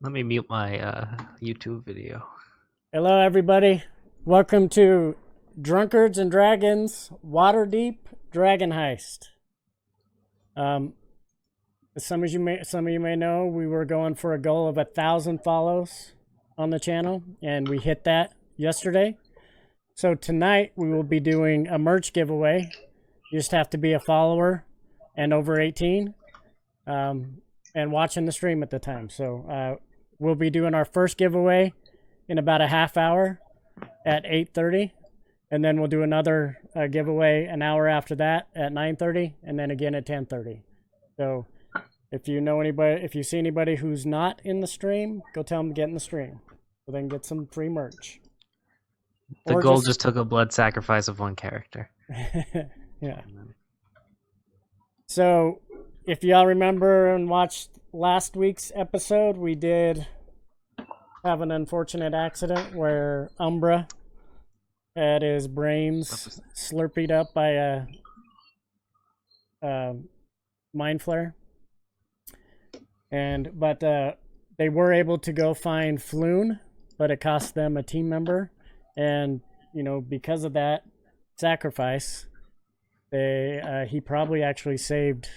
Let me mute my YouTube video. Hello, everybody. Welcome to Drunkards and Dragons Waterdeep Dragon Heist. As some of you may know, we were going for a goal of 1,000 follows on the channel, and we hit that yesterday. So tonight we will be doing a merch giveaway. You just have to be a follower and over 18, and watching the stream at the time. So we'll be doing our first giveaway in about a half hour at 8:30, and then we'll do another giveaway an hour after that at 9:30, and then again at 10:30. So if you know anybody, if you see anybody who's not in the stream, go tell them to get in the stream so they can get some free merch. The Or goal just took a blood sacrifice of one character. Yeah. So if y'all remember and watched last week's episode, we did have an unfortunate accident where Umbra had his brains slurped up by a mind flare, but they were able to go find Floon, but it cost them a team member, and because of that sacrifice, he probably actually saved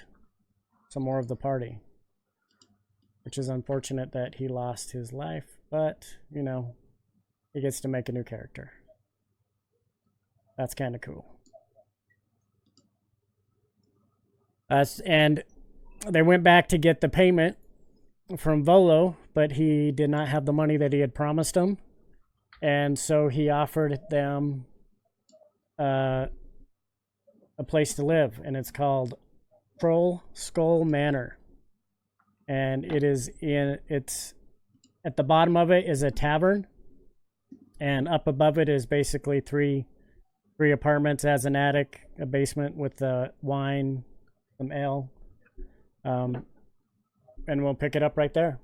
some more of the party, which is unfortunate that he lost his life, but he gets to make a new character. That's kind of cool. And they went back to get the payment from Volo, but he did not have the money that he had promised them, and so he offered them a place to live, and it's called Troll Skull Manor, and it's at the bottom of it is a tavern, and up above it is basically three apartments. It has an attic, a basement with wine, some ale, and we'll pick it up right there.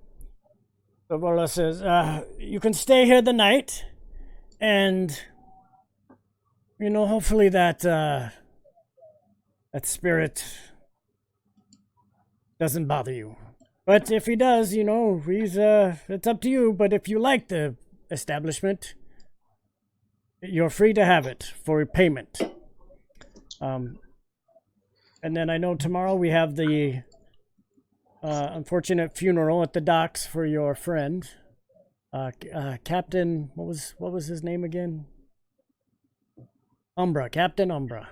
So Vola says, you can stay here the night, and hopefully that spirit doesn't bother you. But if he does, it's up to you. But if you like the establishment, you're free to have it for payment. And then I know tomorrow we have the unfortunate funeral at the docks for your friend, Captain. What was his name again? Umbra, Captain Umbra.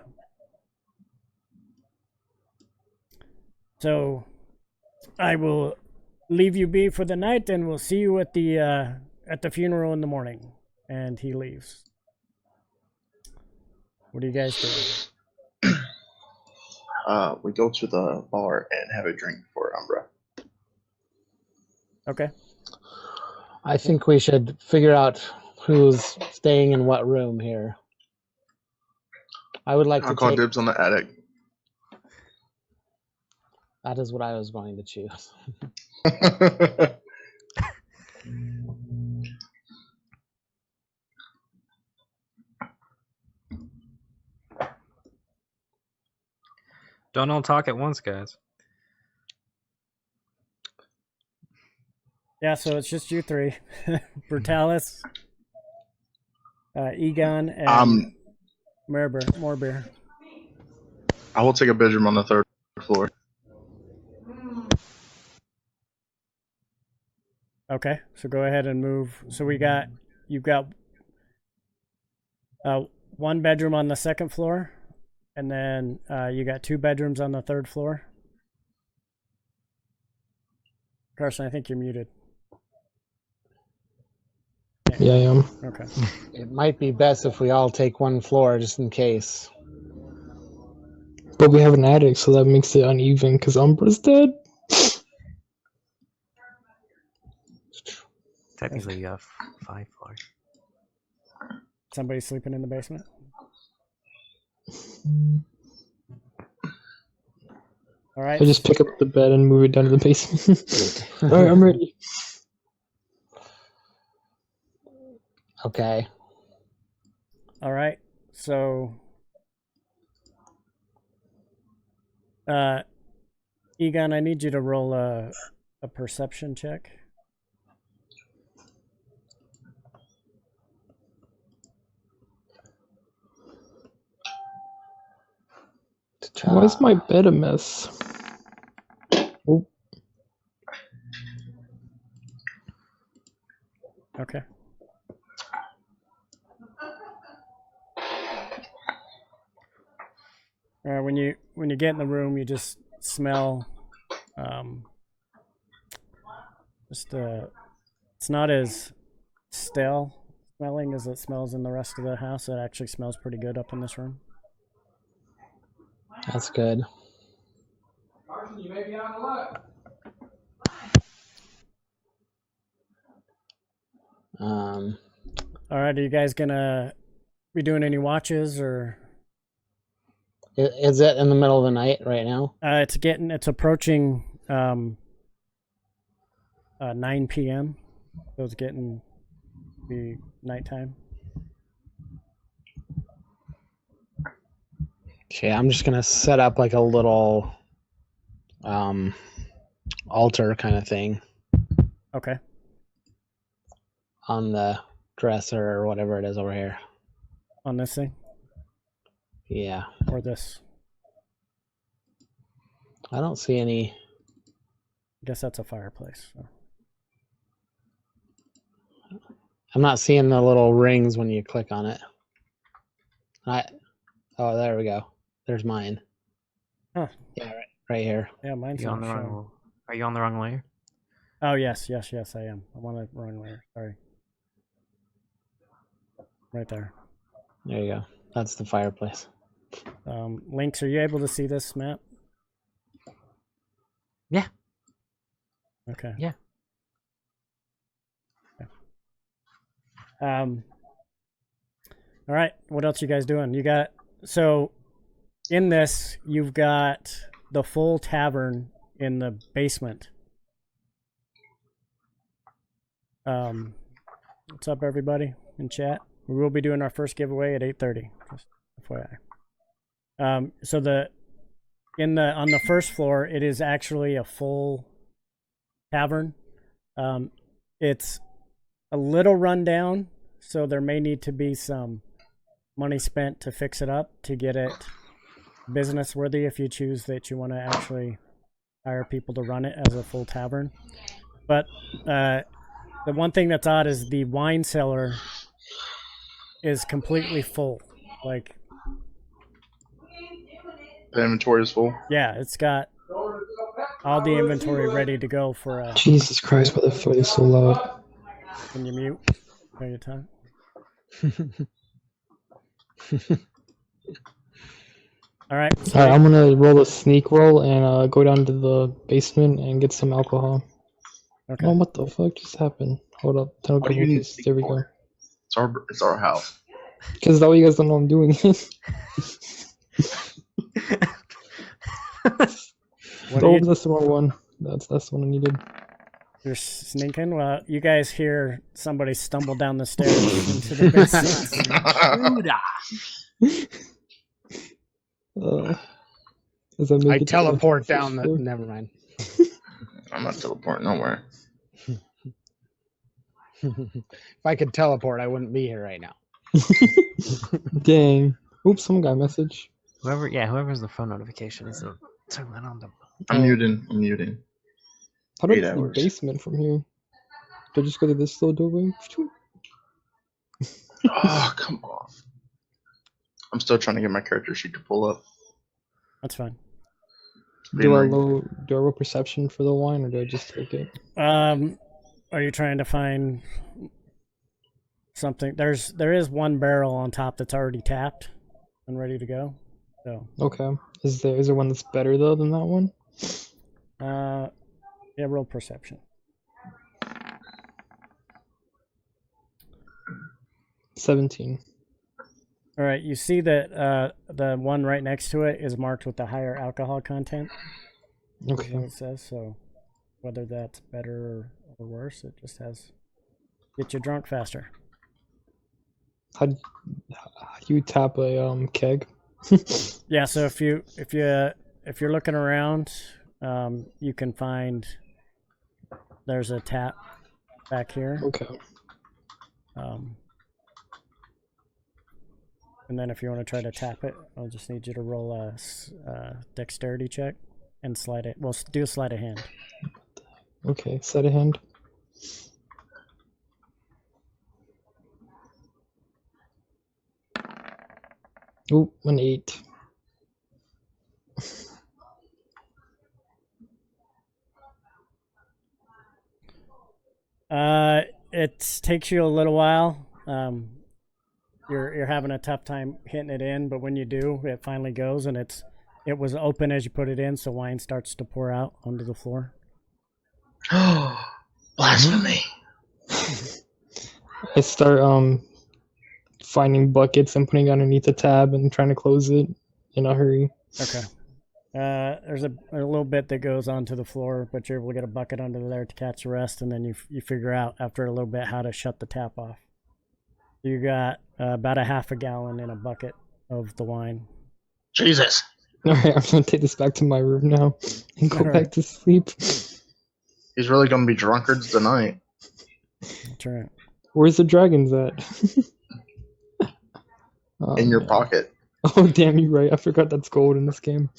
So I will leave you be for the night, and we'll see you at the funeral in the morning. And he leaves. What do you guys do? We go to the bar and have a drink for Umbra. Okay. I think we should figure out who's staying in what room here. I would like I'll to call take... dibs on the attic. That is what I was going to choose. Don't all talk at once, guys. Yeah, so it's just you three. Brutalis, Egon, and Morbeer. I will take a bedroom on the third floor. Okay, so go ahead and move. So you've got one bedroom on the second floor, and then you got two bedrooms on the third floor. Carson, I think you're muted. Yeah, I am. Okay. It might be best if we all take one floor just in case. But we have an attic, so that makes it uneven because Umbra's dead. Technically, you have 5 floors. Somebody sleeping in the basement? All right. I just pick up the bed and move it down to the basement. Alright, I'm ready. Okay. All right. So, Egon, I need you to roll a perception check. Why is my bed a mess? Oh, Okay. When you get in the room, you just smell. It's not as stale smelling as it smells in the rest of the house. It actually smells pretty good up in this room. That's good. All right, are you guys gonna be doing any watches or? Is it in the middle of the night right now? It's approaching 9 p.m. So it's getting the nighttime. Okay, I'm just gonna set up like a little altar kind of thing Okay. on the dresser or whatever it is over here. On this thing Yeah. or this? I don't see any. I guess that's a fireplace. So. I'm not seeing the little rings when you click on it. Oh, there we go. There's mine. Huh. Yeah, right here. Yeah, mine's You on not the showing. wrong? Are you on the wrong layer? Oh yes, I am. I'm on the wrong layer. Sorry. Right there. There you go. That's the fireplace. Lynx, are you able to see this map? Yeah. Okay. Yeah. Okay. All right. What else you guys doing? So in this, you've got the full tavern in the basement. What's up, everybody in chat? We will be doing our first giveaway at 8:30. Just FYI. So on the first floor, it is actually a full tavern. It's a little rundown, so there may need to be some money spent to fix it up to get it business worthy if you choose that you want to actually hire people to run it as a full tavern. But the one thing that's odd is the wine cellar is completely full. Like, The inventory is full. yeah, it's got all the inventory ready to go for a. Jesus Christ, why the fuck is so loud? Can you mute? Are you tongue? All right. So Alright, I'm gonna roll a sneak roll and go down to the basement and get some alcohol. okay. Oh, what the fuck just happened? Hold up. What do you need to This. There we go. for? It's our house. Because that way you guys don't know I'm doing it. What are Oh, you, that's the wrong one. That's the one I needed. you're sneaking? Well, you guys hear somebody stumble down the stairs into the basement. Does that make I it to the teleport first down the. floor? Never mind. I'm not teleporting nowhere. If I could teleport, I wouldn't be here right now. Dang. Oops, someone got a message. Whoever's the phone notification is turn that on. I'm muting. How do I 8 get to the hours. basement from here? Do I just go to this little doorway? Oh, come on. I'm still trying to get my character sheet to pull up. That's fine. Do I roll perception for the wine, or do I just take it? Are you trying to find something? There is one barrel on top that's already tapped and ready to go. So Okay. Is there one that's better though than that one? yeah, roll perception. 17. All right, you see that the one right next to it is marked with the higher alcohol content. That's what Okay. it says. So whether that's better or worse, it just has get you drunk faster. How do you tap a keg? Yeah, so if you're looking around, you can find there's a tap back here. Okay. And then if you want to try to tap it, I'll just need you to roll a dexterity check and slide it. Well, do a sleight of hand. Okay, sleight of hand. Ooh, an 8. It takes you a little while. You're having a tough time hitting it in, but when you do, it finally goes, and it was open as you put it in, so wine starts to pour out onto the floor. Blasphemy. I start finding buckets and putting it underneath the tab and trying to close it in a hurry. Okay. There's a little bit that goes onto the floor, but you're able to get a bucket under there to catch the rest, and then you figure out after a little bit how to shut the tap off. You got about a half a gallon in a bucket of the wine. Jesus. Alright, I'm gonna take this back to my room now and go back to sleep. He's really gonna be drunkards tonight. That's right. Where's the dragons at? Oh, In your man. pocket. Oh, damn, you're right. I forgot that's gold in this game.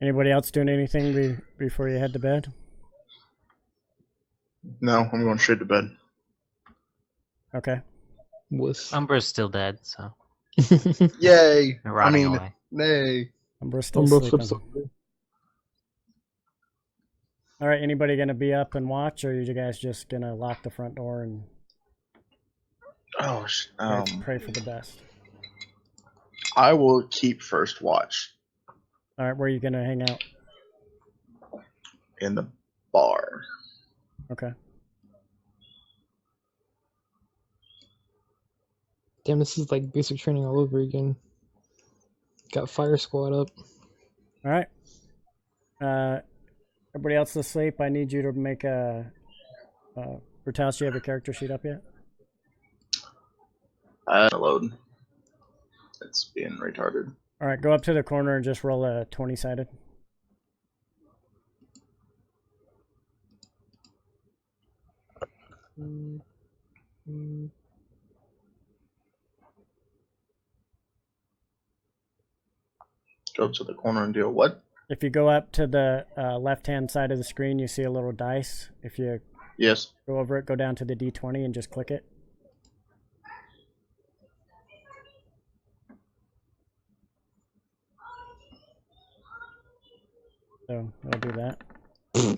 Anybody else doing anything before you head to bed? No, I'm going straight to bed. Okay. Wuss. Umbra's still dead, so Yay! they're rotting I mean, away. nay. We're still Umbra sleeping. flips over. All right. Anybody gonna be up and watch, or are you guys just gonna lock the front door and Oh, pray for the best? I will keep first watch All right. Where are you gonna hang out? in the bar. Okay. Damn, this is like basic training all over again. Got fire squad up. All right. Everybody else asleep. I need you to make a. Bertaus, do you have a character sheet up yet? Load. It's being retarded. All right. Go up to the corner and just roll a 20-sided. Go to the corner and do what? If you go up to the left-hand side of the screen, you see a little dice. If you Yes. go over it, go down to the D20 and just click it. So I'll do that.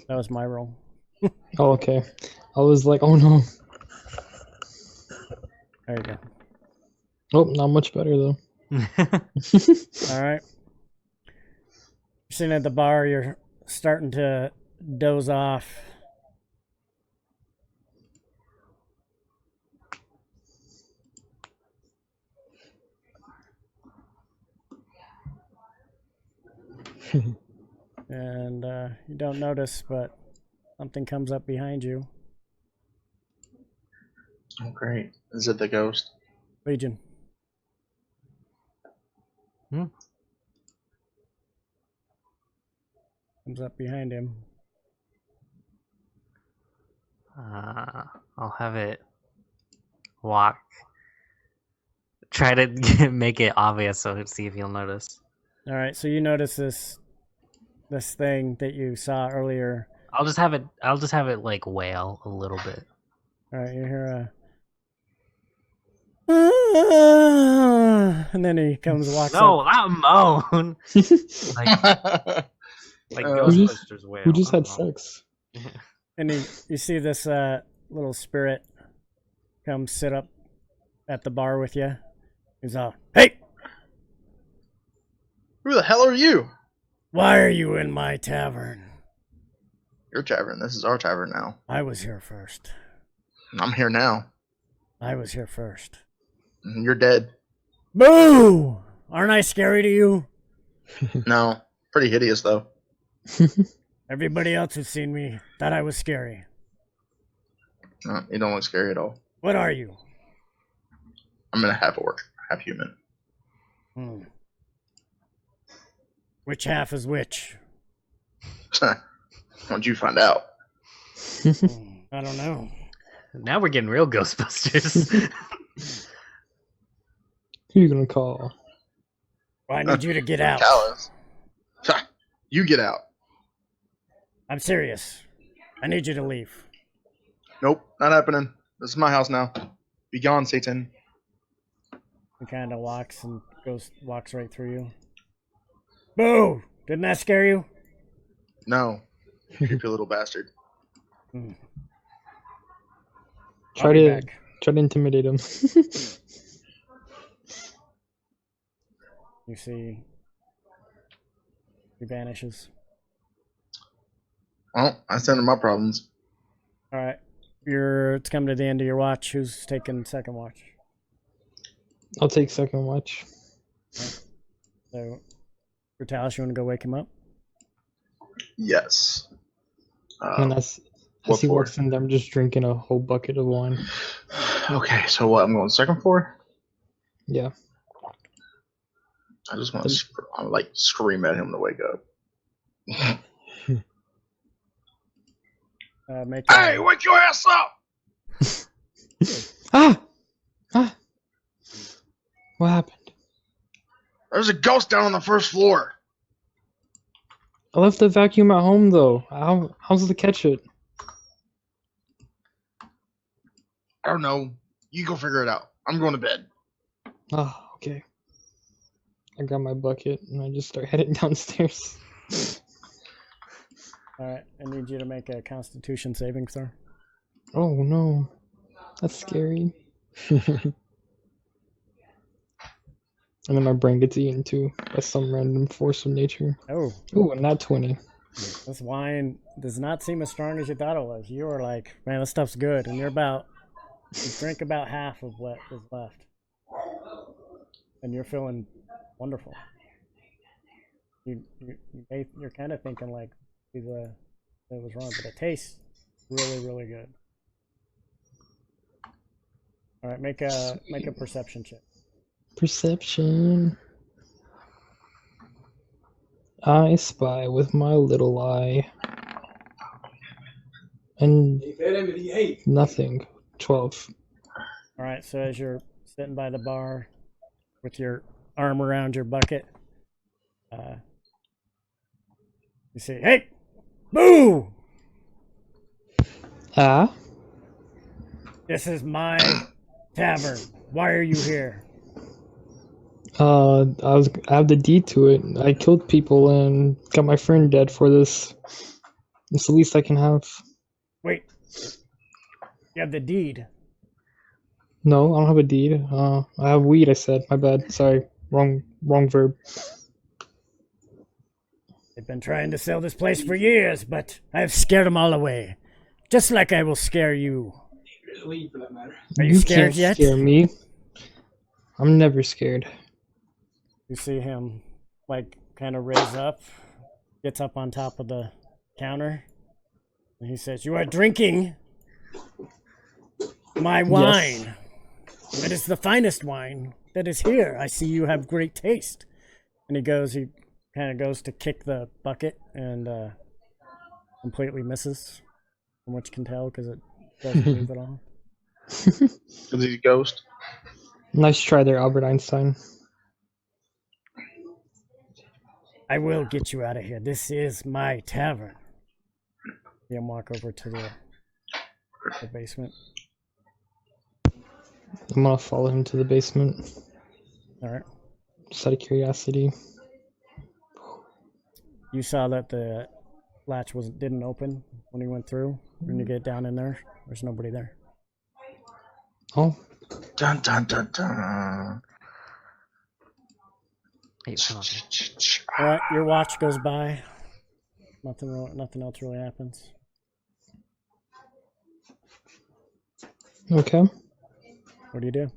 That was my roll. Oh, okay. I was like, oh no. There you go. Oh, not much better though. All right. You're sitting at the bar. You're starting to doze off. And you don't notice, but something comes up behind you. Oh, great. Is it the ghost? Legion. Comes up behind him. I'll have it walk. Try to make it obvious so see if you'll notice. All right, so you notice this thing that you saw earlier. I'll just have it like wail a little bit. All right, you hear a and then he walks No, up. not moan. Like Ghostbusters wail. Who just had not moan. sex? And you see this little spirit come sit up at the bar with you. He's hey! Who the hell are you? Why are you in my tavern? Your tavern. This is our tavern now. I was here first. I'm here now. I was here first. You're dead. Boo! Aren't I scary to you? No. Pretty hideous, though. Everybody else who's seen me thought I was scary. No, you don't look scary at all. What are you? I'm gonna half orc, half human. Which half is which? Why'd you find out? I don't know. Now we're getting real Ghostbusters. Who you gonna call? Well, I need you to get out. Callus. Ha, you get out. I'm serious. I need you to leave. Nope, not happening. This is my house now. Be gone, Satan. He kind of walks right through you. Boo! Didn't that scare you? No. Creepy little bastard. Hmm. Try to intimidate him. You see, he vanishes. Well, I sent him my problems. All right, it's coming to the end of your watch. Who's taking second watch? I'll take second watch. So, Brutalis, you want to go wake him up? Yes. And as what he for? walks in there, I'm just drinking a whole bucket of wine. Okay, so what? I'm going second floor? Yeah. I just want to scream at him to wake up. Hey, wake your ass up! Ah! What happened? There's a ghost down on the first floor. I left the vacuum at home though. How's to catch it? I don't know. You go figure it out. I'm going to bed. Ah, okay. I got my bucket and I just start heading downstairs. All right, I need you to make a Constitution saving throw. Oh no, that's scary. And then my brain gets eaten too by some random force of nature. Oh. Ooh, and not 20. This wine does not seem as strong as you thought it was. You were like, man, this stuff's good. And you drink about half of what is left. And you're feeling wonderful. You're kind of thinking like, it was wrong, but it tastes really, really good. All right, make a perception check. Perception. I spy with my little eye. And nothing. 12. All right, so as you're sitting by the bar with your arm around your bucket, you say, "Hey, boo! Ah? This is my tavern. Why are you here?" I have the deed to it. I killed people and got my friend dead for this. It's the least I can have. Wait, you have the deed. No, I don't have a deed. I have weed, I said. My bad. Sorry. Wrong verb. They've been trying to sell this place for years, but I've scared them all away. Just like I will scare you. For that matter. Are you scared can't yet? Scare me. I'm never scared. You see him, like, kind of raise up, gets up on top of the counter, and he says, "You are drinking my wine. Yes. It is the finest wine that is here. I see you have great taste." And he kind of goes to kick the bucket and completely misses, from what you can tell, because it doesn't move at all. Is he a ghost? Nice try there, Albert Einstein. "I will get you out of here. This is my tavern." You can walk over to the basement. I'm gonna follow him to the basement. All right. Just out of curiosity. You saw that the latch didn't open when he went through. When you get down in there, there's nobody there. Oh. Dun dun dun dun. Hey, hold on. All right, your watch goes by. Nothing else really happens. Okay. What do you do?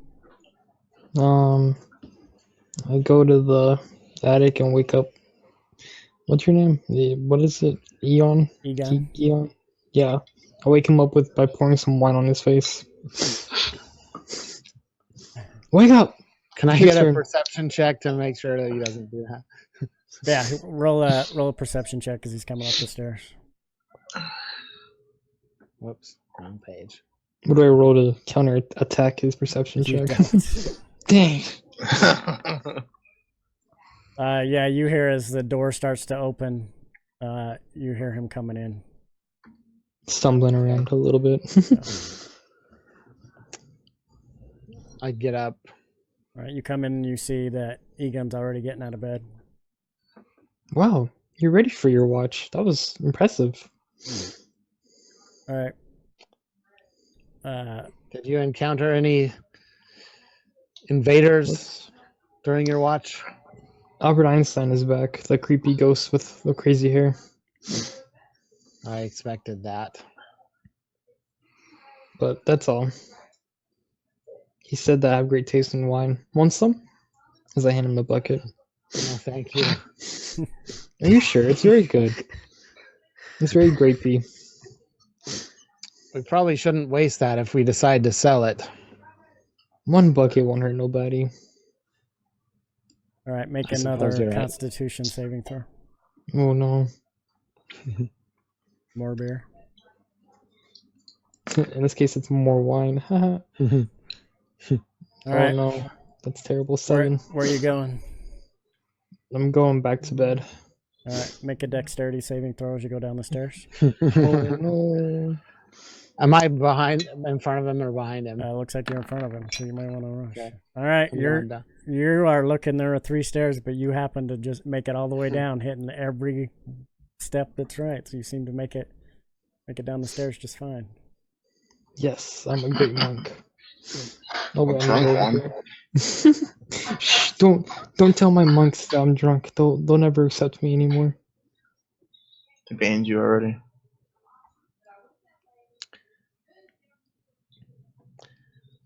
I go to the attic and wake up. What's your name? What is it? Eon? Egon. Eon? Yeah. I wake him up by pouring some wine on his face. Wake up! Can I His get a turn. perception check to make sure that he doesn't do that? Yeah, roll a perception check because he's coming up the stairs. Whoops, wrong page. What do I roll to counter attack his perception You check? don't. Dang. Yeah, you hear as the door starts to open, you hear him coming in. Stumbling around a little bit. I get up. All right, you come in and you see that Egon's already getting out of bed. Wow, you're ready for your watch. That was impressive. All right. Did you encounter any invaders during your watch? Albert Einstein is back, the creepy ghost with the crazy hair. I expected that. But that's all. He said that I have great taste in wine. Want some? As I hand him the bucket. No, thank you. Are you sure? It's very good. It's very grapey. We probably shouldn't waste that if we decide to sell it. One bucket won't hurt nobody. All right, make I suppose another you're right. Constitution saving throw. Oh no. More beer. In this case, it's more wine. Haha. All right. Oh no. That's terrible. Where 7. are you going? I'm going back to bed. All right, make a dexterity saving throw as you go down the stairs. Oh no. Am I in front of him or behind him? Looks like you're in front of him, so you might want to rush. Okay. All right, I'm going down. you are looking. There are 3 stairs, but you happen to just make it all the way down, hitting every step that's right. So you seem to make it down the stairs just fine. Yes, I'm a great monk. Oh, but I'm Drunk not one. over here. Shh, don't tell my monks that I'm drunk. They'll never accept me anymore. They banned you already.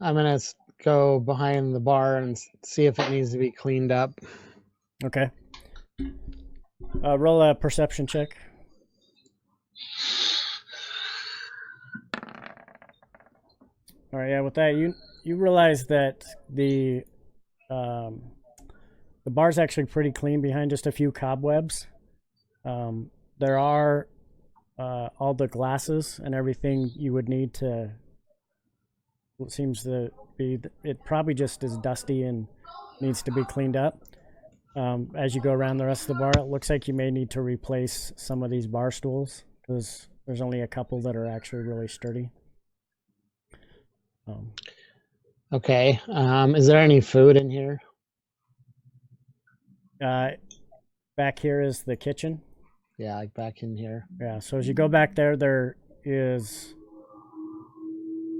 I'm going to go behind the bar and see if it needs to be cleaned up. Okay. Roll a perception check. All right, yeah. With that, you realize that the bar's actually pretty clean behind just a few cobwebs. There are all the glasses and everything you would need to. What seems to be, it probably just is dusty and needs to be cleaned up. As you go around the rest of the bar, it looks like you may need to replace some of these bar stools because there's only a couple that are actually really sturdy. Okay. Is there any food in here? Back here is the kitchen. Yeah, like back in here. Yeah, so as you go back there, there is,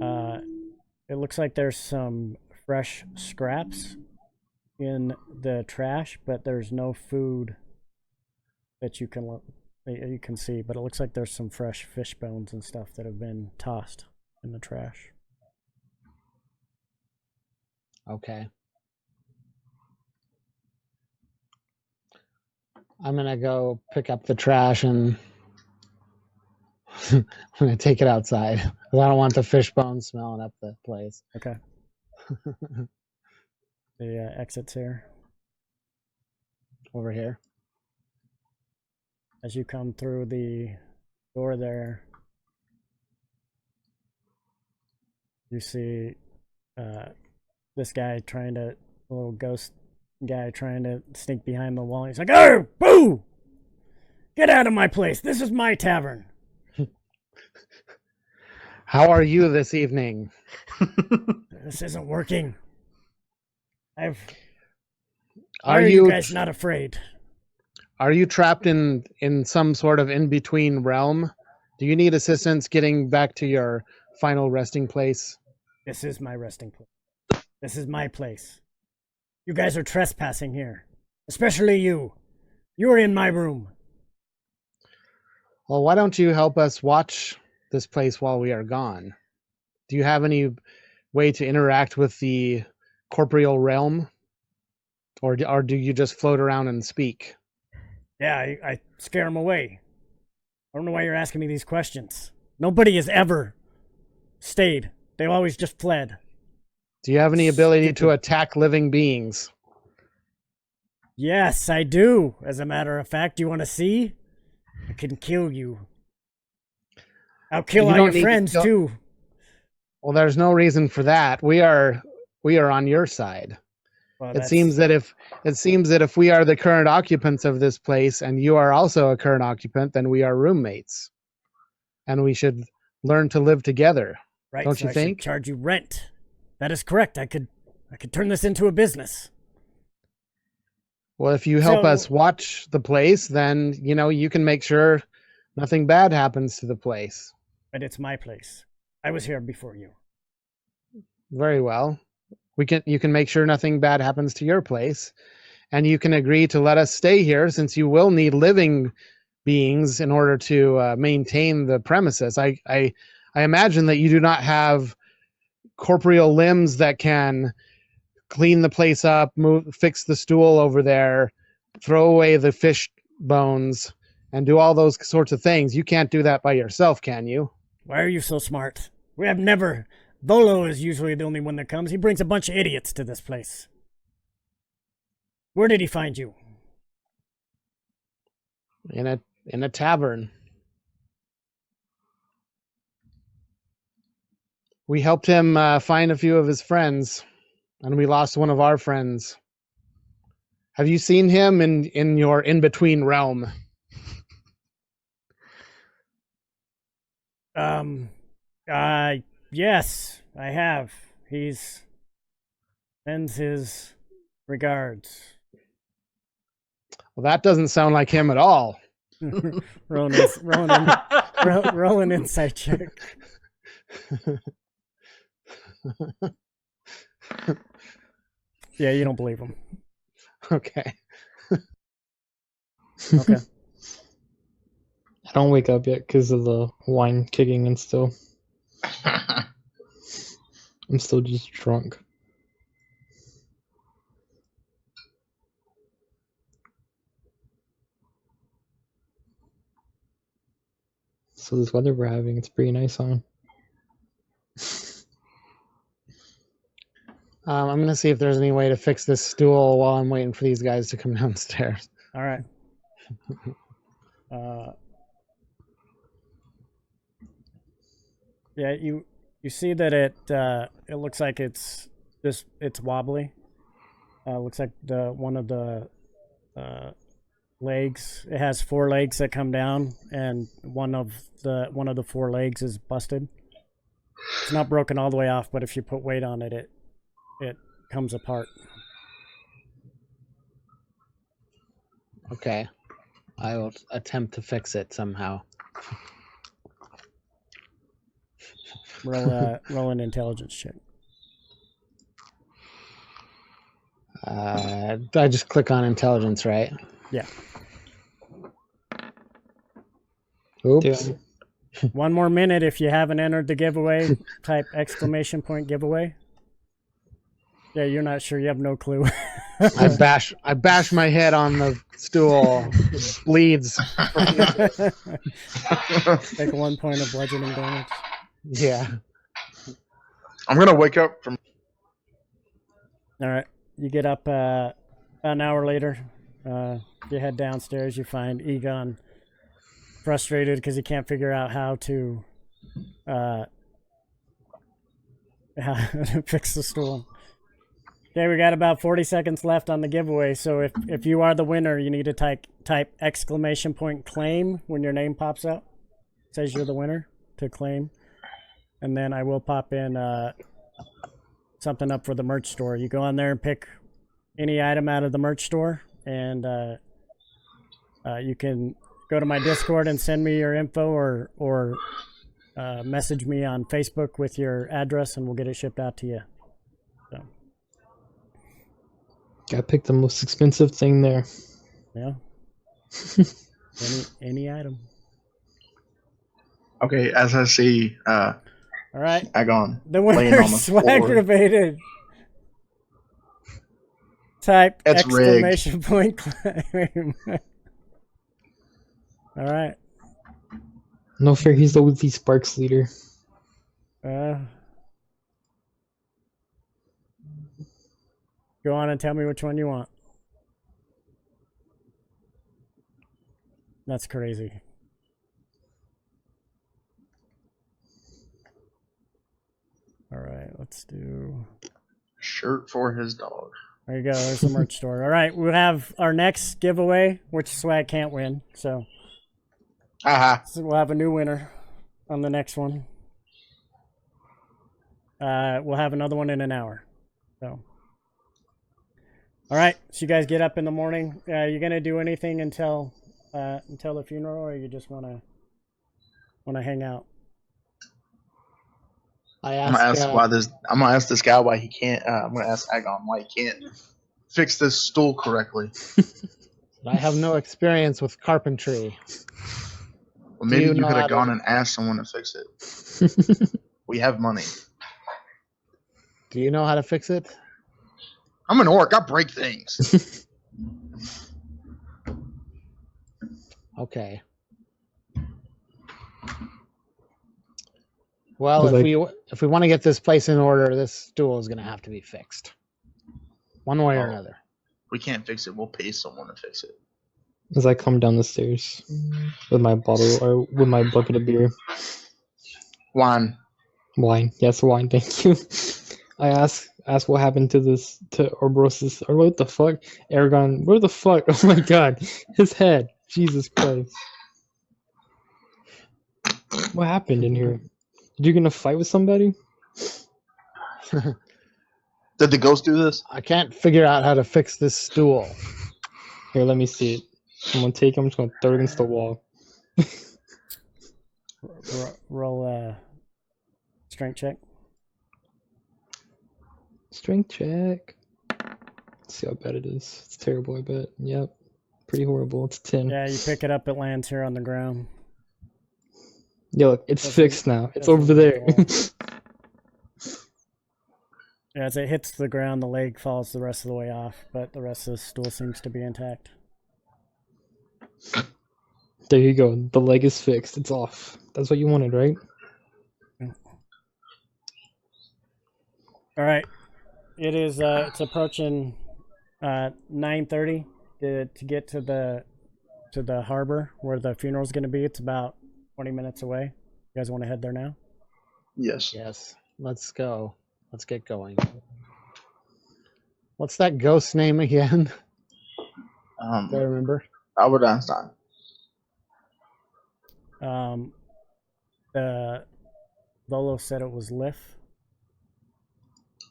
it looks like there's some fresh scraps in the trash, but there's no food that you can see, but it looks like there's some fresh fish bones and stuff that have been tossed in the trash. Okay. I'm going to go pick up the trash and I'm going to take it outside because I don't want the fish bones smelling up the place. Okay. The exit's here. Over here. As you come through the door there, you see this guy a little ghost guy trying to sneak behind the wall. He's like, "Oh, boo! Get out of my place. This is my tavern." How are you this evening? This isn't working. Why Are are you you guys not afraid? Are you trapped in some sort of in-between realm? Do you need assistance getting back to your final resting place? This is my resting place. This is my place. You guys are trespassing here. Especially you. You are in my room. Well, why don't you help us watch this place while we are gone? Do you have any way to interact with the corporeal realm? Or do you just float around and speak? Yeah, I scare them away. I don't know why you're asking me these questions. Nobody has ever stayed. They've always just fled. Do you have any ability to attack living beings? Yes, I do. As a matter of fact, do you want to see? I can kill you. I'll kill You all don't your need to friends, kill- too. Well, there's no reason for that. We are on your side. Well, It seems that if we are the current occupants of this place and you are also a current occupant, then we are roommates, and we should learn to live together. right. Don't So you I should think? charge you rent. That is correct. I could turn this into a business. Well, if you help So- us watch the place, then you can make sure nothing bad happens to the place. But it's my place. I was here before you. Very well. You can make sure nothing bad happens to your place, and you can agree to let us stay here since you will need living beings in order to maintain the premises. I imagine that you do not have corporeal limbs that can clean the place up, fix the stool over there, throw away the fish bones, and do all those sorts of things. You can't do that by yourself, can you? Why are you so smart? We have never. Volo is usually the only one that comes. He brings a bunch of idiots to this place. Where did he find you? In a tavern. We helped him find a few of his friends, and we lost one of our friends. Have you seen him in your in-between realm? Yes, I have. He's sends his regards. Well, that doesn't sound like him at all. Roll an insight check. Yeah, you don't believe him. Okay. Okay. I don't wake up yet because of the wine kicking in still. I'm still just drunk. So this weather we're having, it's pretty nice, huh? I'm going to see if there's any way to fix this stool while I'm waiting for these guys to come downstairs. All right. Yeah, you see that it looks like it's wobbly. Looks like one of the legs. It has 4 legs that come down, and one of the 4 legs is busted. It's not broken all the way off, but if you put weight on it, it comes apart. Okay. I will attempt to fix it somehow. Roll an intelligence check. I just click on intelligence, right? Yeah. Oops. Yeah. One more minute if you haven't entered the giveaway. Type exclamation point giveaway. Yeah, you're not sure. You have no clue. I bash my head on the stool. It bleeds. Take 1 point of bludgeoning damage. Yeah. I'm gonna wake up from. All right. You get up an hour later. You head downstairs. You find Egon frustrated because he can't figure out how to fix the stool. Okay, we got about 40 seconds left on the giveaway. So if you are the winner, you need to type exclamation point claim when your name pops up. It says you're the winner to claim. And then I will pop in something up for the merch store. You go on there and pick any item out of the merch store, and you can go to my Discord and send me your info, or message me on Facebook with your address, and we'll get it shipped out to you. So, Gotta pick the most expensive thing there. yeah. any item. Okay, as I see, All right. Agon The laying winner on the floor. swaggravated. Type It's exclamation point claim. All right. No fair, he's the Weekly Sparks leader. Go on and tell me which one you want. That's crazy. let's do. Shirt for his dog. There you go. There's the merch store. All right, we'll have our next giveaway, which Swag can't win. So we'll have a new winner on the next one. We'll have another one in an hour. So, all right. So you guys get up in the morning. You gonna do anything until the funeral, or you just wanna hang out? I'm gonna ask this guy why he can't. I'm gonna ask Agon why he can't fix this stool correctly. I have no experience with carpentry. Well, maybe you could have gone and asked someone to fix it. We have money. Do you know how to fix it? I'm an orc. I break things. Okay. Well, if we want to get this place in order, this stool is going to have to be fixed, one way or another. We can't fix it. We'll pay someone to fix it. As I come down the stairs with my bottle or with my bucket of beer. Wine. Yes, wine. Thank you. I ask what happened to Orbrosis, or what the fuck? Aragon, where the fuck? Oh my god, his head. Jesus Christ. What happened in here? Did you get in a fight with somebody? Did the ghost do this? I can't figure out how to fix this stool. Here, let me see it. I'm gonna take it. I'm just gonna throw it against the wall. Roll strength check. Strength check. Let's see how bad it is. It's terrible, I bet. Yep. Pretty horrible. It's 10. Yeah, you pick it up, it lands here on the ground. Yeah, look, it's fixed now. It's over there. As it hits the ground, the leg falls the rest of the way off, but the rest of the stool seems to be intact. There you go. The leg is fixed. It's off. That's what you wanted, right? All right. It is. It's approaching 9:30 to get to the harbor where the funeral is going to be. It's about 20 minutes away. You guys want to head there now? Yes. Yes. Let's go. Let's get going. What's that ghost's name again? Do I remember? Albert Einstein. Volo said it was Liff.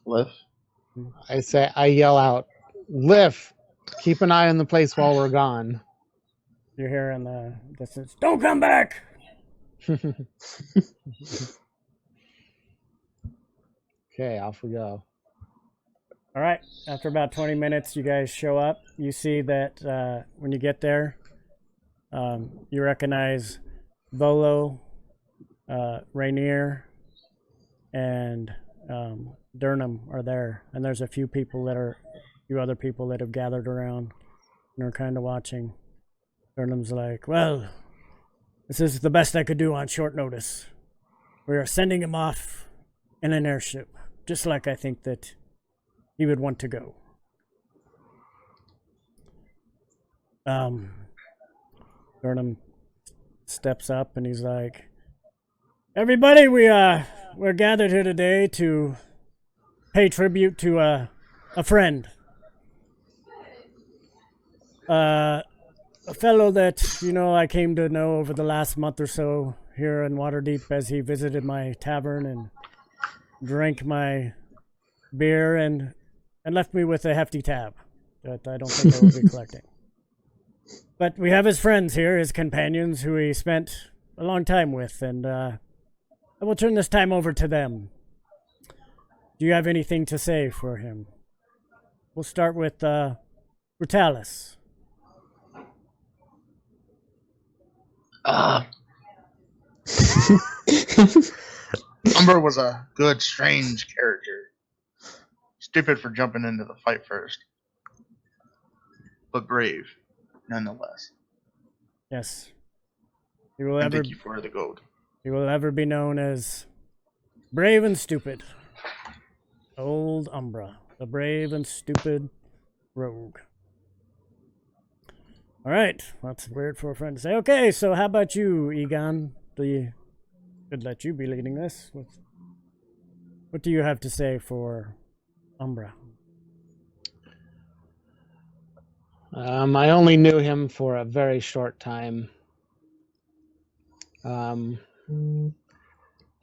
Liff. I yell out, Liff, keep an eye on the place while we're gone. You're hearing the distance. Don't come back! Okay, off we go. All right. After about 20 minutes, you guys show up. You see that when you get there, you recognize Volo, Rainier, and Durnham are there. And there's a few other people that have gathered around and are kind of watching. Durnham's like, well, this is the best I could do on short notice. We are sending him off in an airship, just like I think that he would want to go. Burnham steps up and he's like, everybody, we're gathered here today to pay tribute to a friend. A fellow that, I came to know over the last month or so here in Waterdeep as he visited my tavern and drank my beer and left me with a hefty tab that I don't think I will be collecting. But we have his friends here, his companions, who he spent a long time with, and I will turn this time over to them. Do you have anything to say for him? We'll start with Brutalis. Umber was a good, strange character. Stupid for jumping into the fight first, but brave, nonetheless. Yes. Thank you for the gold. He will ever be known as brave and stupid. Old Umbra, the brave and stupid rogue. All right, that's weird for a friend to say. Okay, so how about you, Egon? Could let you be leading this. What do you have to say for Umbra? I only knew him for a very short time.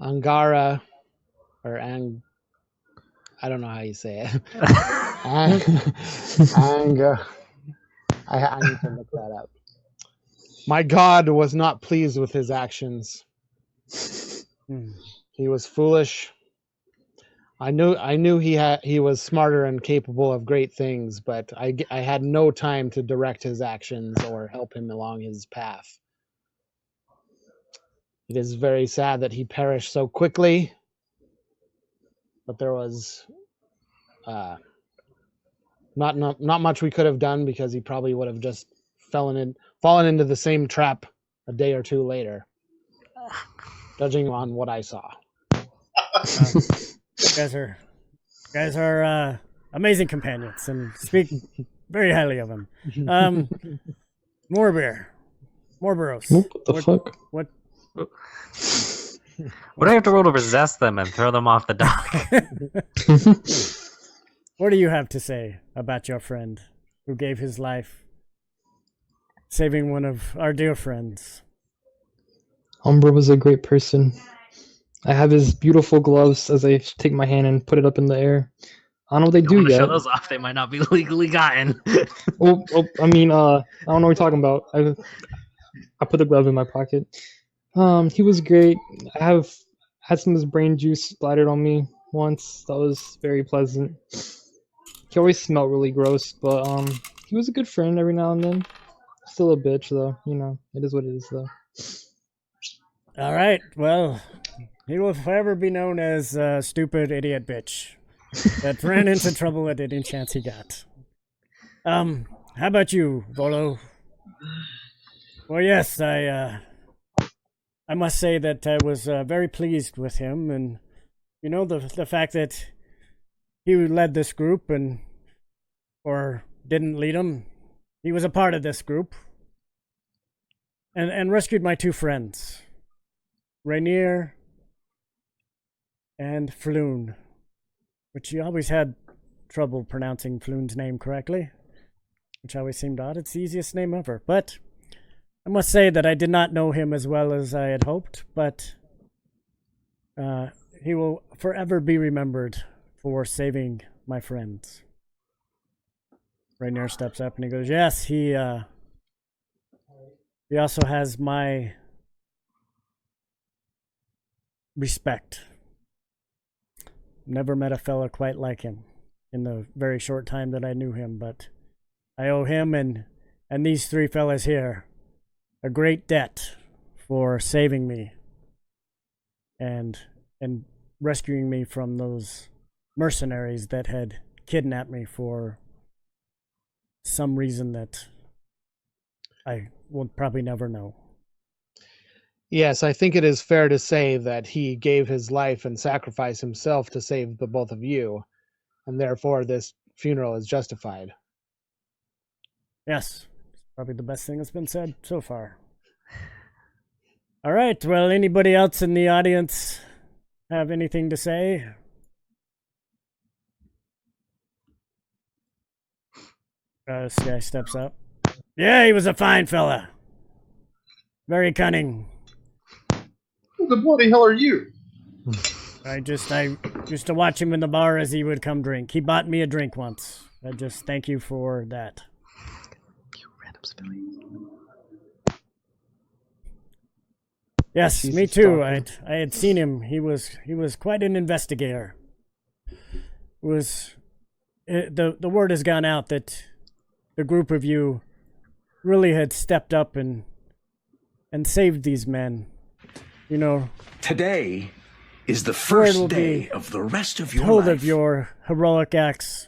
Angara, or I don't know how you say it. Anga. I need to look that up. My god was not pleased with his actions. He was foolish. I knew he was smarter and capable of great things, but I had no time to direct his actions or help him along his path. It is very sad that he perished so quickly, but there was not much we could have done because he probably would have just fallen into the same trap a day or two later, judging on what I saw. You guys are amazing companions and speak very highly of him. More beer. More burrows. What the fuck? What? What do I have to roll to possess them and throw them off the dock? What do you have to say about your friend who gave his life saving one of our dear friends? Umbra was a great person. I have his beautiful gloves as I take my hand and put it up in the air. I don't know what they You do want to yet. show those off? They might not be legally gotten. I mean, I don't know what you're talking about. I put the glove in my pocket. He was great. I have had some of his brain juice splattered on me once. That was very pleasant. He always smelled really gross, but he was a good friend every now and then. Still a bitch though, you know. It is what it is though. All right. Well, he will forever be known as stupid idiot bitch that ran into trouble at any chance he got. How about you, Volo? Well, yes, I must say that I was very pleased with him, and you know the fact that he led this group or didn't lead them. He was a part of this group and rescued my two friends, Rainier and Floon, which you always had trouble pronouncing Floon's name correctly, which always seemed odd. It's the easiest name ever, but I must say that I did not know him as well as I had hoped, but he will forever be remembered for saving my friends. Rainier steps up and he goes, yes, he also has my respect. Never met a fella quite like him in the very short time that I knew him, but I owe him and these three fellas here a great debt for saving me and rescuing me from those mercenaries that had kidnapped me for some reason that I will probably never know. Yes, I think it is fair to say that he gave his life and sacrificed himself to save the both of you, and therefore this funeral is justified. Yes, probably the best thing that's been said so far. All right, well, anybody else in the audience have anything to say? This guy steps up. Yeah, he was a fine fella. Very cunning. Who the bloody hell are you? I used to watch him in the bar as he would come drink. He bought me a drink once. I just thank you for that. You random spilling. Yes, Jesus me too. fuck. I had seen him. He was quite an investigator. The word has gone out that the group of you really had stepped up and saved these men. You know, Today is the Word will first day be of the rest of your told life. of your heroic acts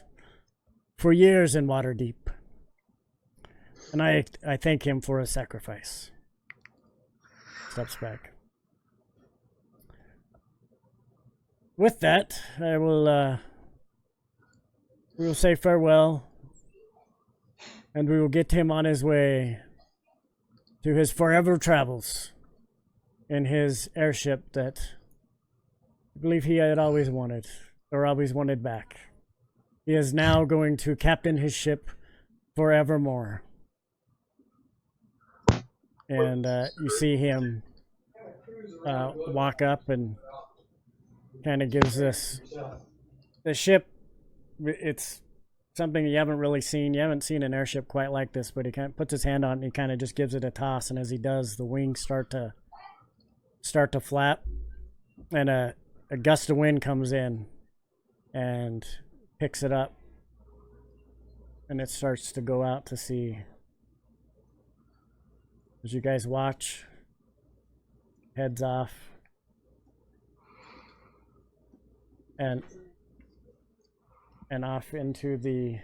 for years in Waterdeep. And I thank him for his sacrifice. Steps back. With that, I will we will say farewell, and we will get him on his way to his forever travels in his airship that I believe he had always wanted back. He is now going to captain his ship forevermore. And you see him walk up and kind of gives the ship. It's something you haven't really seen. You haven't seen an airship quite like this, but he kind of puts his hand on it and he kind of just gives it a toss. And as he does, the wings start to flap, and a gust of wind comes in and picks it up, and it starts to go out to sea. As you guys watch, heads off, and off into the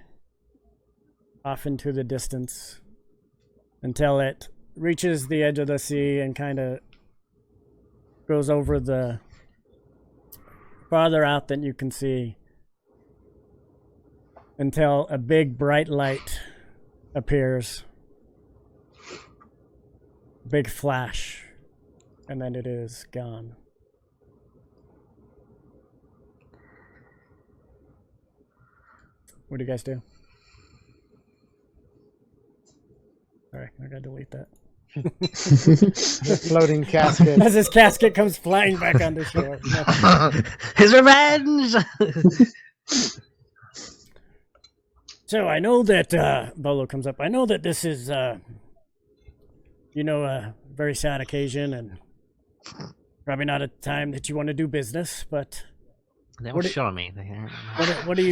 distance until it reaches the edge of the sea and kind of goes over the farther out than you can see, until a big bright light appears. Big flash, and then it is gone. What do you guys do? Sorry, I gotta delete that. Floating casket. As his casket comes flying back onto shore. His revenge! So I know that Bolo comes up. I know that this is a very sad occasion and probably not a time that you want to do business, but They were showing me. What do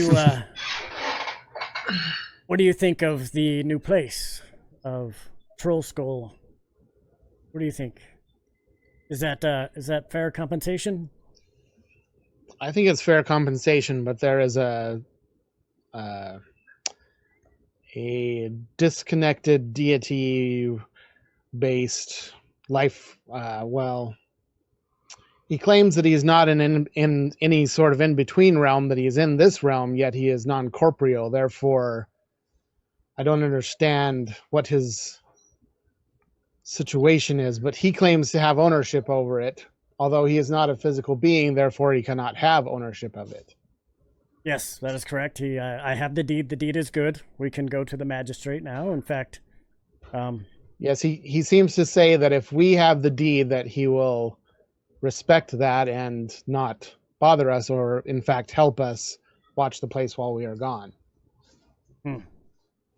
you think of the new place of Troll Skull? What do you think? Is that fair compensation? I think it's fair compensation, but there is a disconnected deity-based life. He claims that he's not in any sort of in-between realm, that he is in this realm, yet he is non-corporeal. Therefore, I don't understand what his situation is, but he claims to have ownership over it. Although he is not a physical being, therefore he cannot have ownership of it. Yes, that is correct. I have the deed. The deed is good. We can go to the magistrate now. In fact, yes, he seems to say that if we have the deed, that he will respect that and not bother us, or in fact help us watch the place while we are gone.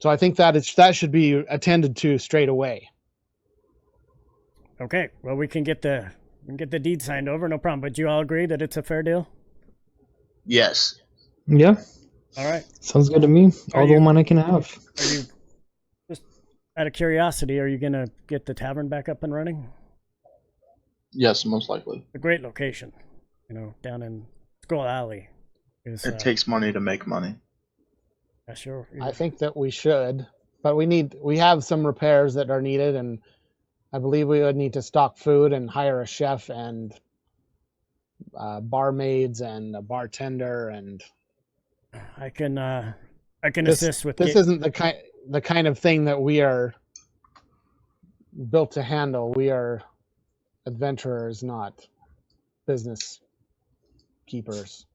So I think that should be attended to straight away. Okay, well, we can get the deed signed over, no problem. But do you all agree that it's a fair deal? Yes. Yeah, All right. sounds good to me. All the money I can have. Are you, just out of curiosity, are you gonna get the tavern back up and running? Yes, most likely. A great location, down in Skull Alley. It takes money to make money. Yeah, sure. I think that we should, but we have some repairs that are needed, and I believe we would need to stock food and hire a chef and barmaids and a bartender, and I can assist with this. Isn't the kind of thing that we are built to handle. We are adventurers, not business keepers.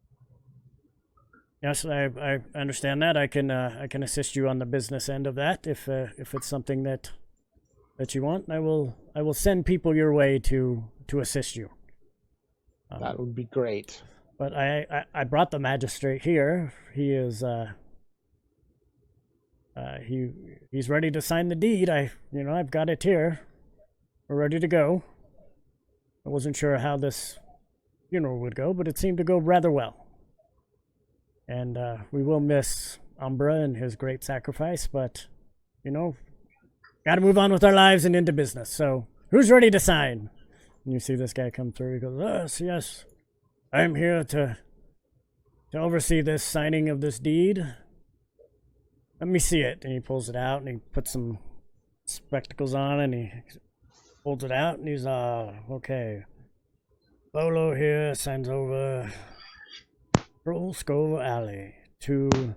Yes, I understand that. I can assist you on the business end of that if it's something that you want. I will send people your way to assist you. That would be great. But I brought the magistrate here. He is he's ready to sign the deed. I've got it here. We're ready to go. I wasn't sure how this funeral would go, but it seemed to go rather well. And we will miss Umbra and his great sacrifice, but got to move on with our lives and into business. So, who's ready to sign? And you see this guy come through. He goes, yes, I'm here to oversee this signing of this deed. Let me see it. And he pulls it out, and he puts some spectacles on, and he holds it out, and he's, okay. Bolo here signs over Troll Skull Alley to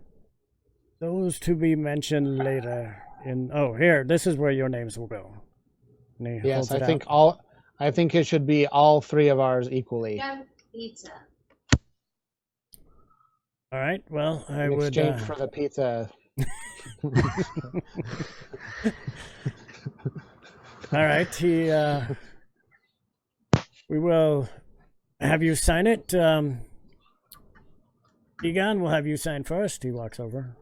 those to be mentioned later. Here, this is where your names will go. Yes, I think it should be all three of ours equally. Pizza. All right. Well, I In would. exchange for the pizza. All right. We will have you sign it. Egon, we'll have you sign first. He walks over.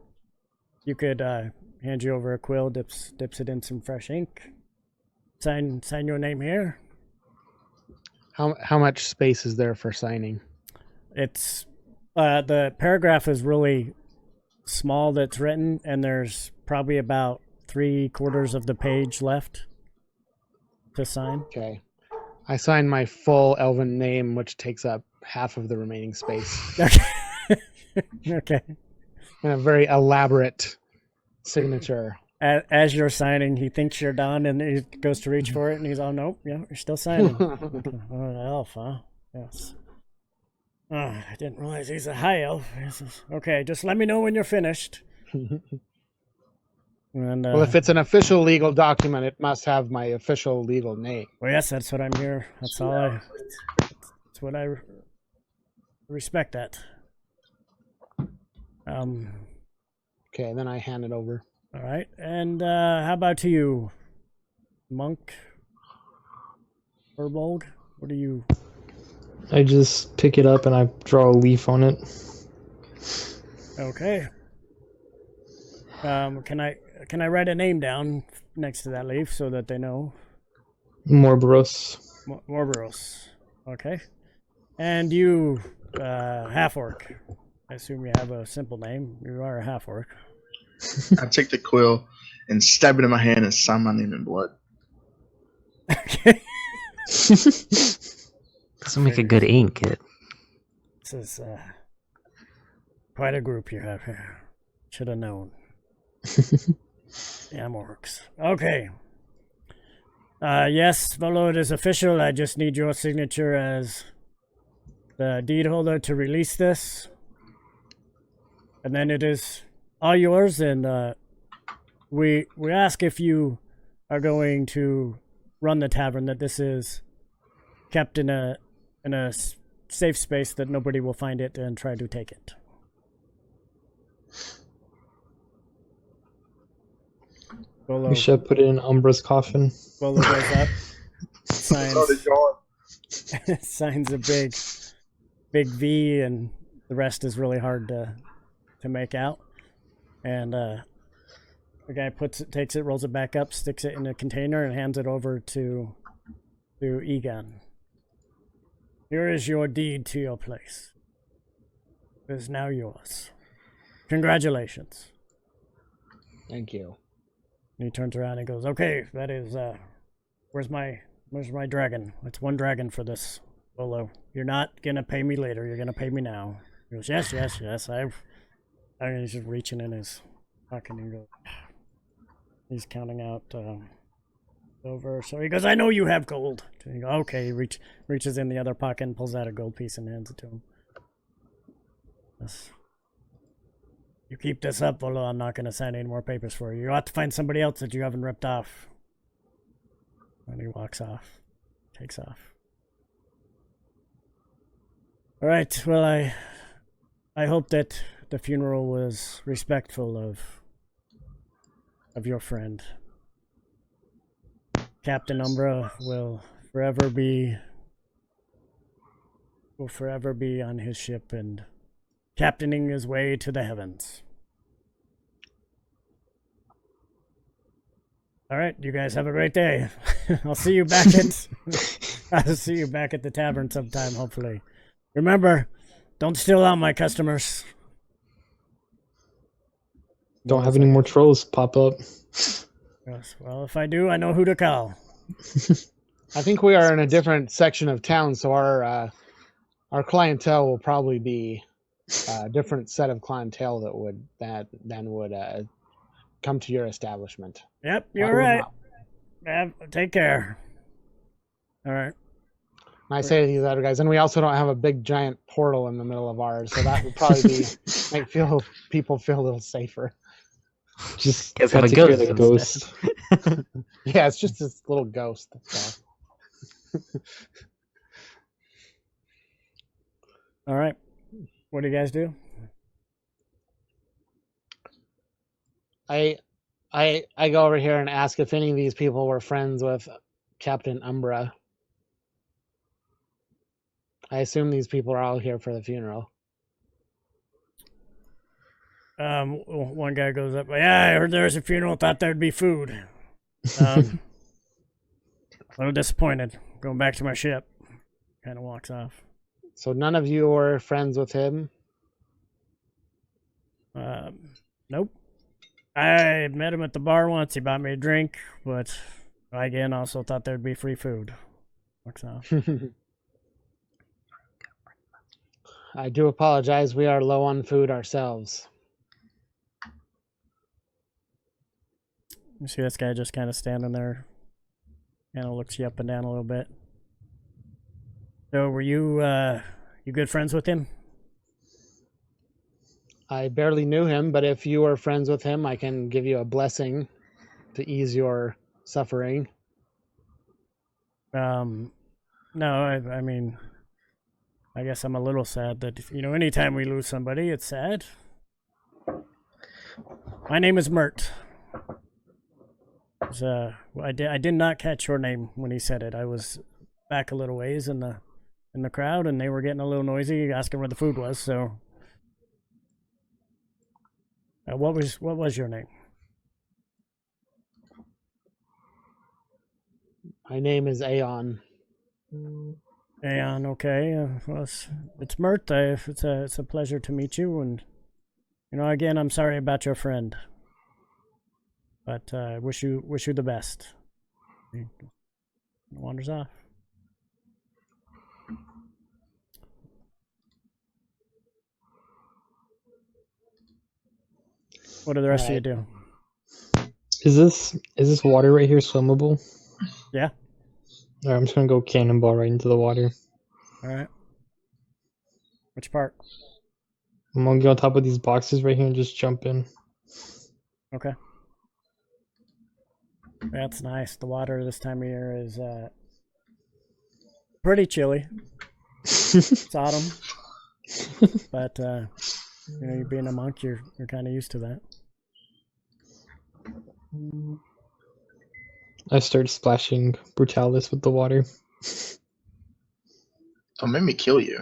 You could hand you over a quill, dips it in some fresh ink. Sign your name here. How much space is there for signing? It's the paragraph is really small that's written, and there's probably about 3/4 of the page left to sign. Okay. I sign my full elven name, which takes up half of the remaining space. Okay. Okay. And a very elaborate signature. As you're signing, he thinks you're done, and he goes to reach for it, and he's all, nope, yeah, you're still signing. Okay. Oh, elf, huh? Yes. Oh, I didn't realize he's a high elf. Okay, just let me know when you're finished. And, Well, if it's an official legal document, it must have my official legal name. well, yes, that's what I'm here. That's all that's what I respect that. Okay, then I hand it over. All right, and how about to you, Monk? Herbold? What do you... I just pick it up and I draw a leaf on it. Okay. Can I write a name down next to that leaf so that they know? Morboros. Morboros. Okay. And you, half-orc. I assume you have a simple name. You are a half-orc. I take the quill and stab it in my hand and sign my name in blood. Okay. This will make a good ink. This is quite a group you have here. Should have known. Damn orcs. Okay. Yes, Volo, it is official. I just need your signature as the deed holder to release this. And then it is all yours, and we ask if you are going to run the tavern, that this is kept in a safe space, that nobody will find it and try to take it. Bolo, We should put it in Umbra's coffin. Bolo goes up, signs, Going. signs a big V, and the rest is really hard to make out. And the guy takes it, rolls it back up, sticks it in a container, and hands it over to Egon. Here is your deed to your place. It is now yours. Congratulations. Thank you. And he turns around and goes, okay, that is, where's my dragon? That's one dragon for this, Bolo. You're not gonna pay me later, you're gonna pay me now. He goes, yes. And he's just reaching in his pocket and goes, he's counting out silver. So he goes, I know you have gold. And he goes, okay, he reaches in the other pocket and pulls out a gold piece and hands it to him. Yes. You keep this up, Volo, I'm not going to sign any more papers for you. You ought to find somebody else that you haven't ripped off. And he walks off. Takes off. All right, well, I hope that the funeral was respectful of your friend. Captain Umbra will forever be on his ship and captaining his way to the heavens. All right, you guys have a great day. I'll see you back at the tavern sometime, hopefully. Remember, don't steal out my customers. Don't have any more trolls pop up. Yes, well, if I do, I know who to call. I think we are in a different section of town, so our clientele will probably be a different set of clientele that would come to your establishment. Yep, you're right. Take care. All right. And I say to these other guys, and we also don't have a big giant portal in the middle of ours, so that would probably make people feel a little safer. Just Guys have have a to create ghost a ghost. Yeah, it's just this little ghost. That's all. All right. What do you guys do? I go over here and ask if any of these people were friends with Captain Umbra. I assume these people are all here for the funeral. One guy goes up. Yeah, I heard there was a funeral. Thought there'd be food. A little disappointed. Going back to my ship. Kind of walks off. So none of you were friends with him? Nope. I met him at the bar once. He bought me a drink, but I again also thought there'd be free food. Walks off. I do apologize. We are low on food ourselves. You see this guy just kind of standing there. Kind of looks you up and down a little bit. So were you good friends with him? I barely knew him, but if you were friends with him, I can give you a blessing to ease your suffering. No, I mean, I guess I'm a little sad that, anytime we lose somebody, it's sad. My name is Mert. I did not catch your name when he said it. I was back a little ways in the crowd, and they were getting a little noisy, asking where the food was. So, what was your name? My name is Aeon. Aeon, okay. Well, it's Mert. It's a pleasure to meet you, and again, I'm sorry about your friend, but I wish you the best. He wanders off. What do the rest of you do? Is this water right here swimmable? Yeah. Alright, I'm just gonna go cannonball right into the water. All right. Which part? I'm gonna get on top of these boxes right here and just jump in. Okay. That's nice. The water this time of year is pretty chilly. It's autumn, but you being a monk, you're kind of used to that. I start splashing Brutalis with the water. Don't make me kill you.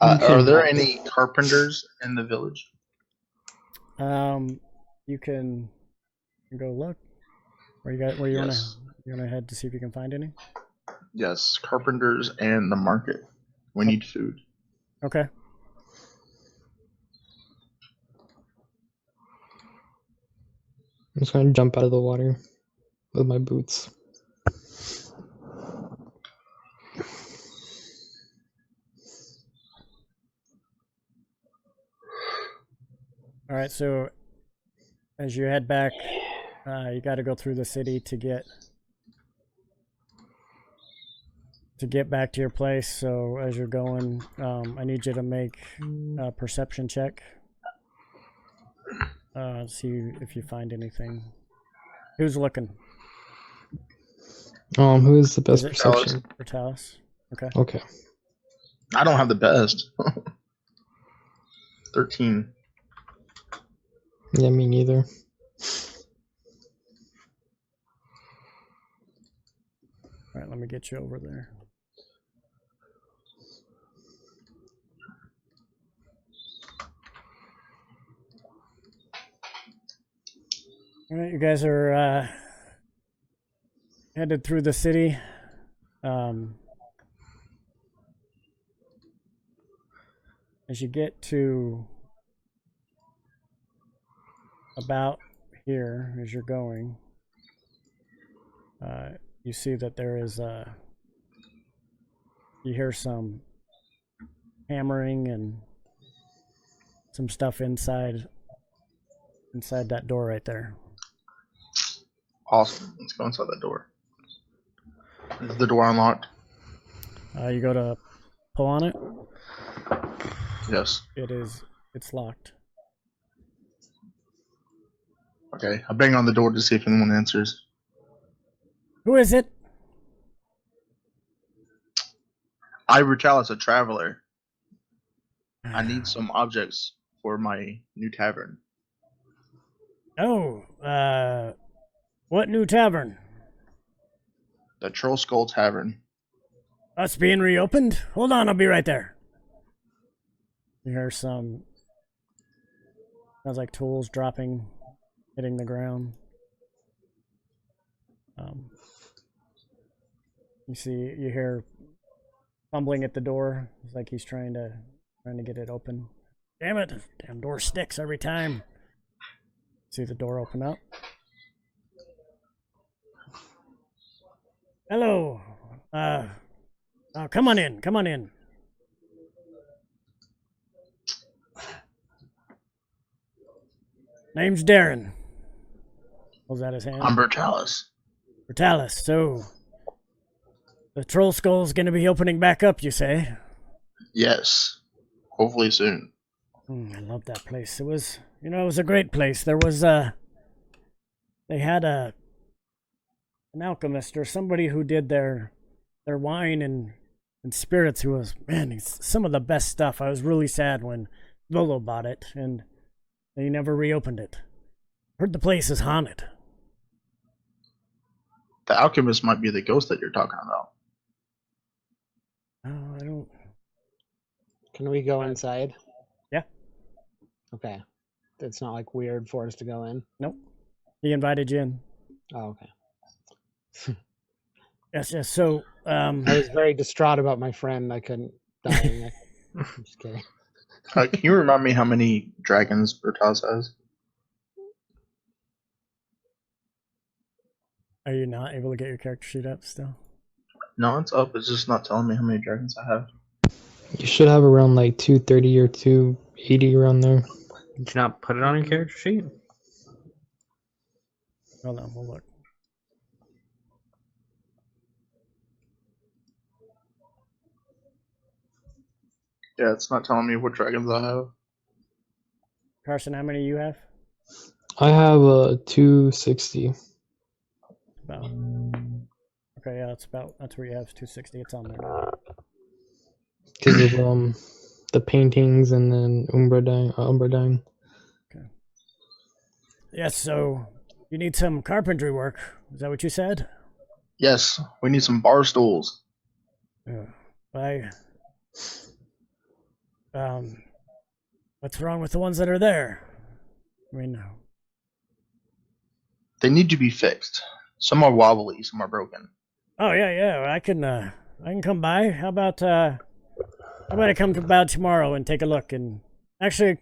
Are there any carpenters in the village? You can go look. Where you Yes. wanna head to see if you can find any? Yes, carpenters and the market. We need food. Okay. I'm just gonna jump out of the water with my boots. All right. So as you head back, you got to go through the city to get back to your place. So as you're going, I need you to make a perception check. See if you find anything. Who's looking? Who is the best Is it perception? Brutalis? Okay. Okay. I don't have the best. 13. Yeah, me neither. All right, let me get you over there. All right, you guys are headed through the city. As you get to about here, as you're going, you see that there is you hear some hammering and some stuff inside that door right there. Awesome. Let's go inside that door. Is the door unlocked? You go to pull on it. Yes. It's locked. Okay. I bang on the door to see if anyone answers. Who is it? I Brutalis, a traveler. I need some objects for my new tavern. Oh, what new tavern? The Troll Skull Tavern. Us being reopened? Hold on, I'll be right there. You hear some... Sounds like tools dropping, hitting the ground. You hear fumbling at the door. It's like he's trying to get it open. Damn it! Damn door sticks every time. See the door open up. Hello. Come on in. Come on in. Name's Darren. Was that his hand? I'm Brutalis. Brutalis. So, the Troll Skull's gonna be opening back up, you say? Yes. Hopefully soon. I love that place. It was a great place. There was they had an alchemist or somebody who did their wine and spirits. Who was, man, he's some of the best stuff. I was really sad when Volo bought it and they never reopened it. Heard the place is haunted. The alchemist might be the ghost that you're talking about. Oh, I don't. Can we go inside? Yeah. Okay. It's not like weird for us to go in. Nope. He invited you in. Oh, okay. Yes. So, I was very distraught about my friend. I couldn't die. I'm just kidding. Can you remind me how many dragons Brutalis has? Are you not able to get your character sheet up still? No, it's up. It's just not telling me how many dragons I have. You should have around like 230 or 280 around there. Did you not put it on your character sheet? Hold on, we'll look. Yeah, it's not telling me what dragons I have. Carson, how many you have? I have a 260. About. Okay, yeah, that's where you have 260. It's on there now. Because of the paintings and then Umbradine. Okay. Yes, so you need some carpentry work. Is that what you said? Yes, we need some bar stools. What's wrong with the ones that are there? I mean, They need to be fixed. Some are wobbly, some are broken. oh yeah, I can come by. How about I come by tomorrow and take a look? And actually,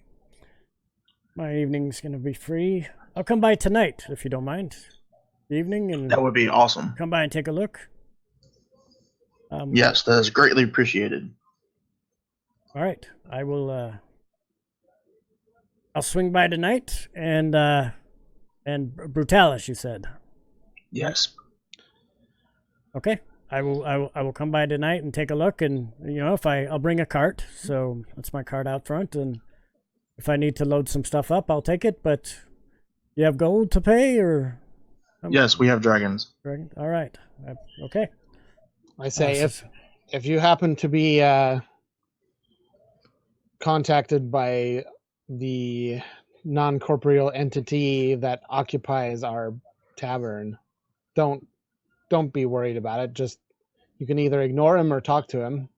my evening's gonna be free. I'll come by tonight if you don't mind. Evening and That would be awesome. come by and take a look. Yes, that is greatly appreciated. All right, I will. I'll swing by tonight and Brutalis, you said. Yes. Okay, I will come by tonight and take a look, and if I'll bring a cart, so that's my cart out front, and if I need to load some stuff up, I'll take it. But you have gold to pay, or? Yes, we have dragons. All right. Okay. I say if you happen to be contacted by the non-corporeal entity that occupies our tavern, don't be worried about it. Just you can either ignore him or talk to him.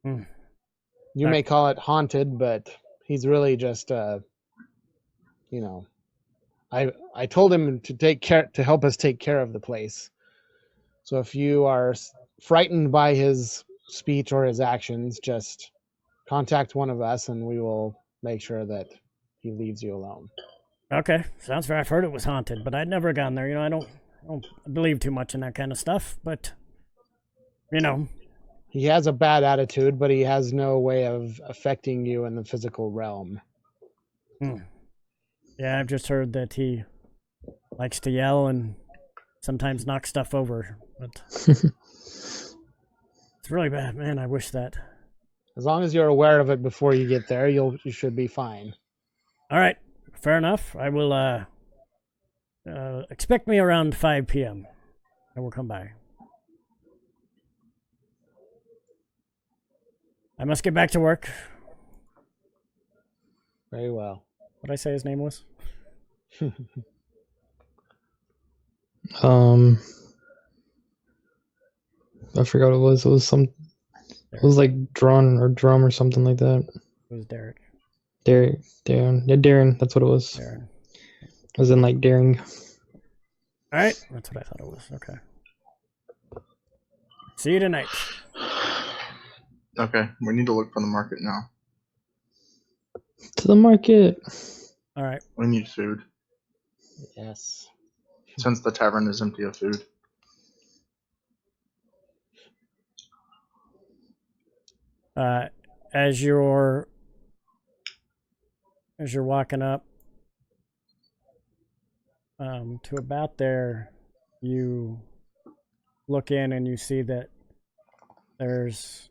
You may call it haunted, but he's really just I told him to help us take care of the place. So if you are frightened by his speech or his actions, just contact one of us and we will make sure that he leaves you alone. Okay, sounds fair. I've heard it was haunted, but I'd never gone there. I don't believe too much in that kind of stuff, but he has a bad attitude, but he has no way of affecting you in the physical realm. Yeah, I've just heard that he likes to yell and sometimes knock stuff over, but it's really bad, man. I wish that. As long as you're aware of it before you get there, you should be fine. All right, fair enough. I will expect me around 5 p.m. I will come by. I must get back to work. Very well. What did I say his name was? I forgot what it was. It was some. It was like drawn or drum or something like that. It was Derek. Darren. Yeah, Darren. That's what it was. Darren. As in like daring. All right, that's what I thought it was. Okay. See you tonight. Okay, we need to look for the market now. To the market. All right. We need food. Yes. Since the tavern is empty of food. As you're walking up to about there, you look in and you see that this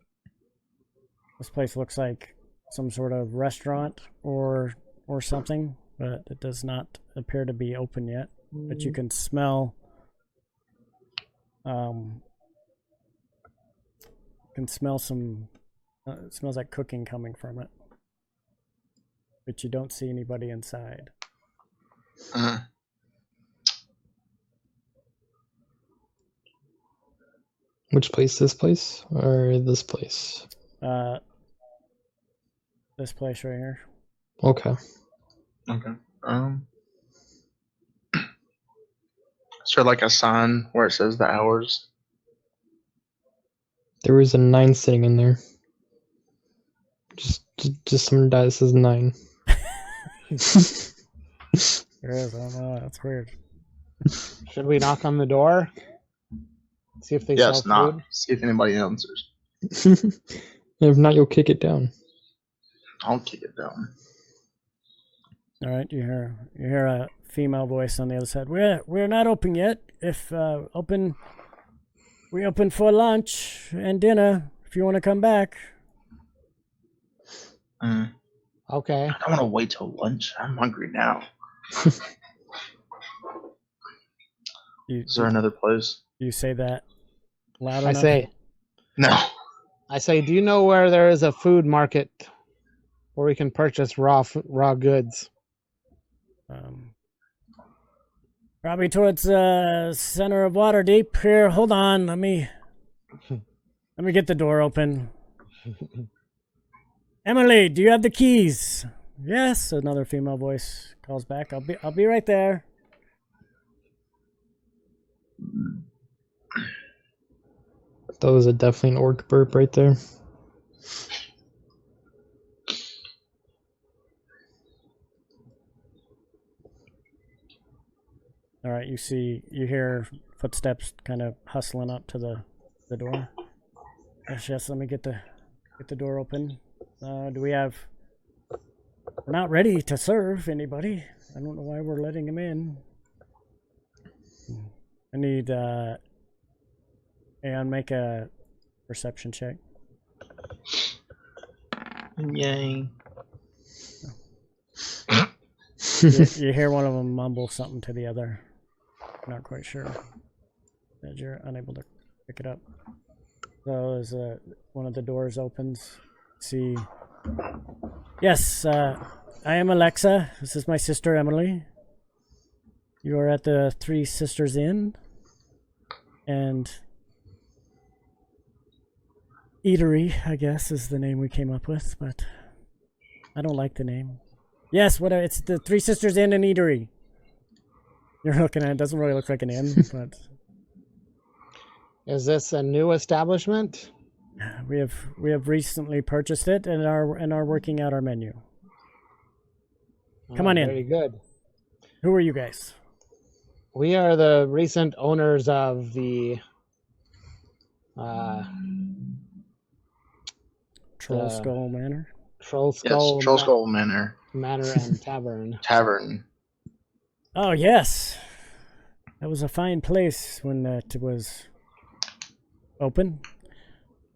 place looks like some sort of restaurant or something, but it does not appear to be open yet. But you can smell some it smells like cooking coming from it, but you don't see anybody inside. Which place? This place or this place? This place right here. Okay. Okay. Is there like a sign where it says the hours? There was a 9 sitting in there. Just some die that says 9. There is. I don't know. That's weird. Should we knock on the door? See if they Yes, sell not. food? See if anybody answers. If not, you'll kick it down. I'll kick it down. All right, you hear a female voice on the other side. We're not open yet. If we open for lunch and dinner. If you want to come back. Okay. I don't want to wait till lunch. I'm hungry now. Is there another place? You say that loud I enough? say, No. do you know where there is a food market where we can purchase raw goods? Probably towards the center of Waterdeep. Here, hold on. Let me get the door open. Emily, do you have the keys? Yes, another female voice calls back. I'll be right there. That was definitely an orc burp right there. All right, you hear footsteps kind of hustling up to the door. Yes, let me get the door open. We're not ready to serve anybody. I don't know why we're letting him in. I need and make a perception check. Yay. You hear one of them mumble something to the other. Not quite sure. As you're unable to pick it up. So as one of the doors opens, see. Yes, I am Alexa. This is my sister Emily. You are at the Three Sisters Inn and Eatery, I guess, is the name we came up with, but I don't like the name. Yes, it's the Three Sisters Inn and Eatery. You're looking at it, doesn't really look like an inn, but Is this a new establishment? we have recently purchased it and are working out our menu. Come on in. Very good. Who are you guys? We are the recent owners of the Troll Skull Manor. Troll Skull, Yes, Troll Skull Manor. Manor and Tavern. Tavern. Oh, yes. That was a fine place when that was open.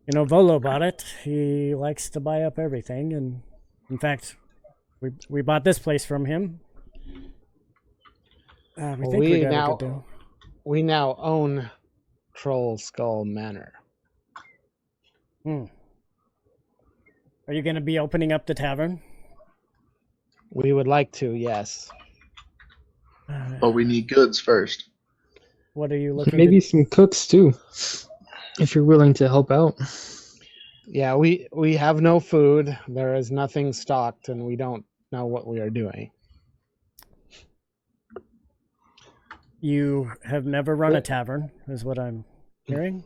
You know, Volo bought it. He likes to buy up everything, and in fact, we bought this place from him. We got a good deal. We now own Troll Skull Manor. Are you going to be opening up the tavern? We would like to, yes. But we need goods first. What are you looking Maybe to? some cooks too, if you're willing to help out. Yeah, we have no food. There is nothing stocked, and we don't know what we are doing. You have never run a tavern, is what I'm hearing.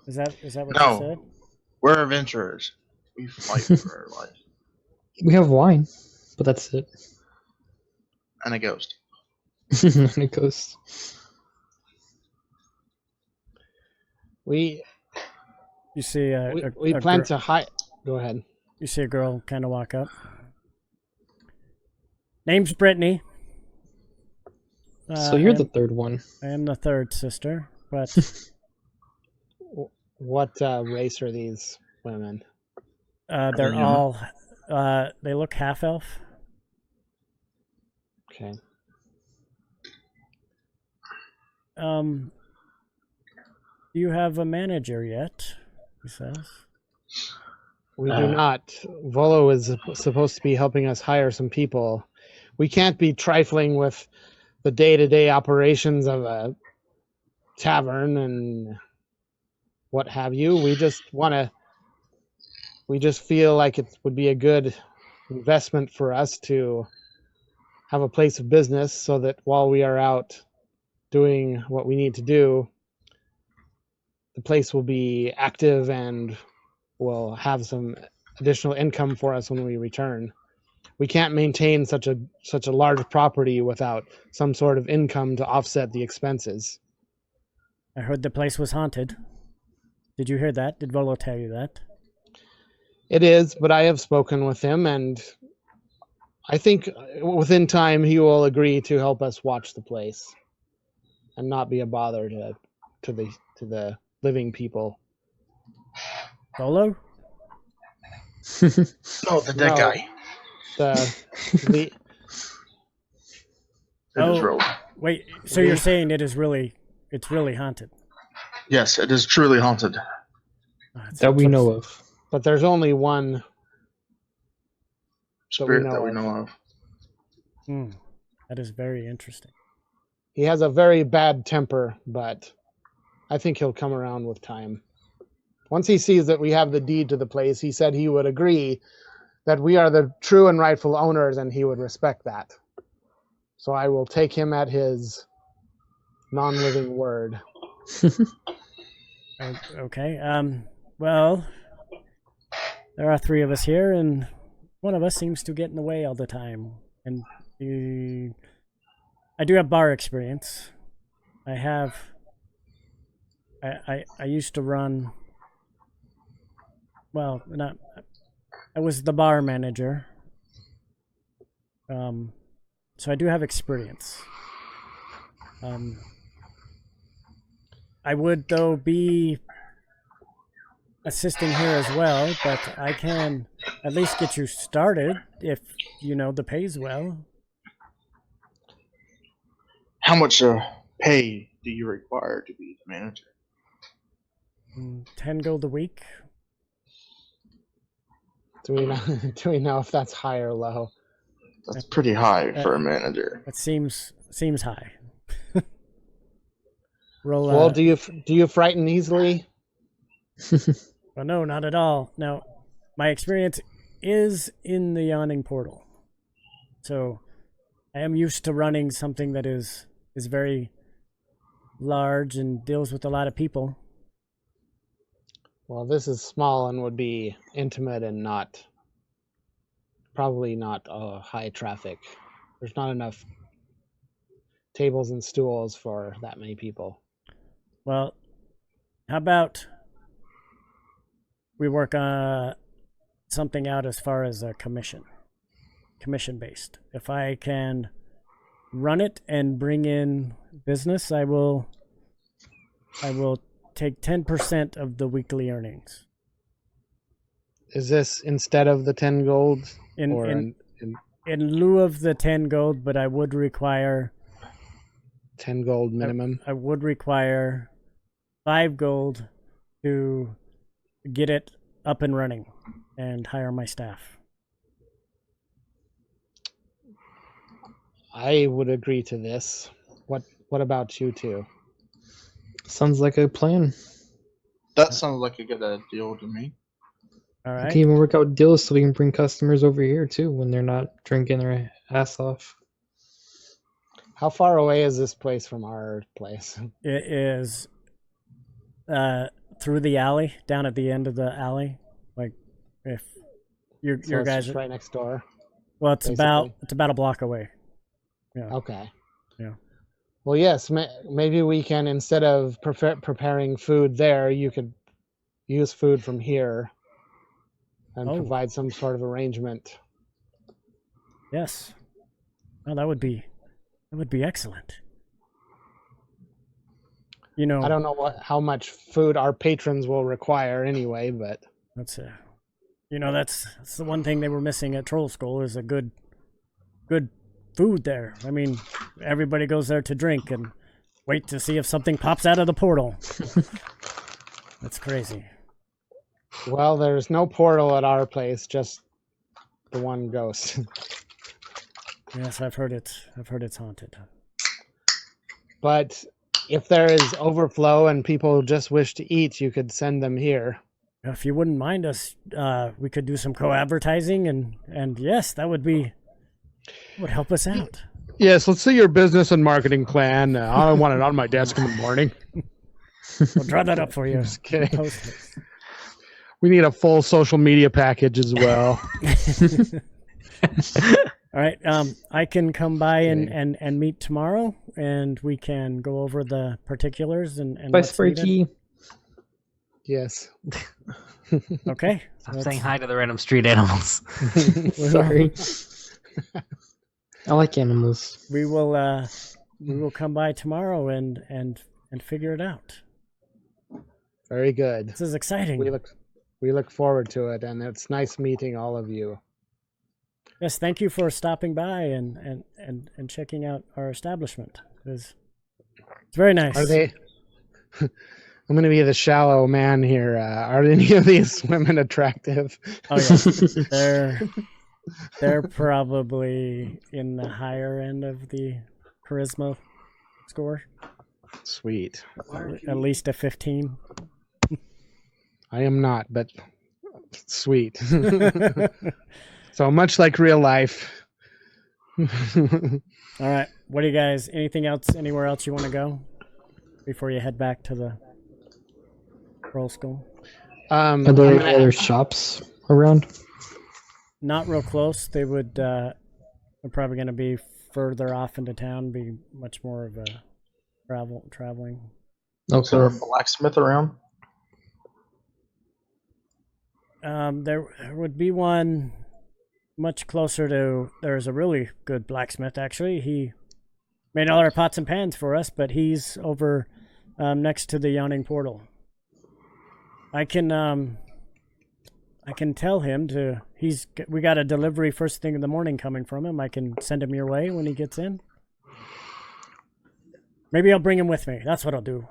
Is that what No. you said? We're adventurers. We fight for our life. We have wine, but that's it. And a ghost. And it goes. We You see we a plan girl, to hide. Go ahead. You see a girl kind of walk up. Name's Brittany. So you're the third one. I am the third sister, but What race are these women? they're human? all they look half elf. Okay. Do you have a manager yet? He says. We do not. Volo is supposed to be helping us hire some people. We can't be trifling with the day-to-day operations of a tavern and what have you. We just feel like it would be a good investment for us to have a place of business so that while we are out doing what we need to do, the place will be active and will have some additional income for us when we return. We can't maintain such a large property without some sort of income to offset the expenses. I heard the place was haunted. Did you hear that? Did Volo tell you that? It is, but I have spoken with him, and I think within time he will agree to help us watch the place and not be a bother to the living people. Volo? No, the dead No. guy. The It is rogue. Wait, so you're saying it's really haunted? Yes, it is truly haunted. That we know of. but there's only one Spirit know that we of. know of. That is very interesting. He has a very bad temper, but I think he'll come around with time. Once he sees that we have the deed to the place, he said he would agree that we are the true and rightful owners, and he would respect that. So I will take him at his non-living word. Okay. Well, there are three of us here, and one of us seems to get in the way all the time. And I do have bar experience. I used to run. Well, not. I was the bar manager. So I do have experience. I would, though, be assisting here as well, but I can at least get you started if, the pay's well. How much pay do you require to be the manager? 10 gold a week. Do we know if that's high or low? That's pretty high for a manager. That seems high. Roll. Well, do you frighten easily? Well, no, not at all. Now, my experience is in the yawning portal, so I am used to running something that is very large and deals with a lot of people. Well, this is small and would be intimate and probably not high traffic. There's not enough tables and stools for that many people. Well, how about we work on something out as far as a commission based. If I can run it and bring in business, I will take 10% of the weekly earnings. Is this instead of the 10 gold? In lieu of the 10 gold, but I would require 10 gold minimum? I would require 5 gold to get it up and running and hire my staff. I would agree to this. What about you two? Sounds like a plan. That sounds like a good deal to me. All We right. can even work out deals so we can bring customers over here too when they're not drinking their ass off. How far away is this place from our place? It is through the alley, down at the end of the alley. Like if your So it's guys just right next door. well, it's basically. about a block away. Yeah. Okay. Yeah. Well, yes. Maybe we can, instead of preparing food there, you could use food from here and Oh. provide some sort of arrangement. Yes. Well, that would be excellent. You know, I don't know how much food our patrons will require anyway, but that's the one thing they were missing at Troll Skull is a good food there. I mean, everybody goes there to drink and wait to see if something pops out of the portal. That's crazy. well, there's no portal at our place, just the one ghost. Yes, I've heard it's haunted. But if there is overflow and people just wish to eat, you could send them here. If you wouldn't mind us, we could do some co-advertising, and yes, that would help us out. Yes, let's see your business and marketing plan. I want it on my desk in the morning. We'll draw that up for you. Just kidding. Post it. We need a full social media package as well. All right, I can come by and meet tomorrow, and we can go over the particulars and By what's needed. Sparky. Yes. Okay. Stop saying hi to the random street animals. Sorry. I like animals. We will come by tomorrow and figure it out. Very good. This is exciting. We look forward to it, and it's nice meeting all of you. Yes, thank you for stopping by and checking out our establishment. It's very nice. Are they? I'm going to be the shallow man here. Are any of these women attractive? Oh yeah, they're probably in the higher end of the charisma score. Sweet. At least a 15. I am not, but sweet. So much like real life. All right. What do you guys? Anything else? Anywhere else you want to go before you head back to the Troll Skull? Are there any other shops around? Not real close. They would. They're probably going to be further off into town. Be much more of a traveling. Is there a blacksmith around? There would be one much closer to. There's a really good blacksmith actually. He made all our pots and pans for us, but he's over next to the yawning portal. I can tell him to. We got a delivery first thing in the morning coming from him. I can send him your way when he gets in. Maybe I'll bring him with me. That's what I'll do.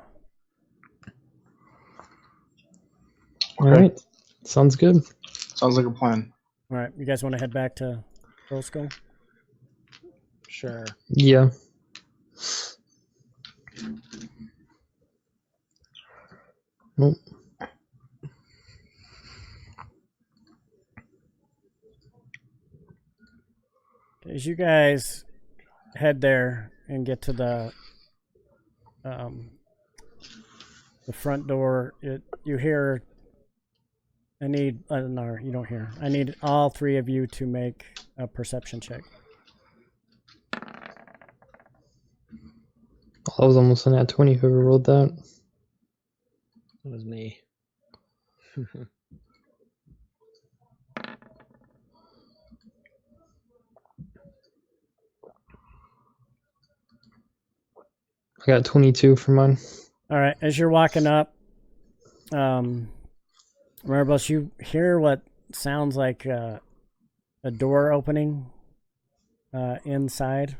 All right. Sounds good. Sounds like a plan. All right, you guys want to head back to Troll Skull? Sure. Yeah. Nope. As you guys head there and get to the front door, you hear. I need. No, you don't hear. I need all three of you to make a perception check. I was almost in that 20. Whoever rolled that. That was me. I got 22 for mine. All right, as you're walking up, Maribos, you hear what sounds like a door opening inside.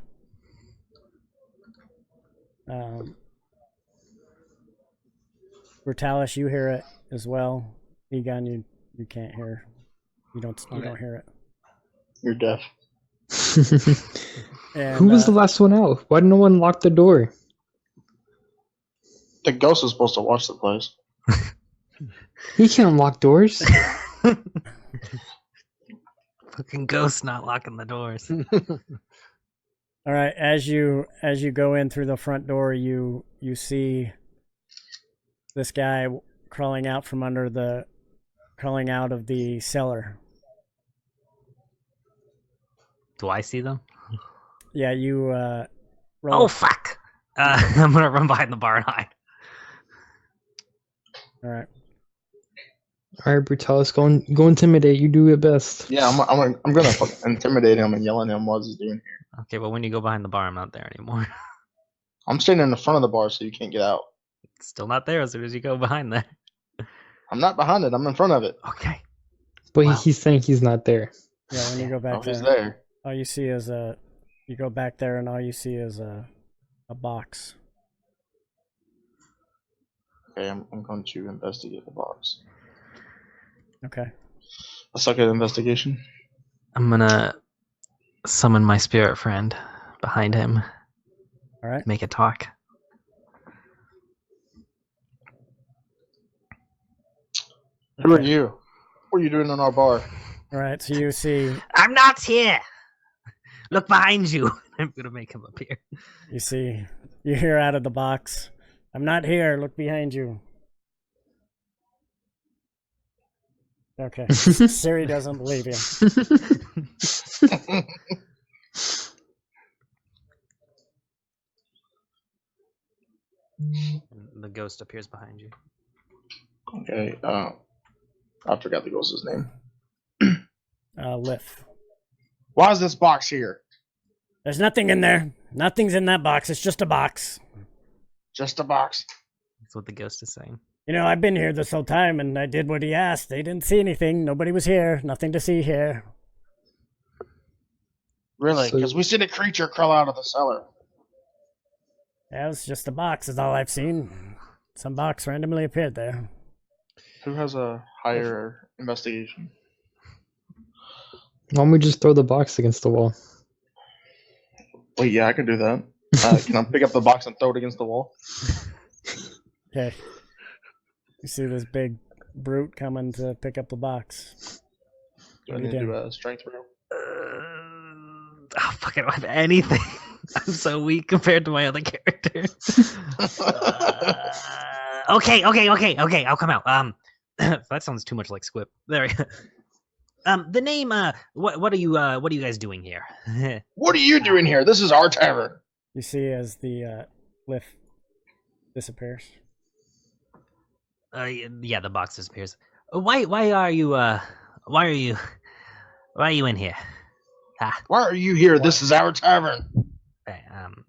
Brutalis, you hear it as well. Egon, you can't hear. You don't hear it. You're deaf. And, Who was the last one out? Why did no one lock the door? The ghost is supposed to watch the place. He can't unlock doors. Fucking ghost not locking the doors. All right, as you go in through the front door, you see this guy crawling out of the cellar. Do I see them? Yeah, you roll. Oh fuck! I'm gonna run behind the bar and hide. All right. All right, Brutalis, go intimidate. You do your best. Yeah, I'm gonna fucking intimidate him and yell at him what he's doing here. Okay, but when you go behind the bar, I'm not there anymore. I'm standing in the front of the bar so you can't get out. It's still not there as soon as you go behind there. I'm not behind it. I'm in front of it. Okay. But Wow. he's saying he's not there. Yeah, when you go back Oh, he's there, there. all you see is you go back there and all you see is a box. Okay, I'm going to investigate the box. Okay. I suck at investigation. I'm gonna summon my spirit friend behind him. All right. Make it talk. Who are you? What are you doing in our bar? All right. So you see I'm not here. Look behind you. I'm gonna make him appear. you hear out of the box. I'm not here. Look behind you. Okay. Siri doesn't believe you. The ghost appears behind you. Okay, I forgot the ghost's name. Liff. Why is this box here? There's nothing in there. Nothing's in that box. It's just a box. Just a box. That's what the ghost is saying. You know, I've been here this whole time, and I did what he asked. They didn't see anything. Nobody was here. Nothing to see here. Really? So- Because we seen a creature crawl out of the cellar. Yeah, it was just a box, is all I've seen. Some box randomly appeared there. Who has a higher investigation? Why don't we just throw the box against the wall? Wait, yeah, I can do that. Can I pick up the box and throw it against the wall? Okay. You see this big brute coming to pick up the box. Do I What are need you to do doing? a strength roll? Oh fuck! I don't have anything. I'm so weak compared to my other characters. Okay. I'll come out. That sounds too much like Squip. There. The name. What are you guys doing here? What are you doing here? This is our tavern. You see as the Liff disappears. Yeah, the box disappears. Why are you in here? Why are you here? This is our tavern.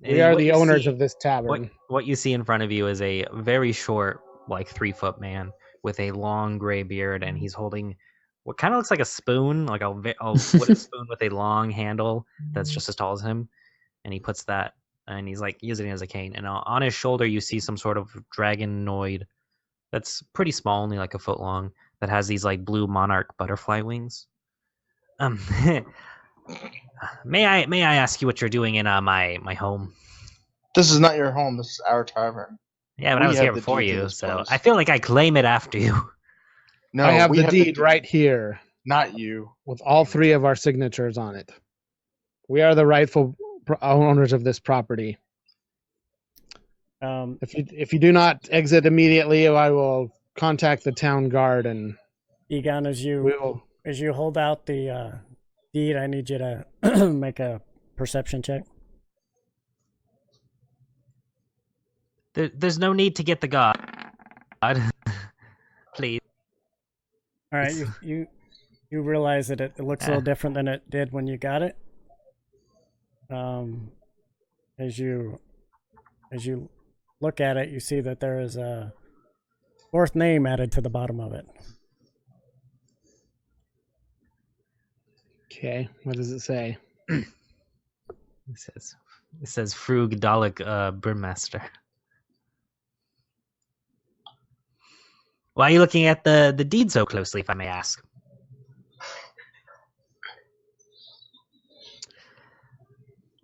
We are what the you owners see- of this tavern. What you see in front of you is a very short, like 3-foot man with a long gray beard, and he's holding what kind of looks like a spoon, like a wooden spoon with a long handle that's just as tall as him. And he puts that, and he's like using it as a cane. And on his shoulder, you see some sort of dragonoid that's pretty small, only like a foot long, that has these like blue monarch butterfly wings. May I ask you what you're doing in my home? This is not your home. This is our tavern. Yeah, but We I was have here the before deed to you, this so place. I feel like I claim it after you. No, I have we the deed right here Not you. with all 3 of our signatures on it. We are the rightful owners of this property. If you do not exit immediately, I will contact the town guard and Egon, as we you will. hold out the deed, I need you to make a perception check. There's no need to get the god. Please. All right, you realize that it looks a little different than it did when you got it. As you look at it, you see that there is a 4th name added to the bottom of it. Okay, what does it say? It says Frug Dalek Brewmaster. Why are you looking at the deed so closely, if I may ask?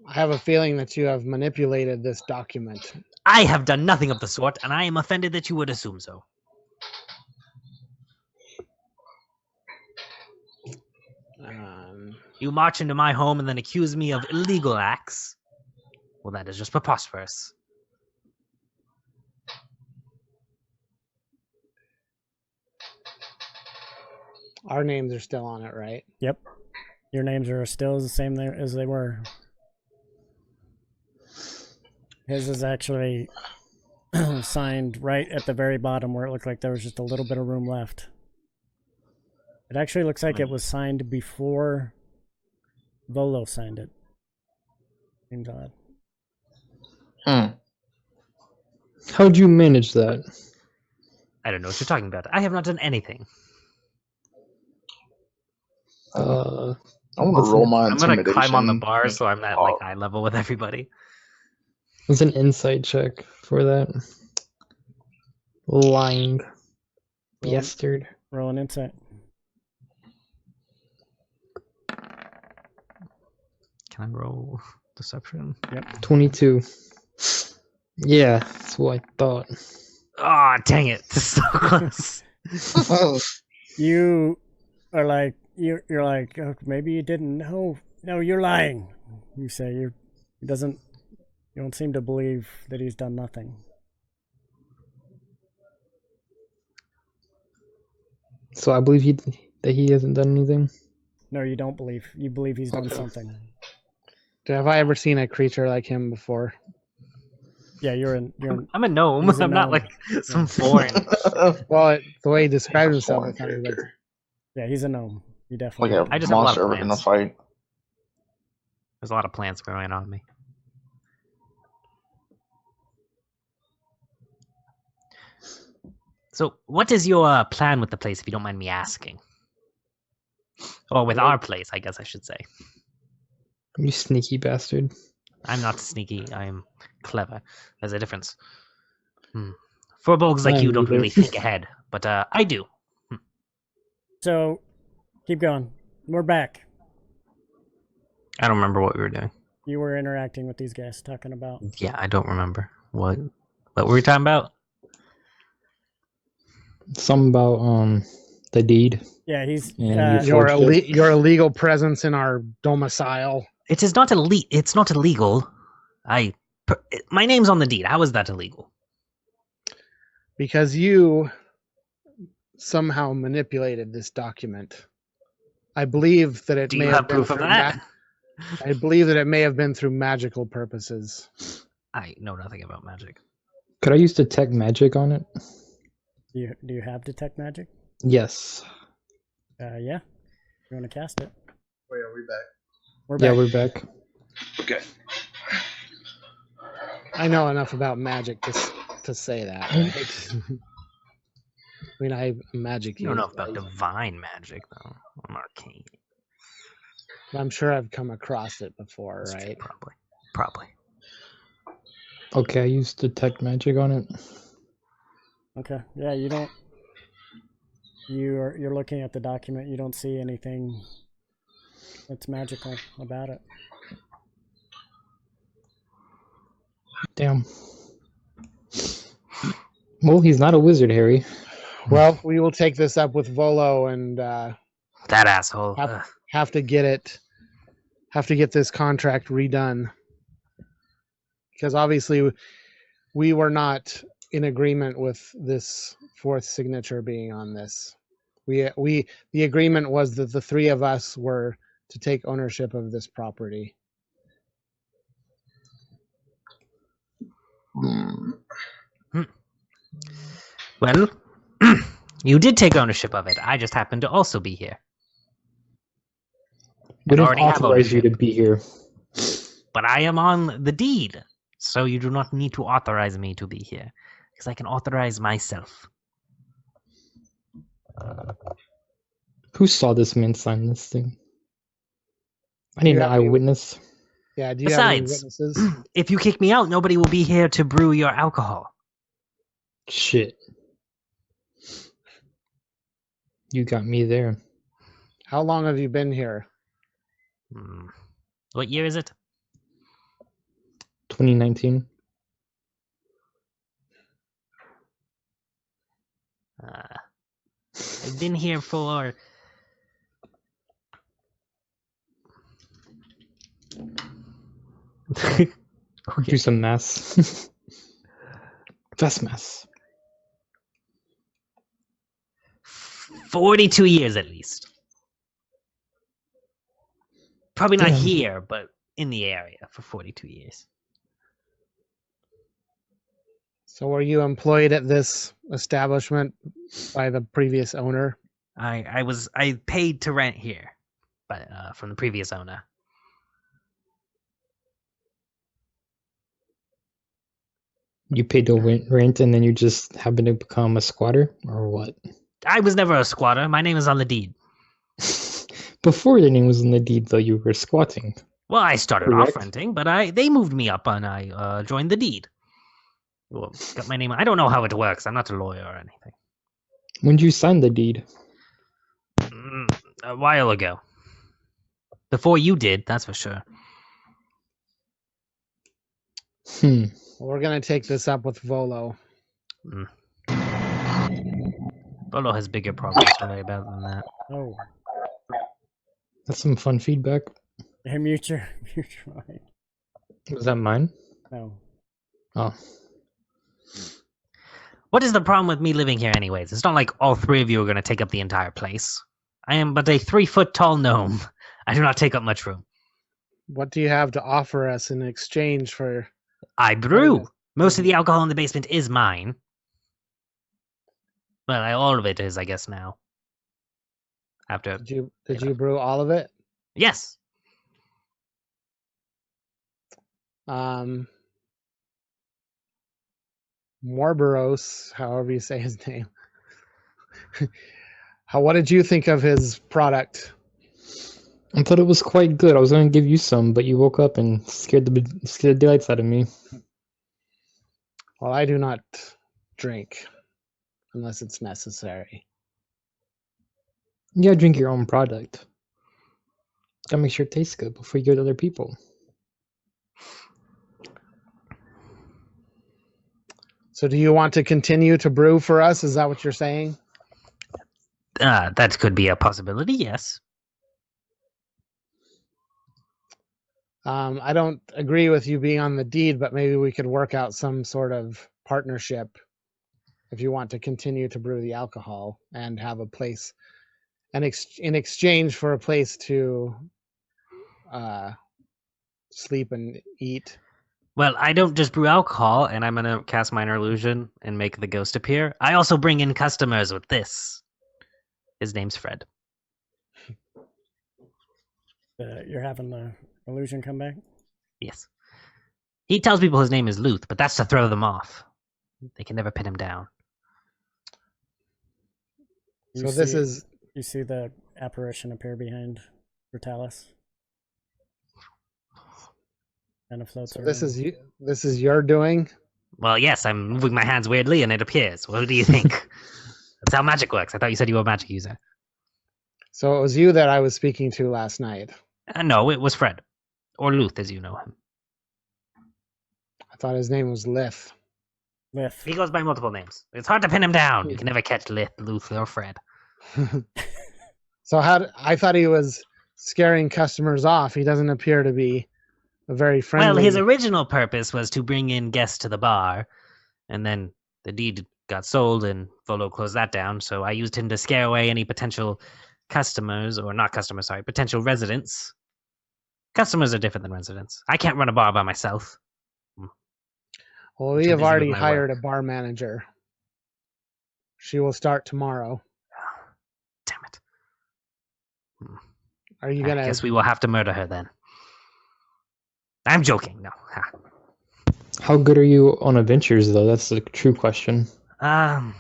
I have a feeling that you have manipulated this document. I have done nothing of the sort, and I am offended that you would assume so. You march into my home and then accuse me of illegal acts. Well, that is just preposterous. Our names are still on it, right? Yep. Your names are still the same there as they were. His is actually signed right at the very bottom where it looked like there was just a little bit of room left. It actually looks like it was signed before Volo signed it. Seems odd. How'd you manage that? I don't know what you're talking about. I have not done anything. I want to roll my I'm gonna intimidation. climb on the bar so I'm at like eye level with everybody. What's an insight check for that? Lying bastard. Roll an insight. Can I roll deception? Yep. 22. Yeah, that's what I thought. Ah, dang it! So close. You are like you're like oh, maybe you didn't know. No, you're lying. You say you don't seem to believe that he's done nothing. So I believe that he hasn't done anything. No, you don't believe. You believe he's done something. Have I ever seen a creature like him before? Yeah, you're in. I'm a gnome. He's a I'm not gnome. like some foreign. Well, the way he described himself, Foreign it sounded like character. Yeah, he's a gnome. You definitely. Like a I just have a lot monster of ever gonna plans. fight. There's a lot of plants growing on me. So, what is your plan with the place, if you don't mind me asking? Or with our place, I guess I should say. You sneaky bastard. I'm not sneaky. I'm clever. There's a difference. Furbolgs like you don't really think ahead, but I do. So, keep going. We're back. I don't remember what we were doing. You were interacting with these guys, talking about. Yeah, I don't remember. What were we talking about? Something about the deed. Yeah, he's. Yeah, your illegal presence in our domicile. It is not illegal. It's not illegal. My name's on the deed. How is that illegal? Because you somehow manipulated this document. I believe that it Do may you have have been proof of through that? I believe that it may have been through magical purposes. I know nothing about magic. Could I use detect magic on it? Do you have detect magic? Yes. Yeah. You want to cast it? Wait, are we back? We're back. Yeah, we're back. Okay. I know enough about magic to say that. Right? I mean, I'm a magic You don't know user, about right? divine magic, though. I'm arcane. I'm sure I've come across it before, That's true, right? Probably. Okay, I used detect magic on it. Okay. Yeah, you don't. You're looking at the document. You don't see anything that's magical about it. Damn. Well, he's not a wizard, Harry. Well, we will take this up with Volo and That asshole. have to get this contract redone, because obviously we were not in agreement with this fourth signature being on this. The agreement was that the three of us were to take ownership of this property. Well, you did take ownership of it. I just happened to also be here. We didn't already have authorize you to ownership. be here. But I am on the deed, so you do not need to authorize me to be here, because I can authorize myself. Who saw this man sign this thing? I need an eyewitness. Yeah, do you have any Besides, witnesses? if you kick me out, nobody will be here to brew your alcohol. Shit. You got me there. How long have you been here? What year is it? 2019. I've been here for... Do some maths. Fast maths. 42 years at least. Probably not Damn. here, but in the area for 42 years. So were you employed at this establishment by the previous owner? I paid to rent here, but from the previous owner. You paid to rent and then you just happen to become a squatter, or what? I was never a squatter. My name is on the deed. Before your name was in the deed, though, you were squatting. Well, I started Correct. off renting, but they moved me up and I joined the deed. Well, got my name. I don't know how it works. I'm not a lawyer or anything. When did you sign the deed? A while ago. Before you did, that's for sure. Well, we're going to take this up with Volo. Bolo has bigger problems to worry about than that. Oh, That's some fun feedback. hey, mute your mic. Was that mine? No. Oh. What is the problem with me living here anyways? It's not like all three of you are going to take up the entire place. I am but a 3-foot tall gnome. I do not take up much room. What do you have to offer us in exchange for... I brew. Most of the alcohol in the basement is mine. Well, all of it is, I guess, now. After... Did you brew all of it? Yes. Morboros, however you say his name. What did you think of his product? I thought it was quite good. I was going to give you some, but you woke up and scared the daylights out of me. Well, I do not drink unless it's necessary. You gotta drink your own product. Gotta make sure it tastes good before you give it to other people. So do you want to continue to brew for us? Is that what you're saying? That could be a possibility, yes. I don't agree with you being on the deed, but maybe we could work out some sort of partnership if you want to continue to brew the alcohol and have a place, and in exchange for a place to sleep and eat. Well, I don't just brew alcohol, and I'm going to cast Minor Illusion and make the ghost appear. I also bring in customers with this. His name's Fred. You're having the illusion come back? Yes. He tells people his name is Luth, but that's to throw them off. They can never pin him down. You see the apparition appear behind Brutalis. Kind of floats around. This is your doing? Well, yes, I'm moving my hands weirdly and it appears. What do you think? That's how magic works. I thought you said you were a magic user. So it was you that I was speaking to last night. No, it was Fred. Or Luth, as you know him. I thought his name was Lith. Lith. He goes by multiple names. It's hard to pin him down. You can never catch Lith, Luth, or Fred. So I thought he was scaring customers off. He doesn't appear to be a very friendly... Well, his original purpose was to bring in guests to the bar, and then the deed got sold and Volo closed that down, so I used him to scare away any potential customers, or not customers, sorry, potential residents. Customers are different than residents. I can't run a bar by myself. Well, we have already hired a bar manager. She will start tomorrow. Damn it. Are you gonna... I guess we will have to murder her then. I'm joking. No. How good are you on adventures, though? That's the true question. Well,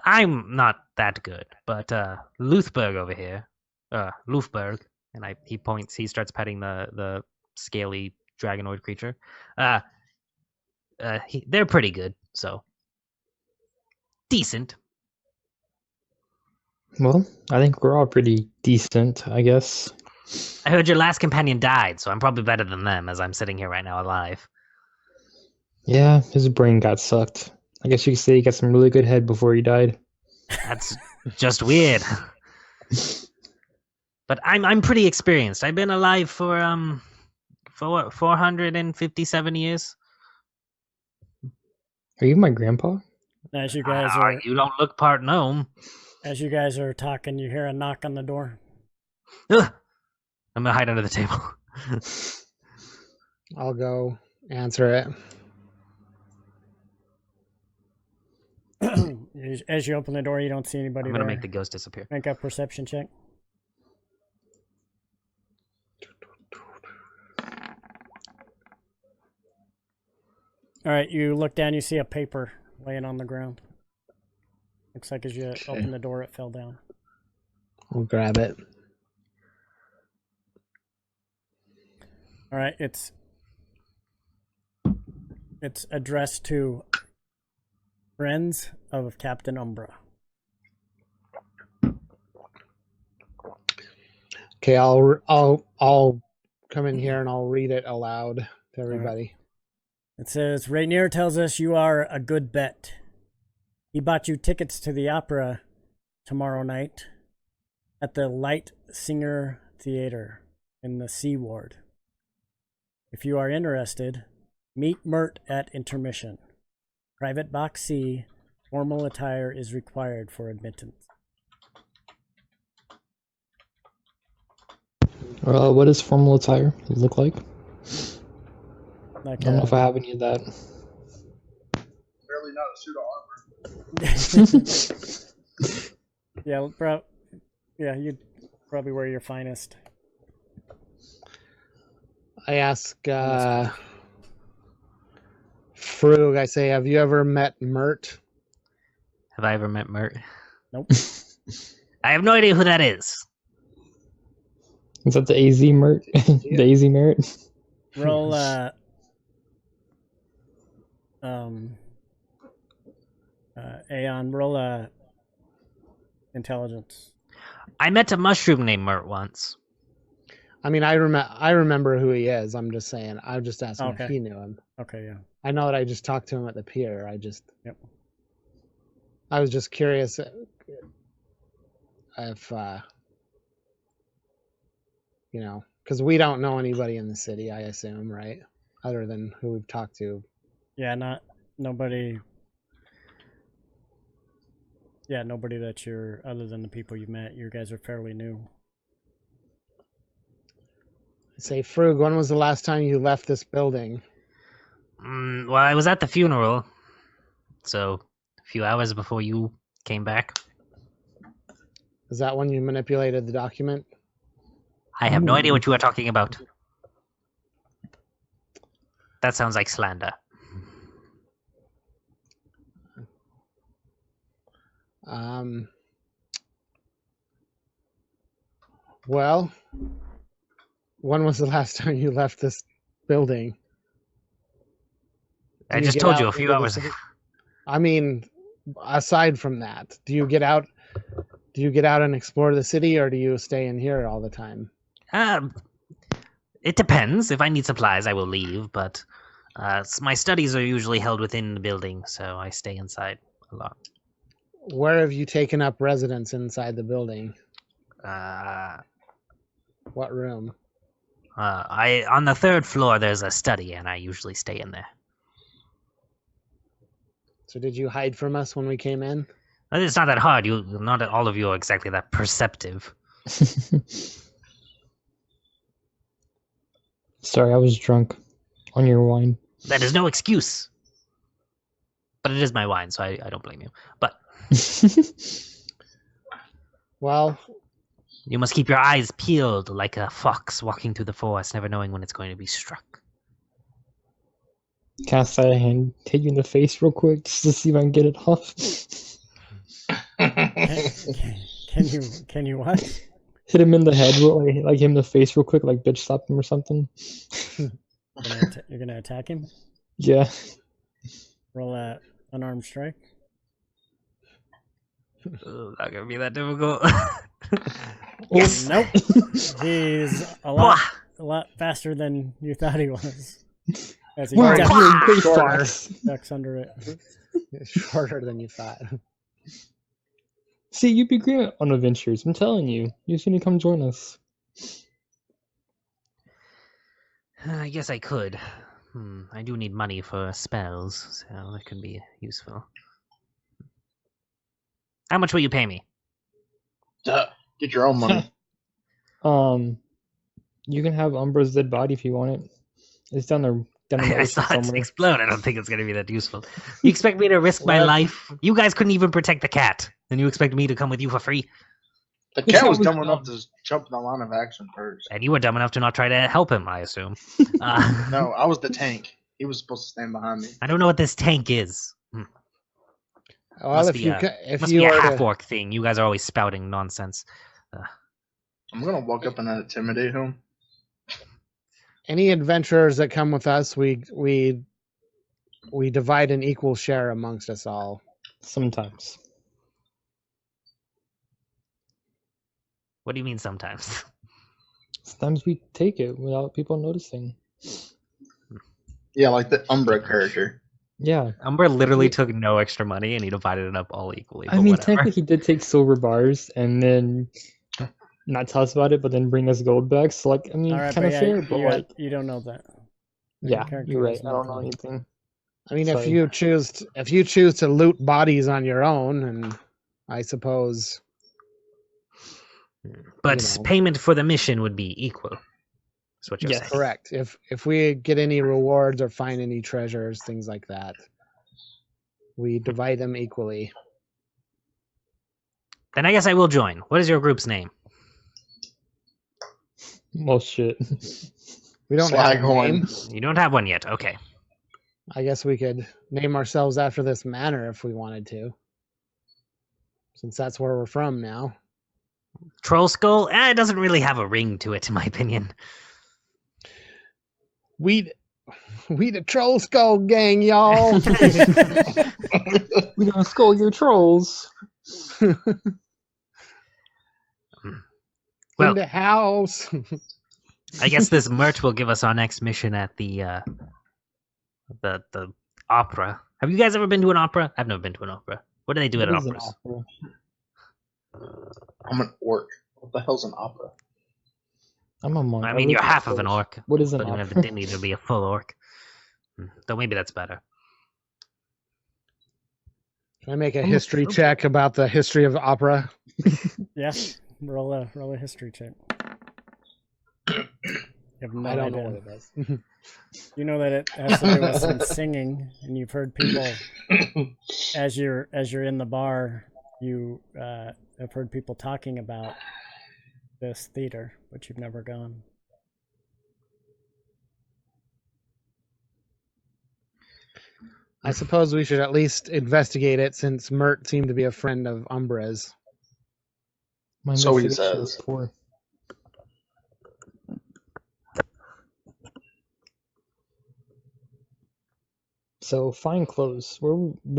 I'm not that good, but Luthberg over here, Lufberg, and he points. He starts petting the scaly dragonoid creature. They're pretty good, so decent. Well, I think we're all pretty decent, I guess. I heard your last companion died, so I'm probably better than them as I'm sitting here right now alive. Yeah, his brain got sucked. I guess you could say he got some really good head before he died. That's just weird. But I'm pretty experienced. I've been alive for what, 457 years. Are you my grandpa? As you guys are You don't look part gnome. talking, you hear a knock on the door. Ugh. I'm gonna hide under the table. I'll go answer it. As you open the door, you don't see anybody I'm gonna there. make the ghost disappear. Make a perception check. All right, you look down, you see a paper laying on the ground. Looks like as you open the door, it fell down. I'll grab it. All right, it's addressed to Friends of Captain Umbra. Okay, I'll come in here and I'll read it aloud to everybody. It says, Rainier tells us you are a good bet. He bought you tickets to the opera tomorrow night at the Light Singer Theater in the C Ward. If you are interested, meet Mert at intermission. Private Box C, formal attire is required for admittance. What does formal attire look like? I Like don't know if I have any of that. Barely not a suit of armor. yeah, you'd probably wear your finest. I ask Frug, I say, have you ever met Mert? Have I ever met Mert? Nope. I have no idea who that is. Is that the AZ Mert? The AZ Merit? Roll Aeon, roll intelligence. I met a mushroom named Mert once. I mean, I remember who he is. I'm just saying. I'm just asking Okay. if he knew him. Okay, yeah. I know that I just talked to him at the pier. Yep. I was just curious if because we don't know anybody in the city, I assume, right? Other than who we've talked to. Yeah, nobody. Yeah, nobody that you're other than the people you've met. You guys are fairly new. Say, Frug, when was the last time you left this building? Well, I was at the funeral, so a few hours before you came back. Is that when you manipulated the document? I have no idea what you are talking about. That sounds like slander. Well, when was the last time you left this building? I Do you just get told you out a few into the hours city? ago. I mean, aside from that, do you get out and explore the city, or do you stay in here all the time? It depends. If I need supplies, I will leave, but my studies are usually held within the building, so I stay inside a lot. Where have you taken up residence inside the building? What room? On the third floor, there's a study, and I usually stay in there. So did you hide from us when we came in? It's not that hard. Not all of you are exactly that perceptive. Sorry, I was drunk on your wine. That is no excuse. But it is my wine, so I don't blame you. But Well, you must keep your eyes peeled like a fox walking through the forest, never knowing when it's going to be struck. Cast that hand, hit you in the face real quick just to see if I can get it off. Can you what? Hit him in the head, like him in the face real quick, like bitch slap him or something. You're gonna attack him? Yeah. Roll a unarmed strike. Not gonna be that difficult. Yes. Nope. He's a lot faster than you thought he was. As he Wow, ducks, you're a great Shorter. fox. ducks under it. Shorter than you thought. See, you'd be great on adventures. I'm telling you. You should come join us. I guess I could. I do need money for spells, so that could be useful. How much will you pay me? Duh. Get your own money. You can have Umbra's dead body if you want it. It's down there. Down in the I ocean saw it somewhere. explode. I don't think it's going to be that useful. You expect me to risk my What? life? You guys couldn't even protect the cat, and you expect me to come with you for free? The It's cat was always dumb enough dumb. to jump in the line of action first. And you were dumb enough to not try to help him, I assume. No, I was the tank. He was supposed to stand behind me. I don't know what this tank is. Well, Must if be you a- ca- if Must you be a were to, half-orc thing. You guys are always spouting nonsense. I'm gonna walk up and intimidate him. any adventurers that come with us, we divide an equal share amongst us all. Sometimes. What do you mean sometimes? Sometimes we take it without people noticing. Yeah, like the Umbra character. Yeah. Umber literally took no extra money, and he divided it up all equally. I but mean, whatever. technically he did take silver bars and then not tell us about it, but then bring us gold back. So, like, I mean, All right, kind of but fair, but like, you don't know that. yeah, character you're right. doesn't I don't know include- anything. I mean, Sorry. if you choose to loot bodies on your own, and I suppose But you know. payment for the mission would be equal. That's what you're Yes. saying. correct. If we get any rewards or find any treasures, things like that, we divide them equally. Then I guess I will join. What is your group's name? Well, shit. We don't have a Slaghorn. name. You don't have one yet. Okay. I guess we could name ourselves after this manor if we wanted to, since that's where we're from now. Troll Skull? It doesn't really have a ring to it, in my opinion. We the Troll Skull Gang, y'all. We're gonna skull your trolls. Well, In the house. I guess this merch will give us our next mission at the opera. Have you guys ever been to an opera? I've never been to an opera. What do they do at What is an operas? opera? I'm an orc. What the hell's an opera? I'm a monk. I I mean, live you're in half of an Oxford. orc. What is an So you don't have the opera? dignity to be a full orc. Though maybe that's better. Can I make a I'm a history servant. check about the history of opera? Yeah, roll a history check. You have no I don't know idea. what it is. You know that it has to do with some singing, and you've heard people as you're in the bar. You have heard people talking about this theater, but you've never gone. I suppose we should at least investigate it, since Mert seemed to be a friend of Umbra's. My So he investigation is says. 4. So fine clothes. Where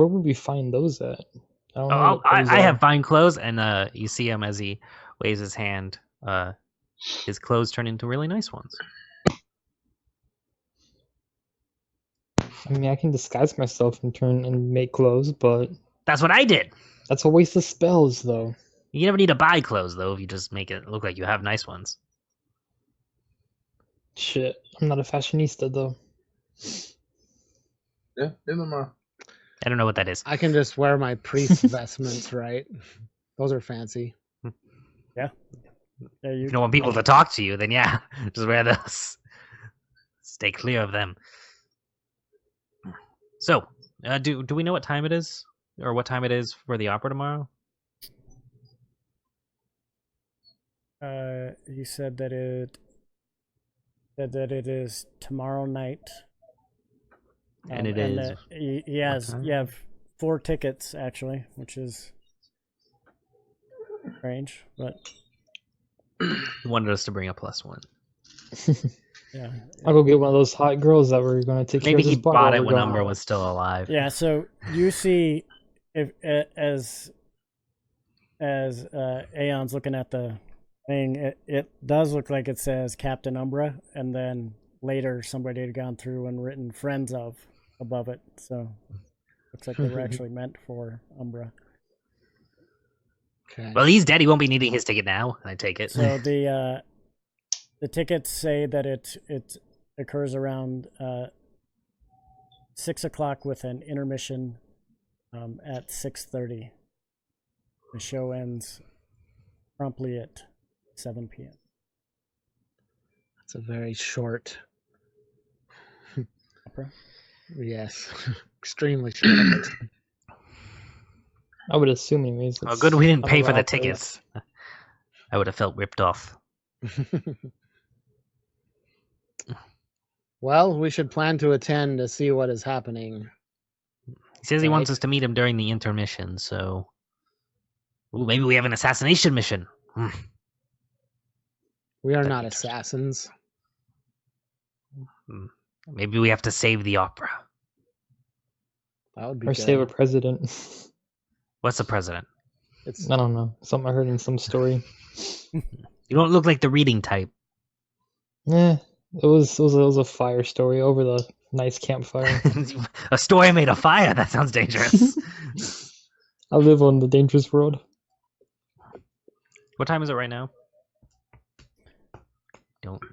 would we find those at? I don't know. Oh, what clothes I are. have fine clothes, and you see him as he waves his hand. His clothes turn into really nice ones. I mean, I can disguise myself and turn and make clothes, but That's what I did. that's a waste of spells, though. You never need to buy clothes, though, if you just make it look like you have nice ones. Shit, I'm not a fashionista, though. Yeah, neither am I. I don't know what that is. I can just wear my priest vestments, right? Those are fancy. Yeah, If you you don't want people to talk to you, then yeah, just wear those. Stay clear of them. So, do we know what time it is, or what time it is for the opera tomorrow? He said that it is tomorrow night. And it is. that he has time? you have 4 tickets actually, which is strange, but He wanted us to bring a +1. yeah. I'll go get one of those hot girls that were gonna take Maybe care he of this bar bought while it we're when gone. Umber was still alive. Yeah, so you see, if as Aeon's looking at the thing, it does look like it says Captain Umbra, and then later somebody had gone through and written Friends of above it. So looks like they were actually meant for Umbra. Okay. Well, he's dead. He won't be needing his ticket now. I take it. So the tickets say that it occurs around 6 o'clock with an intermission at 6:30. The show ends promptly at 7 p.m. It's a very short. Opera. Yes, extremely short. I would assume, anyways. Oh, good we didn't I'm pay for the allowed to- tickets. I would have felt ripped off. Well, we should plan to attend to see what is happening. He says he wants Right. us to meet him during the intermission, so... Ooh, maybe we have an assassination mission. We are That'd not be interesting. assassins. Maybe we have to save the opera. That would be Or good. save a president. What's the president? It's I don't know. Something I heard in some story. You don't look like the reading type. Yeah, it was a fire story over the nice campfire. A story made of fire? That sounds dangerous. I live on the dangerous world. What time is it right now?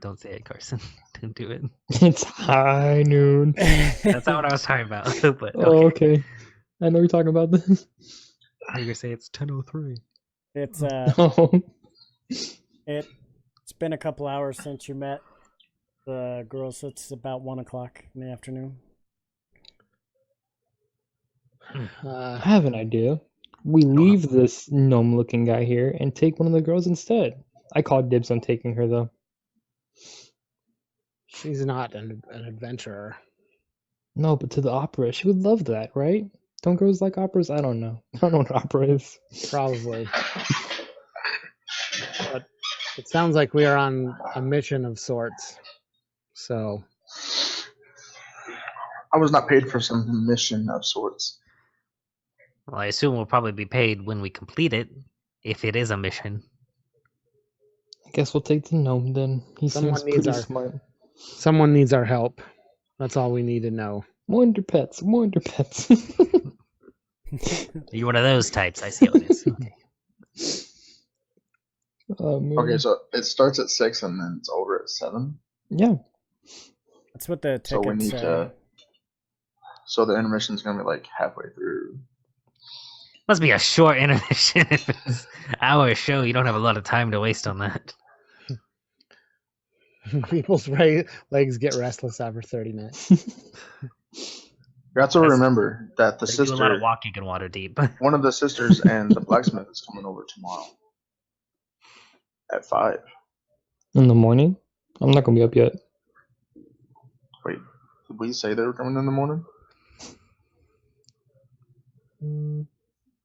Don't say it, Carson. Don't do it. It's high noon. That's not what I was talking about. But Oh, okay. okay. I know you're talking about this. You're gonna say it's 10:03. It's Oh. it's been a couple hours since you met the girls. It's about 1 o'clock in the afternoon. I have an idea. We leave this gnome-looking guy here and take one of the girls instead. I call dibs on taking her, though. she's not an adventurer. No, but to the opera. She would love that, right? Don't girls like operas? I don't know. I don't know what opera is. Probably. But it sounds like we are on a mission of sorts. So I was not paid for some mission of sorts. Well, I assume we'll probably be paid when we complete it, if it is a mission. I guess we'll take the gnome then. He Someone seems needs pretty our- smart. someone needs our help. That's all we need to know. Wonder pets, wonder pets. You're one of those types. I see how it is. Okay. Oh, man. Okay, so it starts at 6 and then it's over at 7. Yeah. That's what the So we tickets need say. to. So the intermission's gonna be like halfway through. Must be a short intermission. If it's an hour show, you don't have a lot of time to waste on that. People's legs get restless after 30 minutes. You have to That's- remember that the They do a lot sister, of walking in Waterdeep. one of the sisters, and the blacksmith is coming over tomorrow at 5. In the morning? I'm not gonna be up yet. Wait, did we say they were coming in the morning?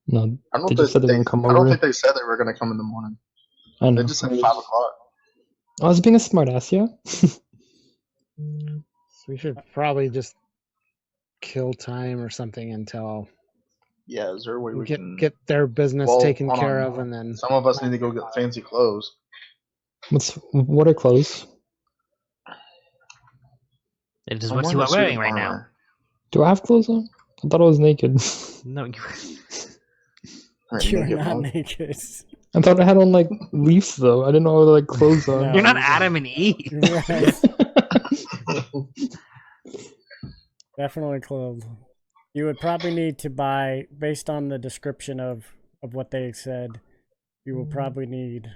No, I don't they think just said they were gonna come I don't over. think they said they were gonna come in the morning. I know. They just said 5 o'clock. I was being a smartass, yeah? We should probably just kill time or something until Yeah, is there a way we can? get their business Well, taken hold care on. of, and then Some of us need to go get fancy clothes. What are clothes? It is I'm what you wearing are a suit wearing of right now. armor. Do I have clothes on? I thought I was naked. No, Alright, You're naked not one. naked. I thought I had on like leaves though. I didn't know I had like clothes on. No. you're not Adam and Eve. Right. Definitely clothed. You would probably need to buy, based on the description of what they said, you will probably need to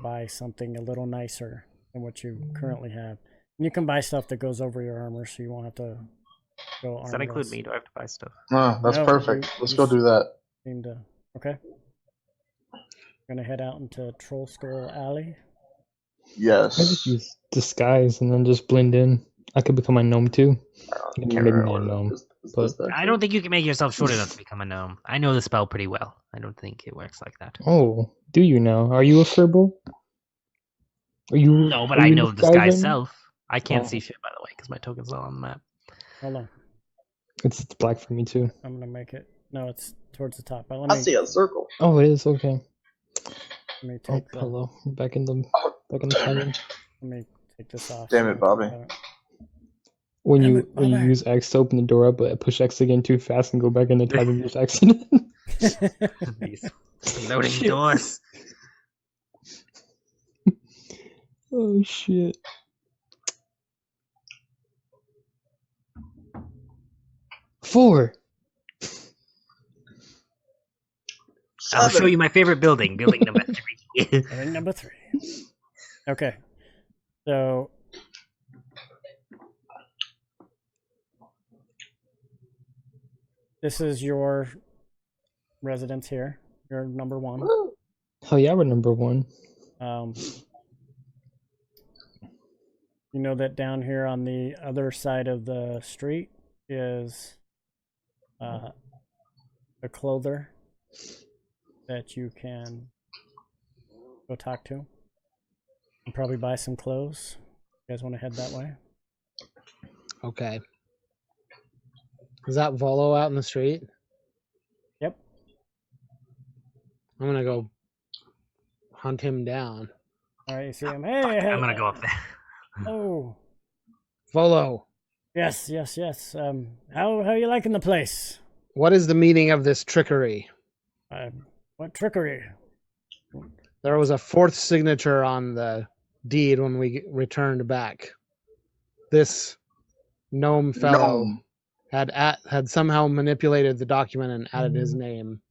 buy something a little nicer than what you currently have. And you can buy stuff that goes over your armor, so you won't have to go Does that include armorless. me? Do I have to buy stuff? That's No, perfect. you- Let's you go s- do that. Seem to- Okay. Gonna head out into Troll Skull Alley. I Yes. just use disguise and then just blend in. I could become a gnome too. You can Can't make me remember a what gnome. is but- this that I don't think you can make yourself short enough to become a gnome. I know the spell pretty well. I don't think it works like that. Oh, do you now? Are you a furball? Are you? No, but are I you know this disguised guy right now? self. I can't Oh. see shit, by the way, because my token's not on the map. Hold on. It's black for me too. I'm gonna make it. No, it's towards the top. But let I me. see a circle. Oh, it is okay. Let me Oh, take the, hello. Back in the cabin. let me take this off. Damn so it, I can Bobby. better- When Damn you it, when you Bobby. use X to open the door up, but I push X again too fast and go back in the tab and use X again. These loading Shit. doors. Oh shit. Four. I'll show you my favorite building, building number 3. Building number 3. Okay. So this is your residence here. You're number 1. Hell yeah, we're number 1. You know that down here on the other side of the street is a clother that you can go talk to and probably buy some clothes. You guys want to head that way? Okay. Is that Volo out in the street? Yep. I'm gonna go hunt him down. All right, you see him. Hey, I'm gonna go up there. Oh, Volo, yes. How are you liking the place? what is the meaning of this trickery? What trickery? There was a 4th signature on the deed when we returned back. This gnome fellow Gnome. had somehow manipulated the document and added his name.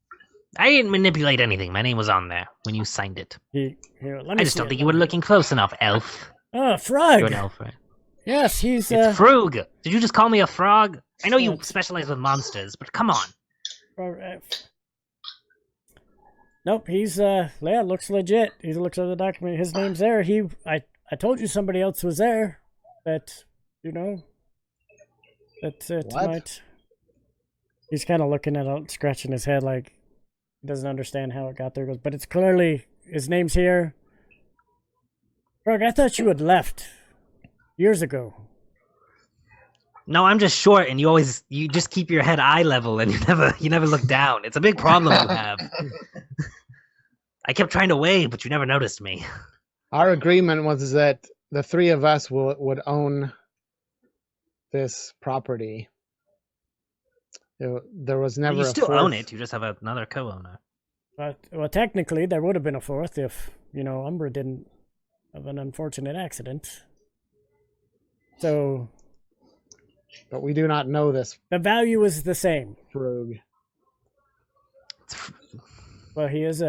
I didn't manipulate anything. My name was on there when you signed it. Here, let I me just see don't it, think you let were me- looking close enough, elf. Oh, Frog. You're an elf, right? Yes, he's It's Frog. Did you just call me a frog? I know you Yes. specialize with monsters, but come on. Nope, he's looks legit. He looks at the document. His name's there. I told you somebody else was there, but you know that it What? might. He's kind of looking at it, scratching his head like he doesn't understand how it got there. He goes, but it's clearly his name's here. Frog, I thought you had left years ago. No, I'm just short, and you just keep your head eye level, and you never look down. It's a big problem you have. I kept trying to wave, but you never noticed me. Our agreement was that the 3 of us would own this property. There was never You a still 4th. own it. You just have another co-owner. But well, technically, there would have been a 4th if Umbra didn't have an unfortunate accident. So But we do not know this the value is the same. rogue. Well, he's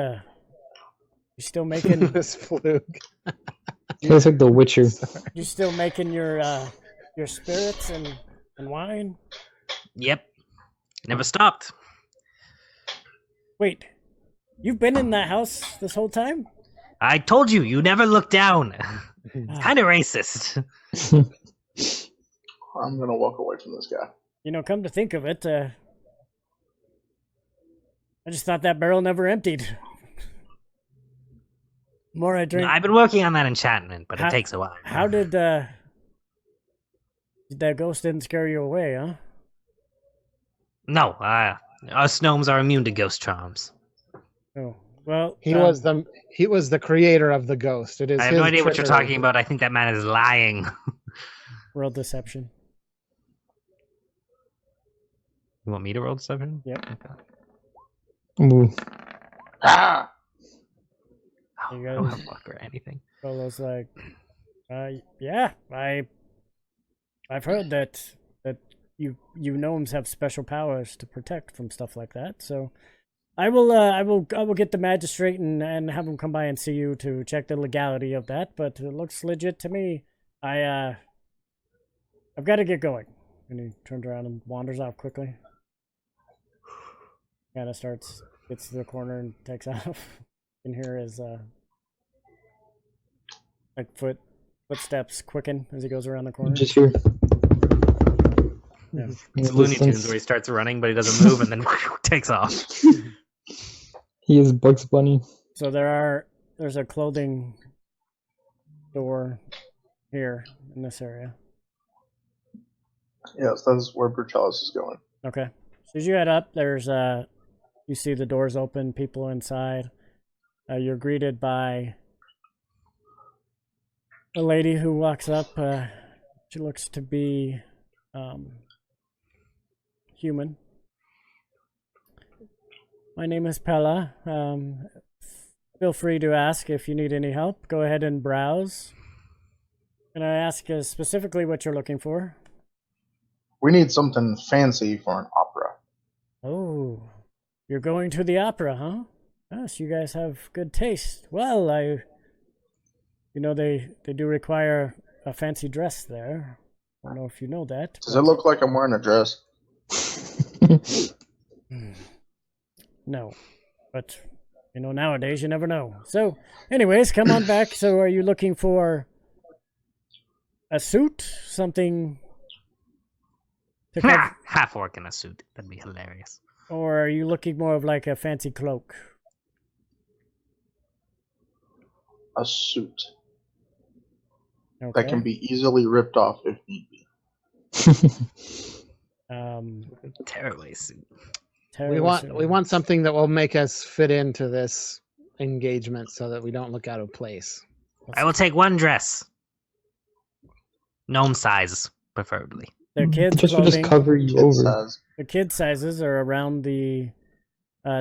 still making This fluke. It's like The Witcher. you're still making your spirits and wine. Yep. Never stopped. Wait, you've been in that house this whole time? I told you, you never look down. It's Ah, kind of racist. I'm gonna walk away from this guy. come to think of it, I just thought that barrel never emptied. The more I drink, I've been working on that enchantment, but How- it takes a while. how did that ghost didn't scare you away, huh? No, us gnomes are immune to ghost charms. Oh, well, He was the creator of the ghost. It is I have his no idea what you're trickery. talking about. I think that man is lying. roll deception. You want me to roll deception? Yep. Ooh. Ah! Oh, You I don't guys- have luck or anything. Solo's like, yeah, I've heard that you gnomes have special powers to protect from stuff like that. So I will get the magistrate and have him come by and see you to check the legality of that. But it looks legit to me. I've got to get going. And he turns around and wanders off quickly. Kind of gets to the corner and takes off. You can hear his like footsteps quicken as he goes around the corner. Just here. Yeah. In It's the Looney Tunes distance. where he starts running, but he doesn't move, and then takes off. He is Bugs Bunny. So there's a clothing store here in this area. Yes, that's where Bruchalis is going. Okay. So as you head up, there's you see the doors open, people inside. You're greeted by a lady who walks up. She looks to be human. My name is Pella. Feel free to ask if you need any help. Go ahead and browse. Can I ask specifically what you're looking for? We need something fancy for an opera. Oh, you're going to the opera, huh? Yes, you guys have good taste. Well, they do require a fancy dress there. I don't know if you know that. Does it look like I'm wearing a dress? No, but nowadays you never know. So, anyways, come on back. So, are you looking for a suit? Something to cover? Half orc in a suit. That'd be hilarious. Or are you looking more of like a fancy cloak? A suit Okay. that can be easily ripped off if need be. Tearaway suit. We want something that will make us fit into this engagement so that we don't look out of place. I will take one dress. Gnome size, preferably. The kids' Just clothing. cover you Kid over. size. The kid sizes are around the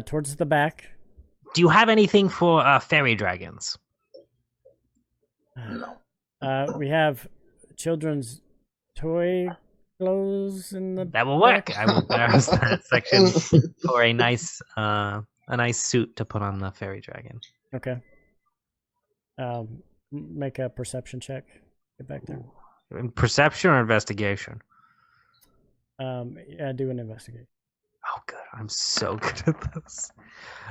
towards the back. Do you have anything for fairy dragons? No. We have children's toy clothes in the That will back. work. I will browse that section for a nice suit to put on the fairy dragon. Okay. Make a perception check. Get back there. Perception or investigation? Yeah, do an investigation. Oh, good. I'm so good at this.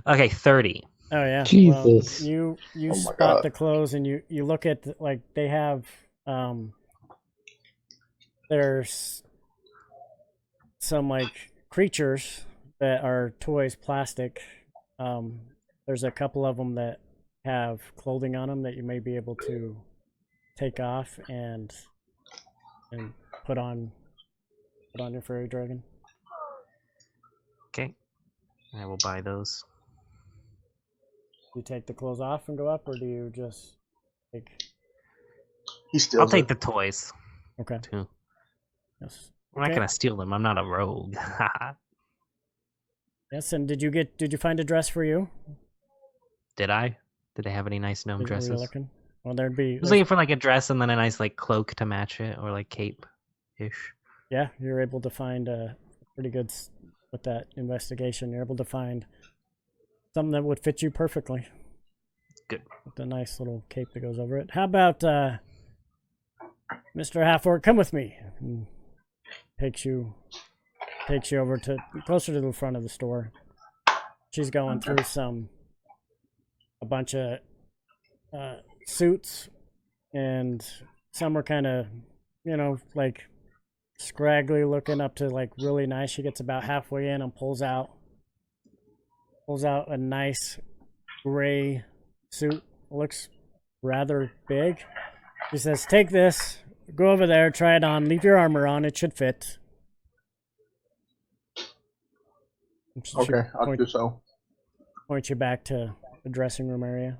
Okay, 30. Oh yeah. Jesus. Well, you Oh my spot God. the clothes and you look at like they have there's some like creatures that are toys, plastic. There's a couple of them that have clothing on them that you may be able to take off and put on your fairy dragon. Okay. I will buy those. Do you take the clothes off and go up, or do you just take? He steals I'll take it. the toys, Okay. too. Yes. I'm not Okay. going to steal them. I'm not a rogue. Yes, and did you find a dress for you? Did I? Did they have any nice gnome Were you dresses? looking? Well, there'd be. I was looking for like a dress and then a nice like cloak to match it, or like cape-ish. Yeah, you're able to find pretty good with that investigation. You're able to find something that would fit you perfectly. Good. With a nice little cape that goes over it. How about Mr. Half-Orc? Come with me. And takes you over to closer to the front of the store. She's going through a bunch of suits, and some are kind of, like scraggly looking up to like really nice. She gets about halfway in and pulls out a nice gray suit. Looks rather big. She says, "Take this, go over there, try it on, leave your armor on, it should fit." And she Okay, I'll do so. point you back to the dressing room area.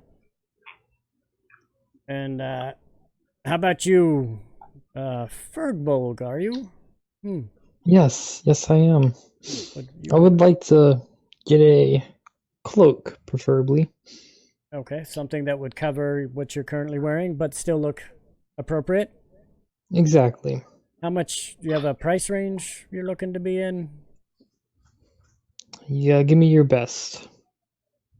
And how about you, Fergbolg, are you? Yes, I am. What, I would like to get a cloak, preferably. Okay, something that would cover what you're currently wearing, but still look appropriate. Exactly. How much, do you have a price range you're looking to be in? Yeah, give me your best.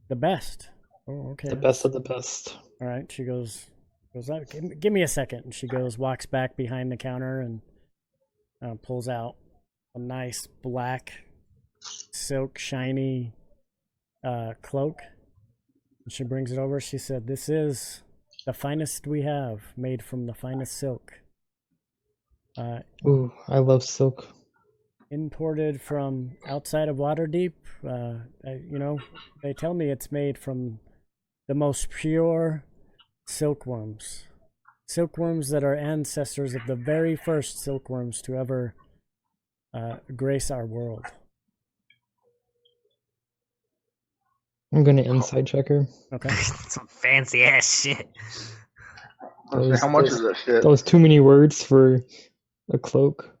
The best. Oh, okay. The best of the best. All right, she goes out, give me a second. And she walks back behind the counter and pulls out a nice black silk shiny cloak. And she brings it over. She said, "This is the finest we have, made from the finest silk. Ooh, I love silk. Imported from outside of Waterdeep. They tell me it's made from the most pure silkworms. Silkworms that are ancestors of the very first silkworms to ever grace our world." I'm gonna inside check her. Okay. Some fancy ass shit. Those- How much those- is that shit? That was too many words for a cloak.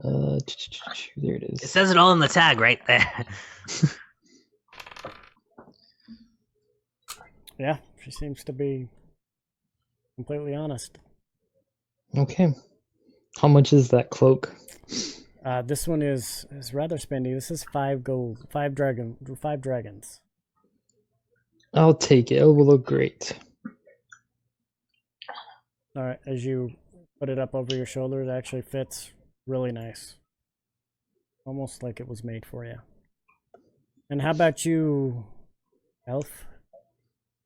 There it It is. says it all in the tag right there. Yeah, she seems to be completely honest. Okay. How much is that cloak? This one is rather spendy. This is 5 gold, 5 dragons. I'll take it. It will look great. All right, as you put it up over your shoulder, it actually fits really nice. Almost like it was made for you. And how about you, elf?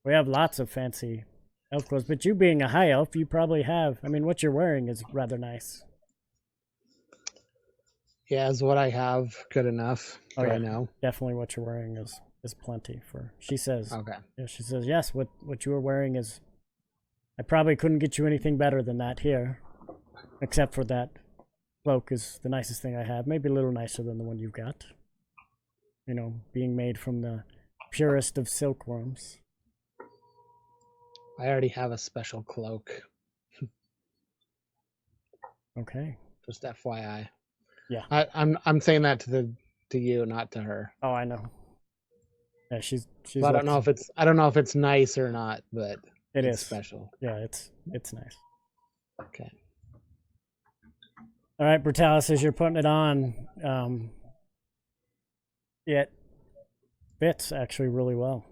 We have lots of fancy elf clothes, but you being a high elf, you probably have. I mean, what you're wearing is rather nice. Yeah, is what I have good enough? Oh, Do yeah. I know? Definitely what you're wearing is plenty for. She says. Okay. Yeah, she says, yes, what you are wearing is. I probably couldn't get you anything better than that here. Except for that cloak is the nicest thing I have. Maybe a little nicer than the one you've got. You know, being made from the purest of silkworms. I already have a special cloak. Okay. Just FYI. Yeah. I'm saying that to you, not to her. Oh, I know. Yeah, she's. So I don't know if it's nice or not, but It it's is special. Yeah, it's nice. Okay. All right, Brutalis, as you're putting it on, it fits actually really well.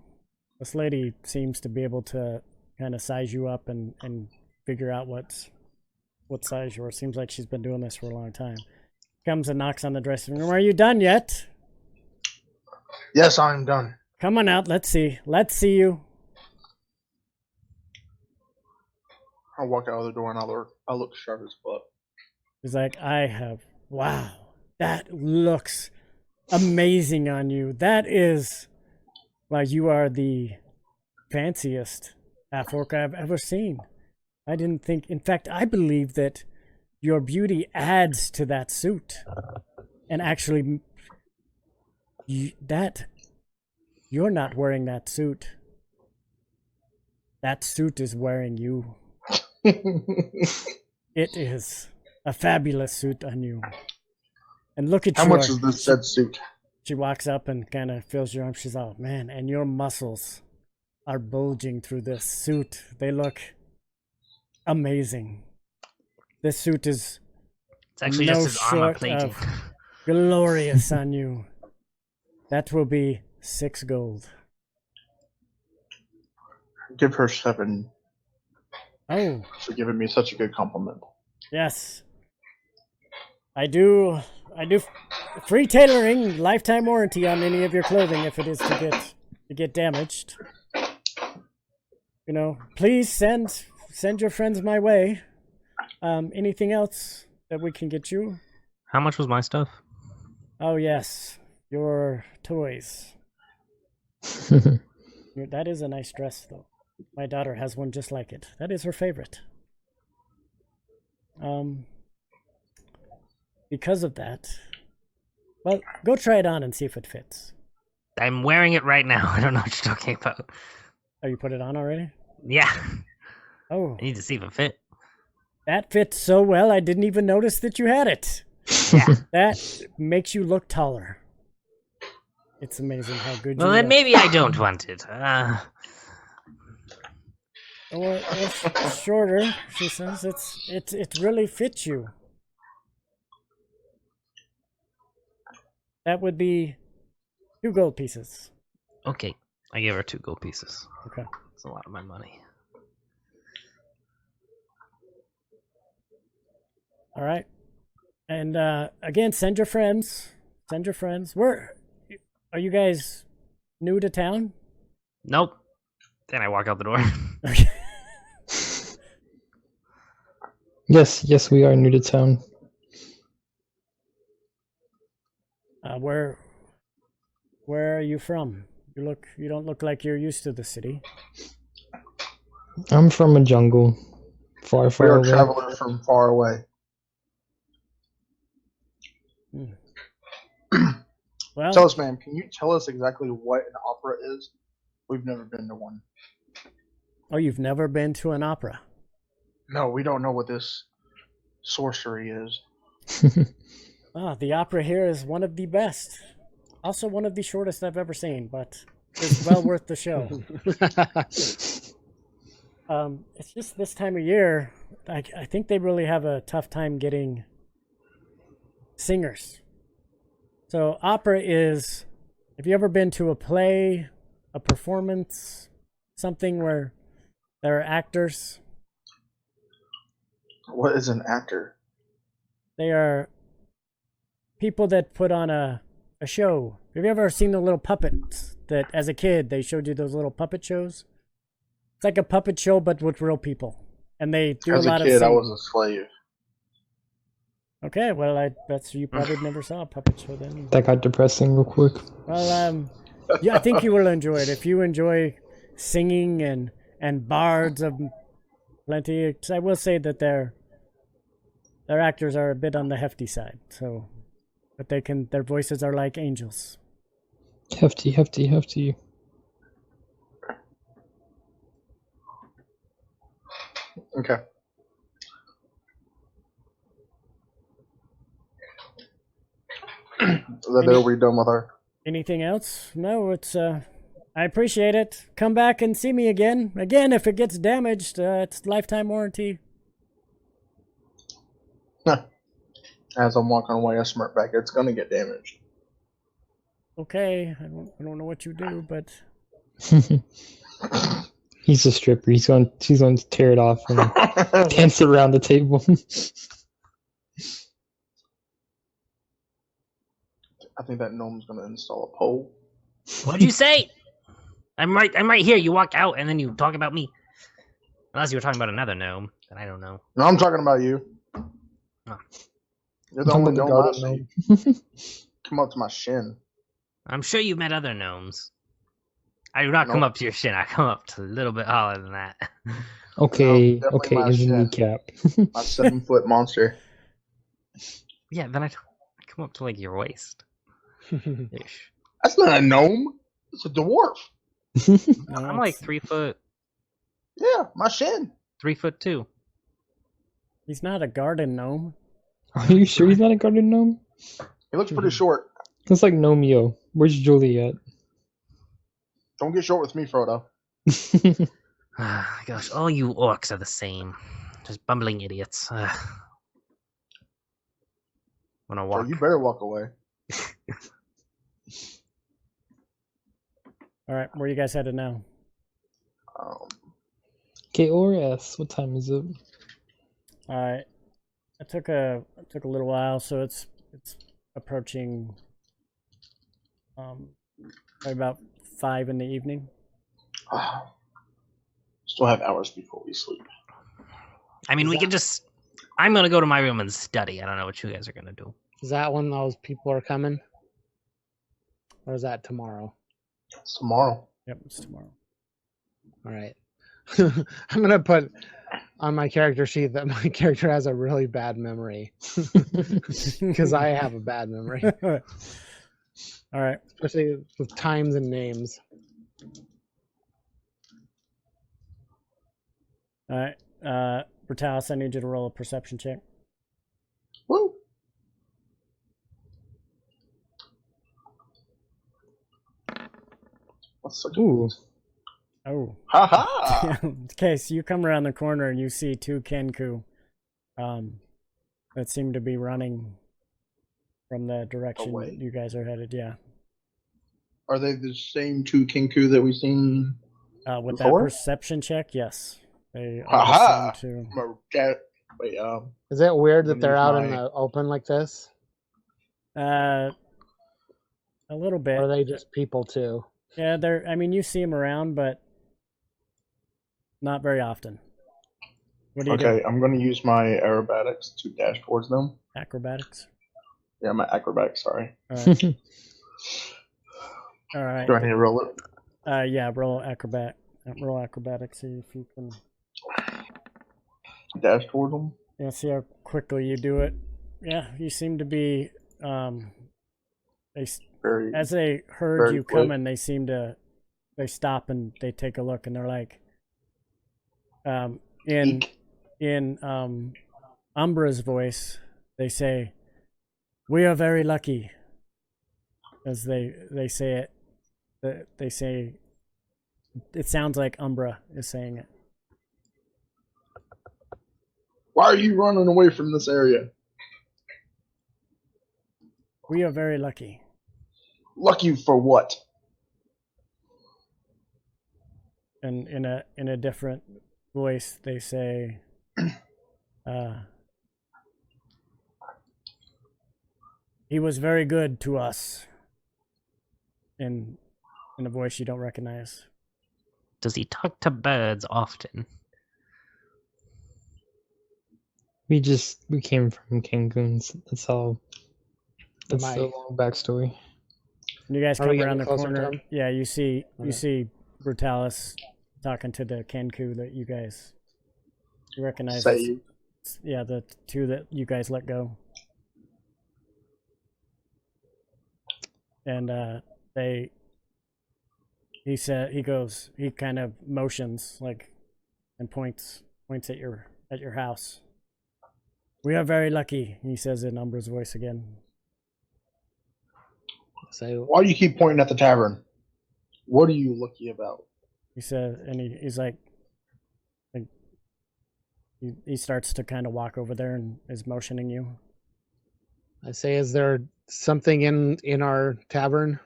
This lady seems to be able to kind of size you up and figure out what size you are. Seems like she's been doing this for a long time. Comes and knocks on the dressing room. Are you done yet? Yes, I'm done. Come on out. Let's see. Let's see you. I'll walk out of the door and I'll look sharp as fuck. He's like, wow, that looks amazing on you. That is, well, you are the fanciest half-orc I've ever seen. I didn't think, in fact, I believe that your beauty adds to that suit. And actually, you're not wearing that suit. That suit is wearing you. It is a fabulous suit on you. And look at How much is this said suit? She walks up and kind of feels your arm. She's all, man, and your muscles are bulging through this suit. They look amazing. This suit is It's actually no just his armor short plating. of glorious on you. That will be 6 gold. Give her 7 Oh, for giving me such a good compliment. yes. I do free tailoring, lifetime warranty on any of your clothing if it is to get damaged. You know, please send your friends my way. Anything else that we can get you? How much was my stuff? Oh yes, your toys. That is a nice dress, though. My daughter has one just like it. That is her favorite. Because of that, well, go try it on and see if it fits. I'm wearing it right now. I don't know what you're talking about. Oh, you put it on already? Yeah. Oh, I need to see if it fit. that fits so well, I didn't even notice that you had it. Yeah. That makes you look taller. It's amazing how good Well, you then look. maybe I don't want it. Or shorter, she says. It really fits you. That would be 2 gold pieces. Okay. I gave her 2 gold pieces. Okay. That's a lot of my money. All right. And again, send your friends. Send your friends. Where are you guys new to town? Nope. Then I walk out the door. Okay. Yes, we are new to town. Where are you from? You don't look like you're used to the city. I'm from a jungle, far We are away. travelers from far away. Well, Tell us, ma'am. Can you tell us exactly what an opera is? We've never been to one. oh, you've never been to an opera? No, we don't know what this sorcery is. Ah, the opera here is one of the best. Also one of the shortest I've ever seen, but it's well worth the show. It's just this time of year, I think they really have a tough time getting singers. So opera is, have you ever been to a play, a performance, something where there are actors? What is an actor? They are people that put on a show. Have you ever seen the little puppets that as a kid they showed you those little puppet shows? It's like a puppet show but with real people. And they do As a lot a kid, of I singing. was a slave. Okay, well that's you probably never saw a puppet show then. That got depressing real quick. Well, yeah, I think you will enjoy it. If you enjoy singing and bards of plenty, I will say that their actors are a bit on the hefty side. So, but their voices are like angels. Hefty. Okay. Is that it? We're done with her. Anything else? No, it's I appreciate it. Come back and see me again. Again, if it gets damaged, it's lifetime warranty. As I'm walking away, I smirk back. It's gonna get damaged. Okay, I don't know what you do, but He's a stripper. She's going to tear it off and dance around the table. I think that gnome's gonna install a pole. What'd you say? I'm right here. You walk out and then you talk about me. Unless you were talking about another gnome, then I don't know. No, I'm talking about you. Oh. You're the I'm only the gnome I garden see. Come up to my shin. I'm sure you've met other gnomes. I do not come Nope. up to your shin. I come up to a little bit higher than that. Okay, definitely okay, my his shit. kneecap. My 7-foot monster. Yeah, then I come up to like your waist. Ish. That's not a gnome. It's a dwarf. no, I'm like 3 foot, Yeah, my shin. 3'2". he's not a garden gnome. Are you sure he's not a garden gnome? He looks pretty short. Looks like Gnomeo. Where's Julie at? Don't get short with me, Frodo. Gosh, all you orcs are the same. Just bumbling idiots. Wanna So walk? you better walk away. All right, where you guys headed now? KORS, what time is it? All right, it took a little while, so it's approaching probably about 5 in the evening. Still have hours before we sleep. I mean, we can just. I'm gonna go to my room and study. I don't know what you guys are gonna do. Is that when those people are coming? Or is that tomorrow? It's tomorrow. Yep, it's tomorrow. All right. I'm going to put on my character sheet that my character has a really bad memory. Because I have a bad memory, All right. especially with times and names. All right. Brutalis, I need you to roll a perception check. Woo! What's such Ooh. Oh. Ha ha! Okay, so you come around the corner and you see 2 Kenku that seem to be running from the direction Away? you guys are headed. Yeah. Are they the same 2 Kinku that we've seen? With Before? that perception check, yes. They Ha are ha! the same too. Wait, Is it weird that Let me they're use out in my- the open like this? A little bit. Or are they just people too? Yeah, they're. I mean, you see them around, but not very often. What do you okay, do? I'm going to use my aerobatics to dash towards them. Acrobatics. Yeah, my acrobatics, sorry. All right. All right. Do I need to roll it? Yeah. Roll acrobatics. See if you can. Dash towards them? Yeah. See how quickly you do it. Yeah, you seem to be. Very. As they heard Very you quick. coming, they stop and they take a look and they're like, Eek. in Umbra's voice, they say, "We are very lucky." As they say it, they say, it sounds like Umbra is saying it. Why are you running away from this area? We are very lucky. Lucky for what? And in a different voice, they say, "He was very good to us." In a voice you don't recognize. Does he talk to birds often? We came from Cancun's. That's all. That's Am the I- long backstory. And you guys Are come we around getting the closer to corner. him? Yeah, you see Okay. Brutalis talking to the Kenku that you guys recognize. Say Yeah, the two that you guys let go. And he kind of motions like and points at your house. We are very lucky, he says in Umbra's voice again. So why do you keep pointing at the tavern? What are you lucky about? He said, and he's like he starts to kind of walk over there and is motioning you. I say, is there something in our tavern?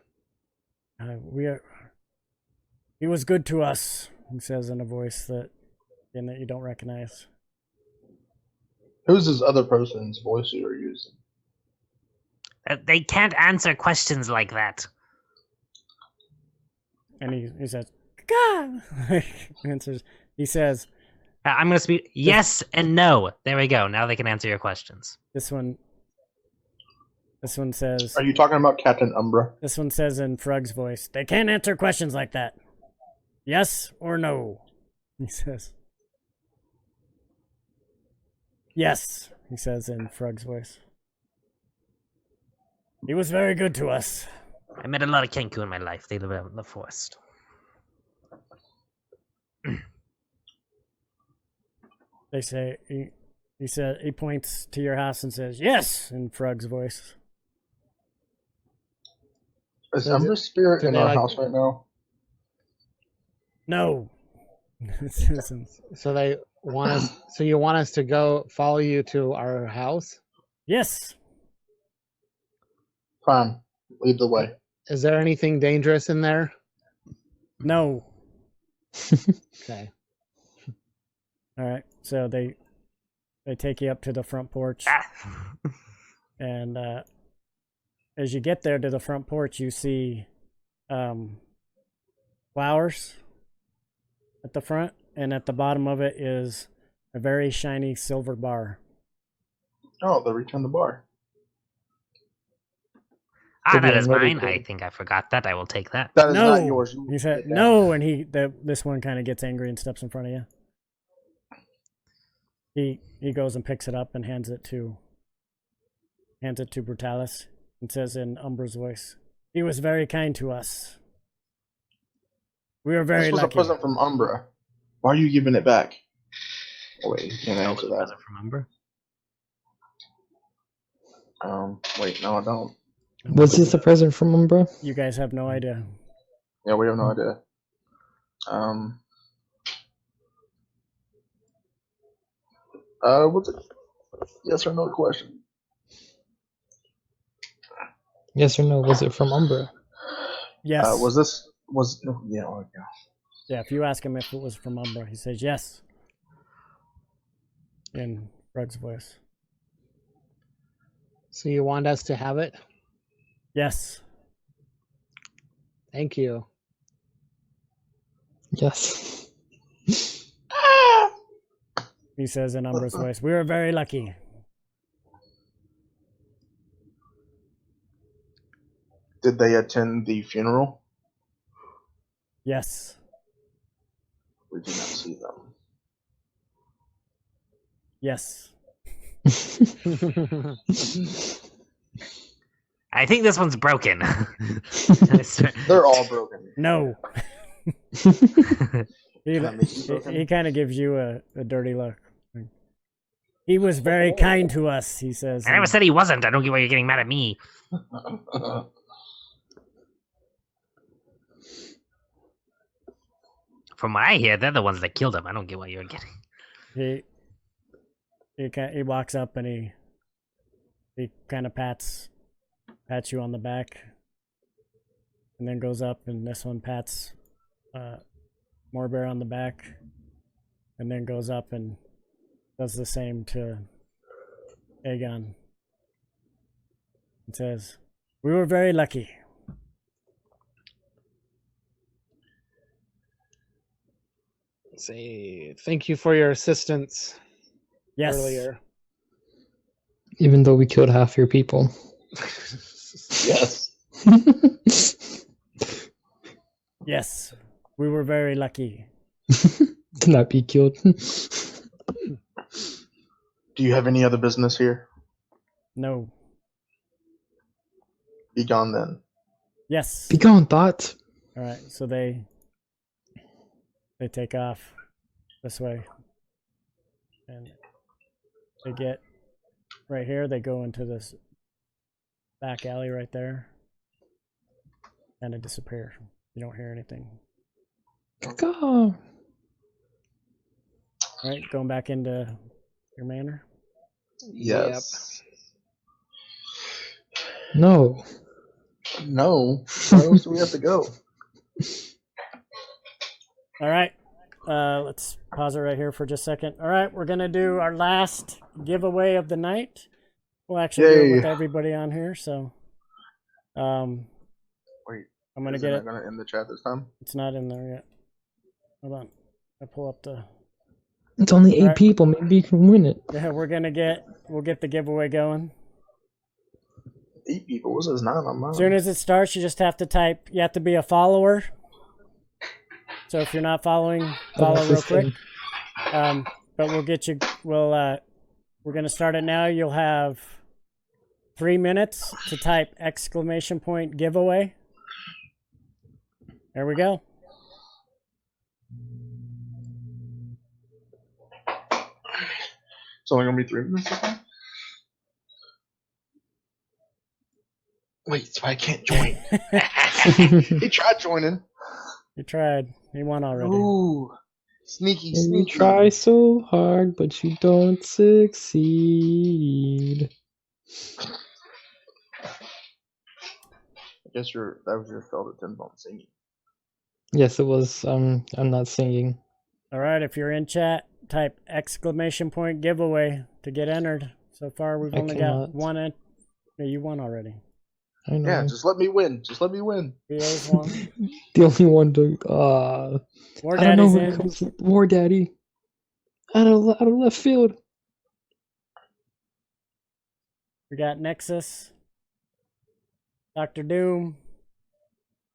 He was good to us, he says in a voice that you don't recognize. Who's this other person's voice you're using? They can't answer questions like that. And he says, "Gah!" Answers. He says, I'm going to speak yes and no. There we go. Now they can answer your questions. This one says. Are you talking about Captain Umbra? This one says in Frug's voice, "They can't answer questions like that. Yes or no?" He says. "Yes," he says in Frug's voice. "He was very good to us." I met a lot of Kenku in my life. They live out in the forest. They say he points to your house and says, "Yes," in Frug's voice. Is Umbra's spirit do in they our like- house right now? No. So they want us. So you want us to go follow you to our house? Yes. Fine. Lead the way. Is there anything dangerous in there? No. Okay. All right. So they take you up to the front porch, Ah. and as you get there to the front porch, you see flowers at the front, and at the bottom of it is a very shiny silver bar. Oh, they returned the bar. That Could be is another mine. thing. I think I forgot that. I will take that. That is No, not yours. You he said get that. no, and this one kind of gets angry and steps in front of you. He goes and picks it up and hands it to Brutalis and says in Umbra's voice, "He was very kind to us. We were very This was lucky." a present from Umbra. Why are you giving it back? Oh, wait, you can't answer that. Doesn't remember. Wait, no, I don't. Was this a present from Umbra? You guys have no idea. Yeah, we have no idea. What's it? Yes or no question? Yes or no? Was it from Umbra? Yes. Yeah, okay. Yeah, if you ask him if it was from Umbra, he says yes. In Rug's voice. So you want us to have it? Yes. Thank you. Yes. He says in Umbra's voice, "We were very lucky." Did they attend the funeral? Yes. We did not see them. Yes. I think this one's broken. They're all broken. No. He, Can I make you broken? he kind of gives you a dirty look. He was very kind to us, he says. I never said he wasn't. I don't get why you're getting mad at me. From what I hear, they're the ones that killed him. I don't get why you're getting. He walks up and he kind of pats you on the back, and then goes up and this one pats Morebear on the back, and then goes up and does the same to Aegon. It says, "We were very lucky." Say thank you for your assistance Yes. earlier. Even though we killed half your people. Yes. Yes. We were very lucky. To not be killed. Do you have any other business here? No. Be gone then. Yes. Be gone, thought. All right. So they take off this way, and they get right here. They go into this back alley right there, and it disappear. You don't hear anything. Go. All right, going back into your manor. Yes. No. No. Where else do we have to go? All right, let's pause it right here for just a second. All right, we're gonna do our last giveaway of the night. We'll actually do it with Yay. everybody on here. So, Wait. I'm gonna Is get it it. not gonna end the chat this time? It's not in there yet. Hold on. I pull up the. It's only 8 Alright. people. Maybe you can win it. Yeah, we'll get the giveaway going. 8 people. This is 9 on mine. As soon as it starts, you just have to type. You have to be a follower. So if you're not following, follow real quick. But we'll get you. We're gonna start it now. You'll have 3 minutes to type !! giveaway. There we go. It's only gonna be 3 minutes this time? Wait, so I can't join. He tried joining. You tried. You won already. Ooh. Sneaky, And you sneaky. try so hard, but you don't succeed. I guess that was your fault attempt on singing. Yes, it was. I'm not singing. All right. If you're in chat, type ! giveaway to get entered. So far, we've I only cannot. got one. Yeah, you won already. I know. Yeah, just let me win. Just let me win. BA's won. The only one to. War I don't know Daddy's who in. comes. War Daddy. Out of left field. We got Nexus, Dr. Doom,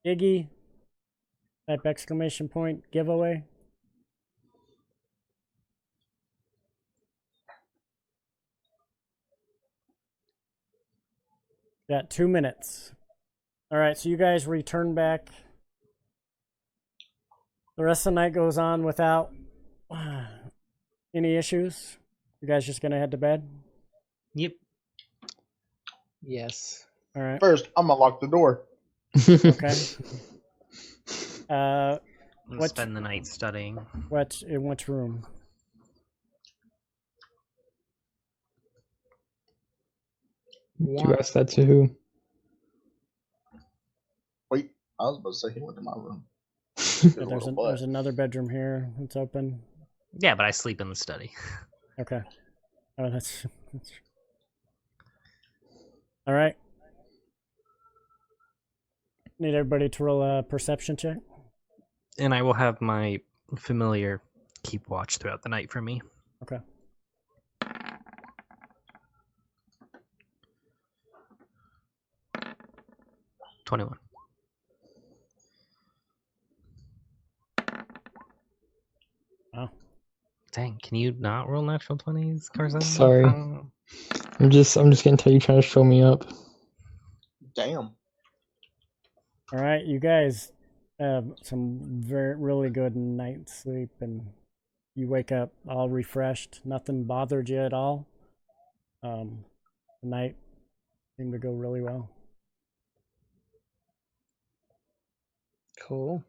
Iggy. Type ! giveaway. Got 2 minutes. All right, so you guys return back. The rest of the night goes on without any issues. You guys just gonna head to bed? Yep. Yes. All right. First, I'm gonna lock the door. Okay. I'm gonna What's- spend the night studying. In which room? You asked that to who? Wait, I was about to say he went to my room. Yeah, there's another bedroom here. It's open. Yeah, but I sleep in the study. Okay. Oh, that's all right. Need everybody to roll a perception check. And I will have my familiar keep watch throughout the night for me. Okay. $21. Wow. Dang, can you not roll natural 20s, Carson? Sorry. I'm just getting tired. You trying to show me up. Damn. All right, you guys have some really good night's sleep, and you wake up all refreshed. Nothing bothered you at all. The night seemed to go really well. Cool.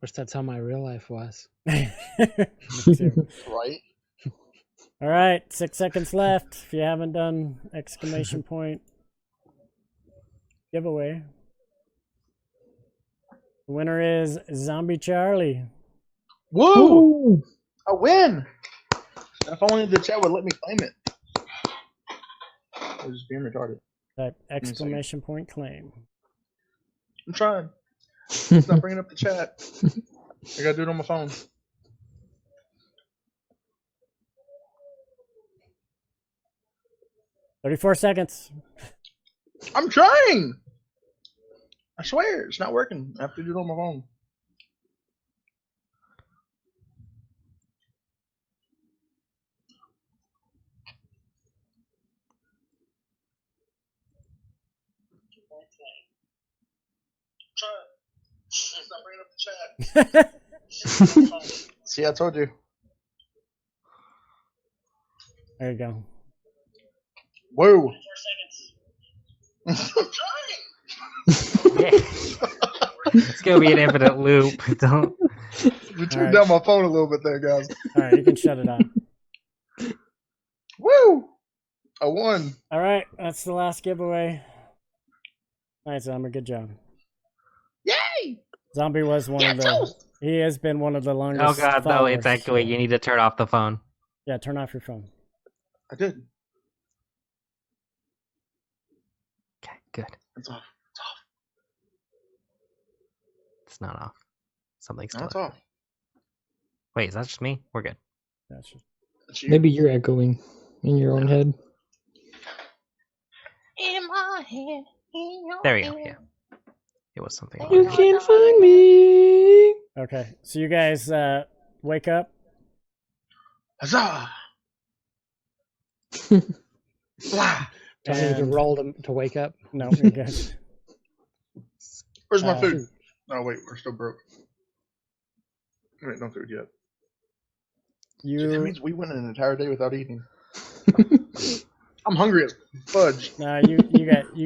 Wish that's how my real life was. Me too. Right? All right, 6 seconds left. If you haven't done exclamation point giveaway. The winner is Zombie Charlie. Woo! Ooh. I win! If only the chat would let me claim it. I was just being retarded. Type exclamation point claim. I'm trying. It's not bringing up the chat. I gotta do it on my phone. $34 seconds. I'm trying! I swear, it's not working. I have to do it on my phone. It's not bringing up the chat. See, I told you. There you go. Whoa. 4 seconds. I'm trying. Yeah. It's gonna be an infinite loop. Don't. You turned down my phone a little bit there, guys. All right, you can shut it off. Woo! I won. All right, that's the last giveaway. All right, Zombie, good job. Yay! Zombie was one of the. He has been one of the longest. Oh God, no! followers, It's actually you need to turn off the phone. Yeah, turn off your phone. I did. Okay, good. It's off. It's off. It's not off. Something's No, still. it's off. Wait, is that just me? We're good. Gotcha. It's you. Maybe you're echoing in your own head. In my head. In your There we go. head. Yeah, it was something. You can't find me. Okay, so you guys wake up. Huzzah! Blah. Do I need to And- roll to wake up? No, you're good. Where's my food? Oh, wait, we're still broke. Wait, no food yet. See, that You means we went an entire day without eating. I'm hungry as fudge. no, you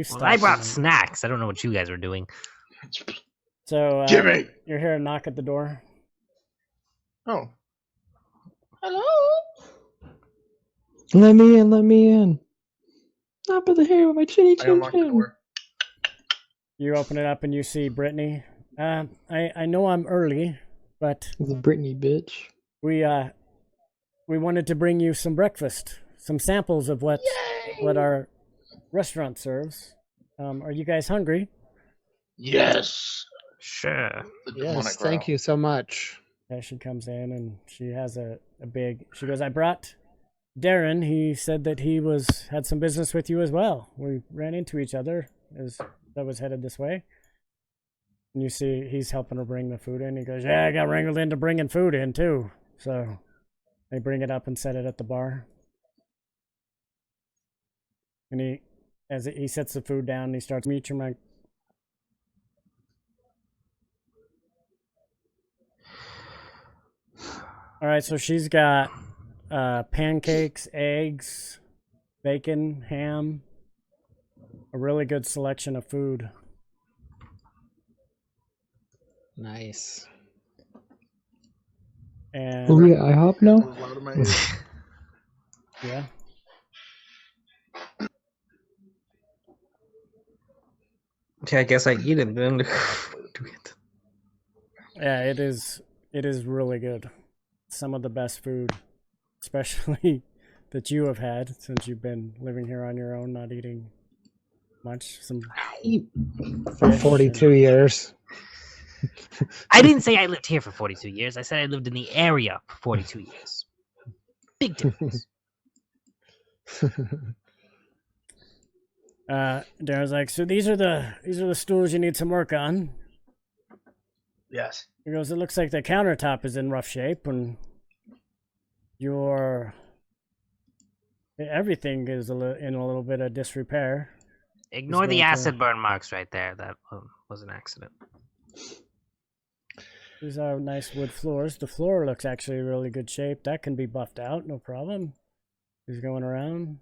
stopped. Well, I brought eating. snacks. I don't know what you guys were doing. So Jimmy! you hear a knock at the door. Oh. Hello? Let me in, let me in. Not by the hair with my chinny I chin unlocked the chin. door. You open it up and you see Brittany. I know I'm early, but The Britney bitch. we wanted to bring you some breakfast, some samples of what our restaurant serves. Are you guys hungry? Yes. Sure. The Yes, demonic thank growl. you so much. Yeah, she comes in and she has a big. She goes, I brought Darren. He said that he had some business with you as well. We ran into each other as I was headed this way. And you see he's helping her bring the food in. He goes, yeah, I got wrangled into bringing food in too. So they bring it up and set it at the bar. And he sets the food down and he starts meet your mic. All right, so she's got pancakes, eggs, bacon, ham, a really good selection of food. Nice. And Oh yeah, IHOP That now? was loud in my ear. yeah, Okay, I guess I eat it then. yeah, it is really good. Some of the best food, especially that you have had since you've been living here on your own, not eating much. Some For fish 42 years. I didn't say I lived here for 42 years. I said I lived in the area for 42 years. Big difference. Darren's like, so these are the stools you need some work on. Yes. He goes, it looks like the countertop is in rough shape, and your Everything is in a little bit of disrepair. Ignore the going to- acid burn marks right there. That was an accident. These are nice wood floors. The floor looks actually really good shape. That can be buffed out, no problem. He's going around.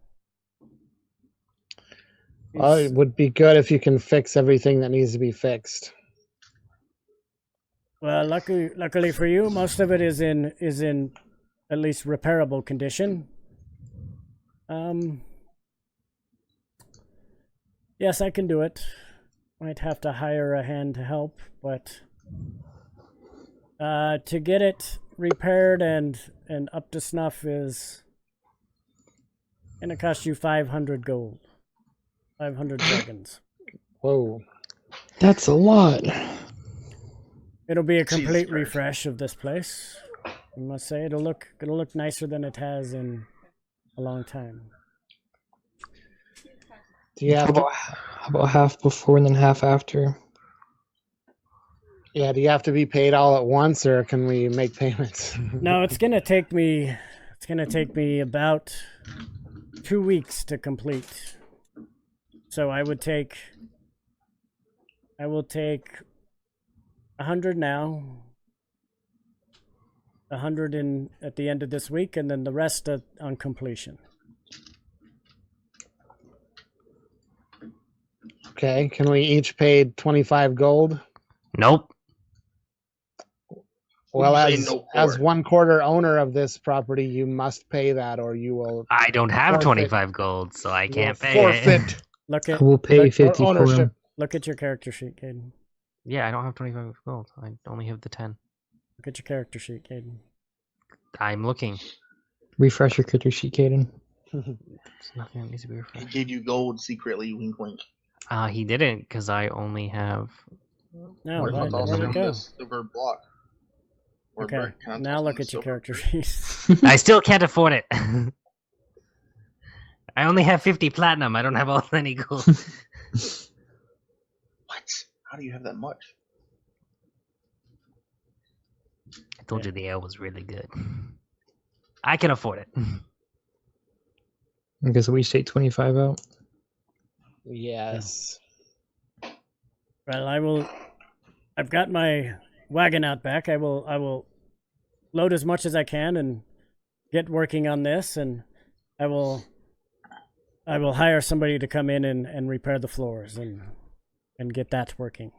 It would be good if you can fix everything that needs to be fixed. Well, luckily for you, most of it is in at least repairable condition. Yes, I can do it. Might have to hire a hand to help, but to get it repaired and up to snuff is gonna cost you 500 gold. 500 dragons. Whoa. That's a lot. It'll be a complete Christ. refresh of this place. I must say it'll look nicer than it has in a long time. Do you How have to, about half before and then half after? do you have to be paid all at once, or can we make payments? No, it's gonna take me about 2 weeks to complete. So I will take 100 now, 100 at the end of this week, and then the rest on completion. Okay, can we each pay 25 gold? Nope. Well, Say as no as for it. 1/4 owner of this property, you must pay that, or you will I don't have Forfeit. 25 gold, so I you will can't pay forfeit it. Look I at will pay or 50 for ownership. him. look at your character sheet, Caden. Yeah, I don't have 25 gold. I only have the 10. Look at your character sheet, Caden. I'm looking. Refresh your character sheet, Caden. There's nothing that needs to be He refreshed. gave you gold secretly, wink wink. He didn't, because I only have... No, What where'd about also it go? this silver block? Or Okay, brick? Can I now toss look them at your silver character brick? sheet. I still can't afford it. I only have 50 platinum. I don't have all any gold. What? How do you have that much? I told you the ale was really good. I can afford it. Okay, so we each take 25 out. Yes. Well, I've got my wagon out back. I will load as much as I can and get working on this, and I will hire somebody to come in and repair the floors and get that working.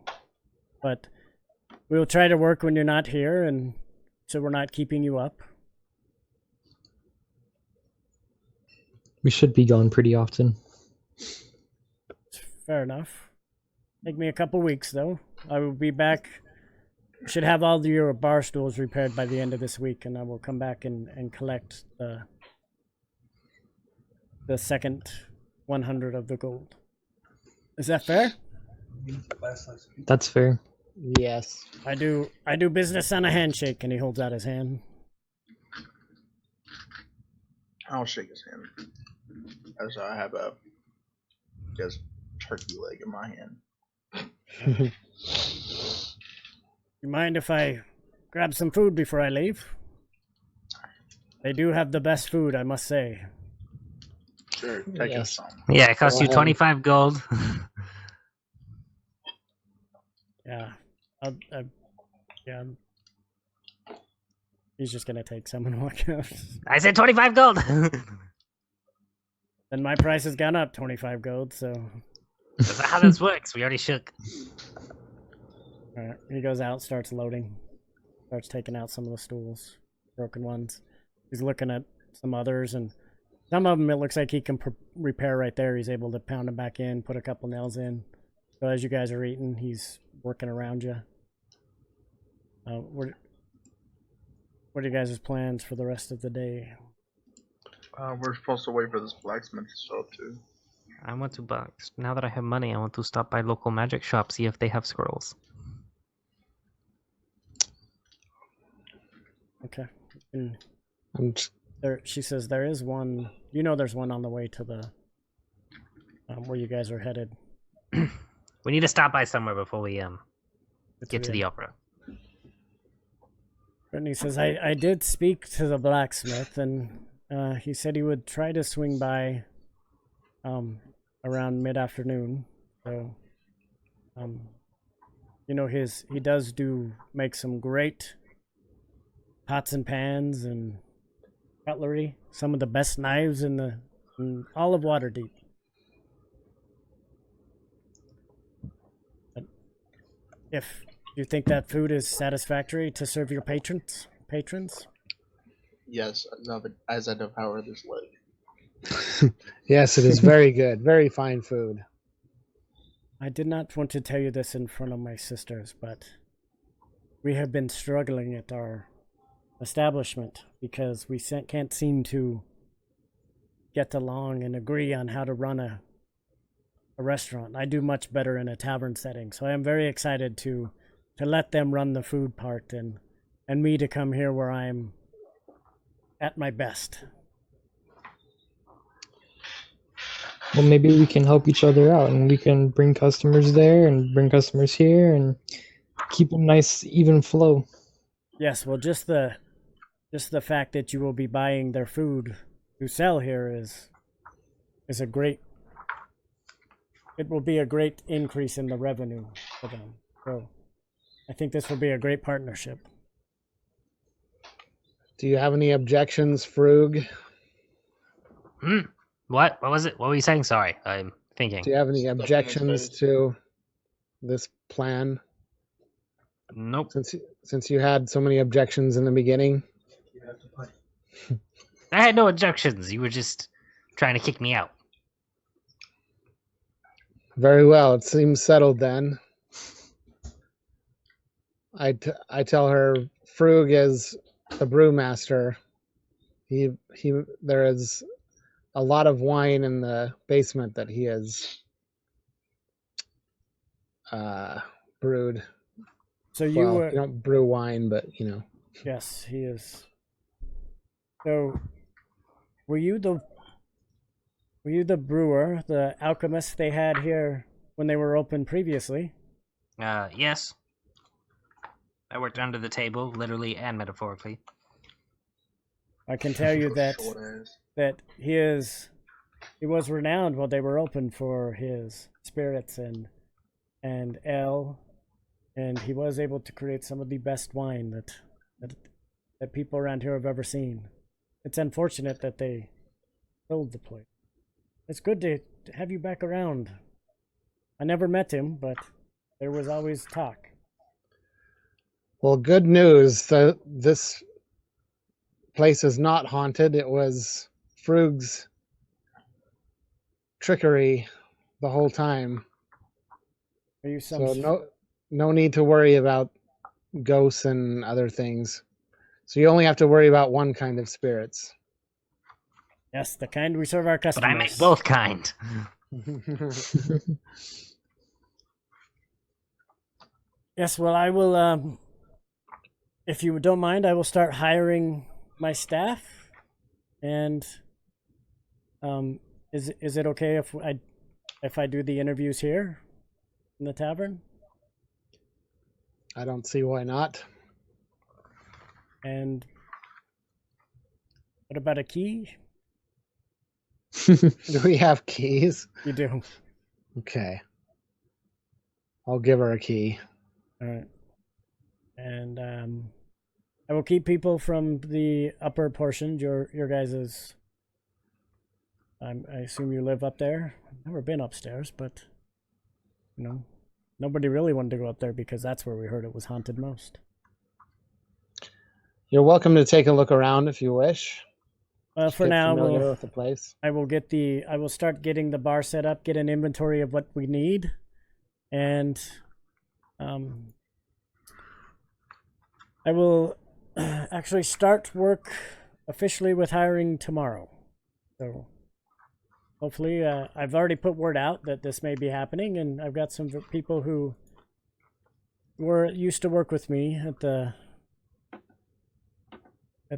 But we will try to work when you're not here, and so we're not keeping you up. We should be gone pretty often. Fair enough. Take me a couple weeks though. I will be back. Should have all your bar stools repaired by the end of this week, and I will come back and collect the second 100 of the gold. Is that fair? That's fair. Yes. I do business on a handshake, and he holds out his hand. I'll shake his hand. As I have a just turkey leg in my hand. You mind if I grab some food before I leave? They do have the best food, I must say. Sure, take Yes. us some. Yeah, it costs you Go ahead. 25 gold. Yeah. Yeah. He's just gonna take some and walk out. I said 25 gold! Then my price has gone up 25 gold, so... That's not how this works. We already shook. Alright, he goes out, starts loading. Starts taking out some of the stools. Broken ones. He's looking at some others, and some of them it looks like he can repair right there. He's able to pound them back in, put a couple nails in. So as you guys are eating, he's working around you. What are you guys' plans for the rest of the day? We're supposed to wait for this blacksmith to show up too. I want to box. Now that I have money, I want to stop by local magic shop, see if they have scrolls. Okay. And I'm she says there is one. You know, there's one on the way to the where you guys are headed. We need to stop by somewhere before we get to weird. the opera. Brittany says, I did speak to the blacksmith, and He said he would try to swing by around mid-afternoon. So, he does make some great pots and pans and cutlery. Some of the best knives in all of Waterdeep. But if you think that food is satisfactory to serve your patrons, Yes, as I devour this leg. Yes, it is very good. Very fine food. I did not want to tell you this in front of my sisters, but we have been struggling at our establishment because we can't seem to get along and agree on how to run a restaurant. I do much better in a tavern setting, so I am very excited to let them run the food part and me to come here where I'm at my best. Well, maybe we can help each other out, and we can bring customers there and bring customers here, and keep a nice even flow. Yes, well, just the fact that you will be buying their food to sell here is a great. It will be a great increase in the revenue for them. So, I think this will be a great partnership. Do you have any objections, Frug? What? What was it? What were you saying? Sorry, I'm thinking. Do you have any objections to this plan? Nope. Since you had so many objections in the beginning. I had no objections. You were just trying to kick me out. Very well. It seems settled then. I tell her Frug is the brewmaster. There is a lot of wine in the basement that he has brewed. So you don't brew wine, but Yes, he is. So, were you the brewer, the alchemist they had here when they were open previously? Yes. I worked under the table, literally and metaphorically. I can tell you that he was renowned while they were open for his spirits and ale, and he was able to create some of the best wine that people around here have ever seen. It's unfortunate that they sold the place. It's good to have you back around. I never met him, but there was always talk. Well, good news. This place is not haunted. It was Frug's trickery the whole time. Are you so no need to worry about ghosts and other things. So you only have to worry about one kind of spirits. Yes, the kind we serve our customers. But I make both kind. Yes, well, I will, if you don't mind, I will start hiring my staff. And is it okay if I do the interviews here in the tavern? I don't see why not. And what about a key? Do we have keys? You do. Okay. I'll give her a key. All right. And I will keep people from the upper portion, your guys's. I assume you live up there. I've never been upstairs, but nobody really wanted to go up there because that's where we heard it was haunted most. You're welcome to take a look around if you wish. For now, with the place. I will start getting the bar set up, get an inventory of what we need, and I will actually start work officially with hiring tomorrow. So hopefully, I've already put word out that this may be happening, and I've got some people who used to work with me at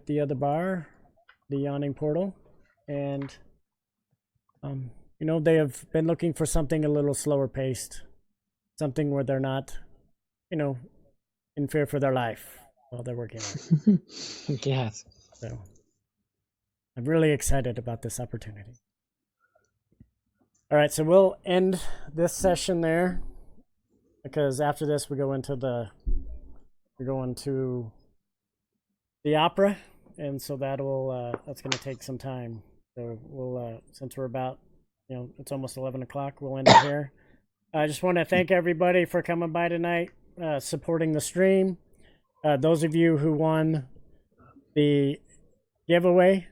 the other bar, the Yawning Portal, and they have been looking for something a little slower paced, something where they're not, in fear for their life while they're working on it. Yes. So I'm really excited about this opportunity. All right, so we'll end this session there because after this we're going to the opera, and so that's going to take some time. So we'll since we're about, it's almost 11 o'clock, we'll end it here. I just want to thank everybody for coming by tonight, supporting the stream. Those of you who won the giveaway,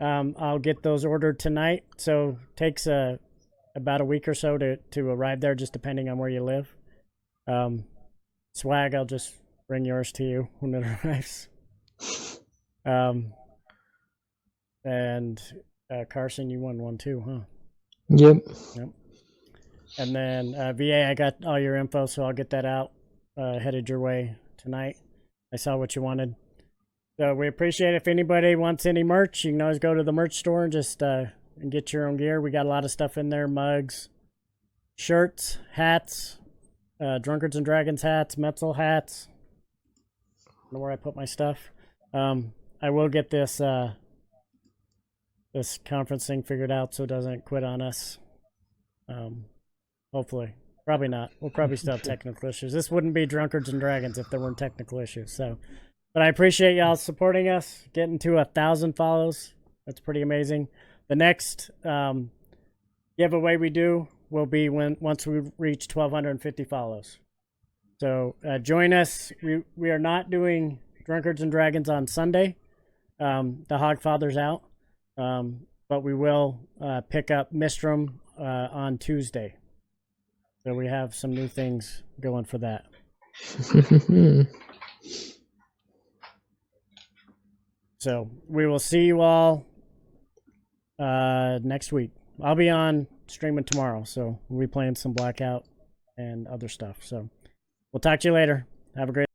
I'll get those ordered tonight. So it takes about a week or so to arrive there, just depending on where you live. Swag, I'll just bring yours to you when it arrives. And Carson, you won one too, huh? Yep. And then VA, I got all your info, so I'll get that out, headed your way tonight. I saw what you wanted. So we appreciate it. If anybody wants any merch, you can always go to the merch store and just and get your own gear. We got a lot of stuff in there: mugs, shirts, hats, Drunkards and Dragons hats, Metzel hats. I don't know where I put my stuff. I will get this this conference thing figured out so it doesn't quit on us. Hopefully. Probably not. We'll probably still have technical issues. This wouldn't be Drunkards and Dragons if there weren't technical issues. So, but I appreciate y'all supporting us, getting to 1,000 follows. That's pretty amazing. The next giveaway we do will be once we reach 1,250 follows. So join us. We are not doing Drunkards and Dragons on Sunday. The Hogfather's out. But we will pick up Mistrum on Tuesday. So we have some new things going for that. So we will see you all next week. I'll be on streaming tomorrow, so we'll be playing some Blackout and other stuff. So we'll talk to you later. Have a great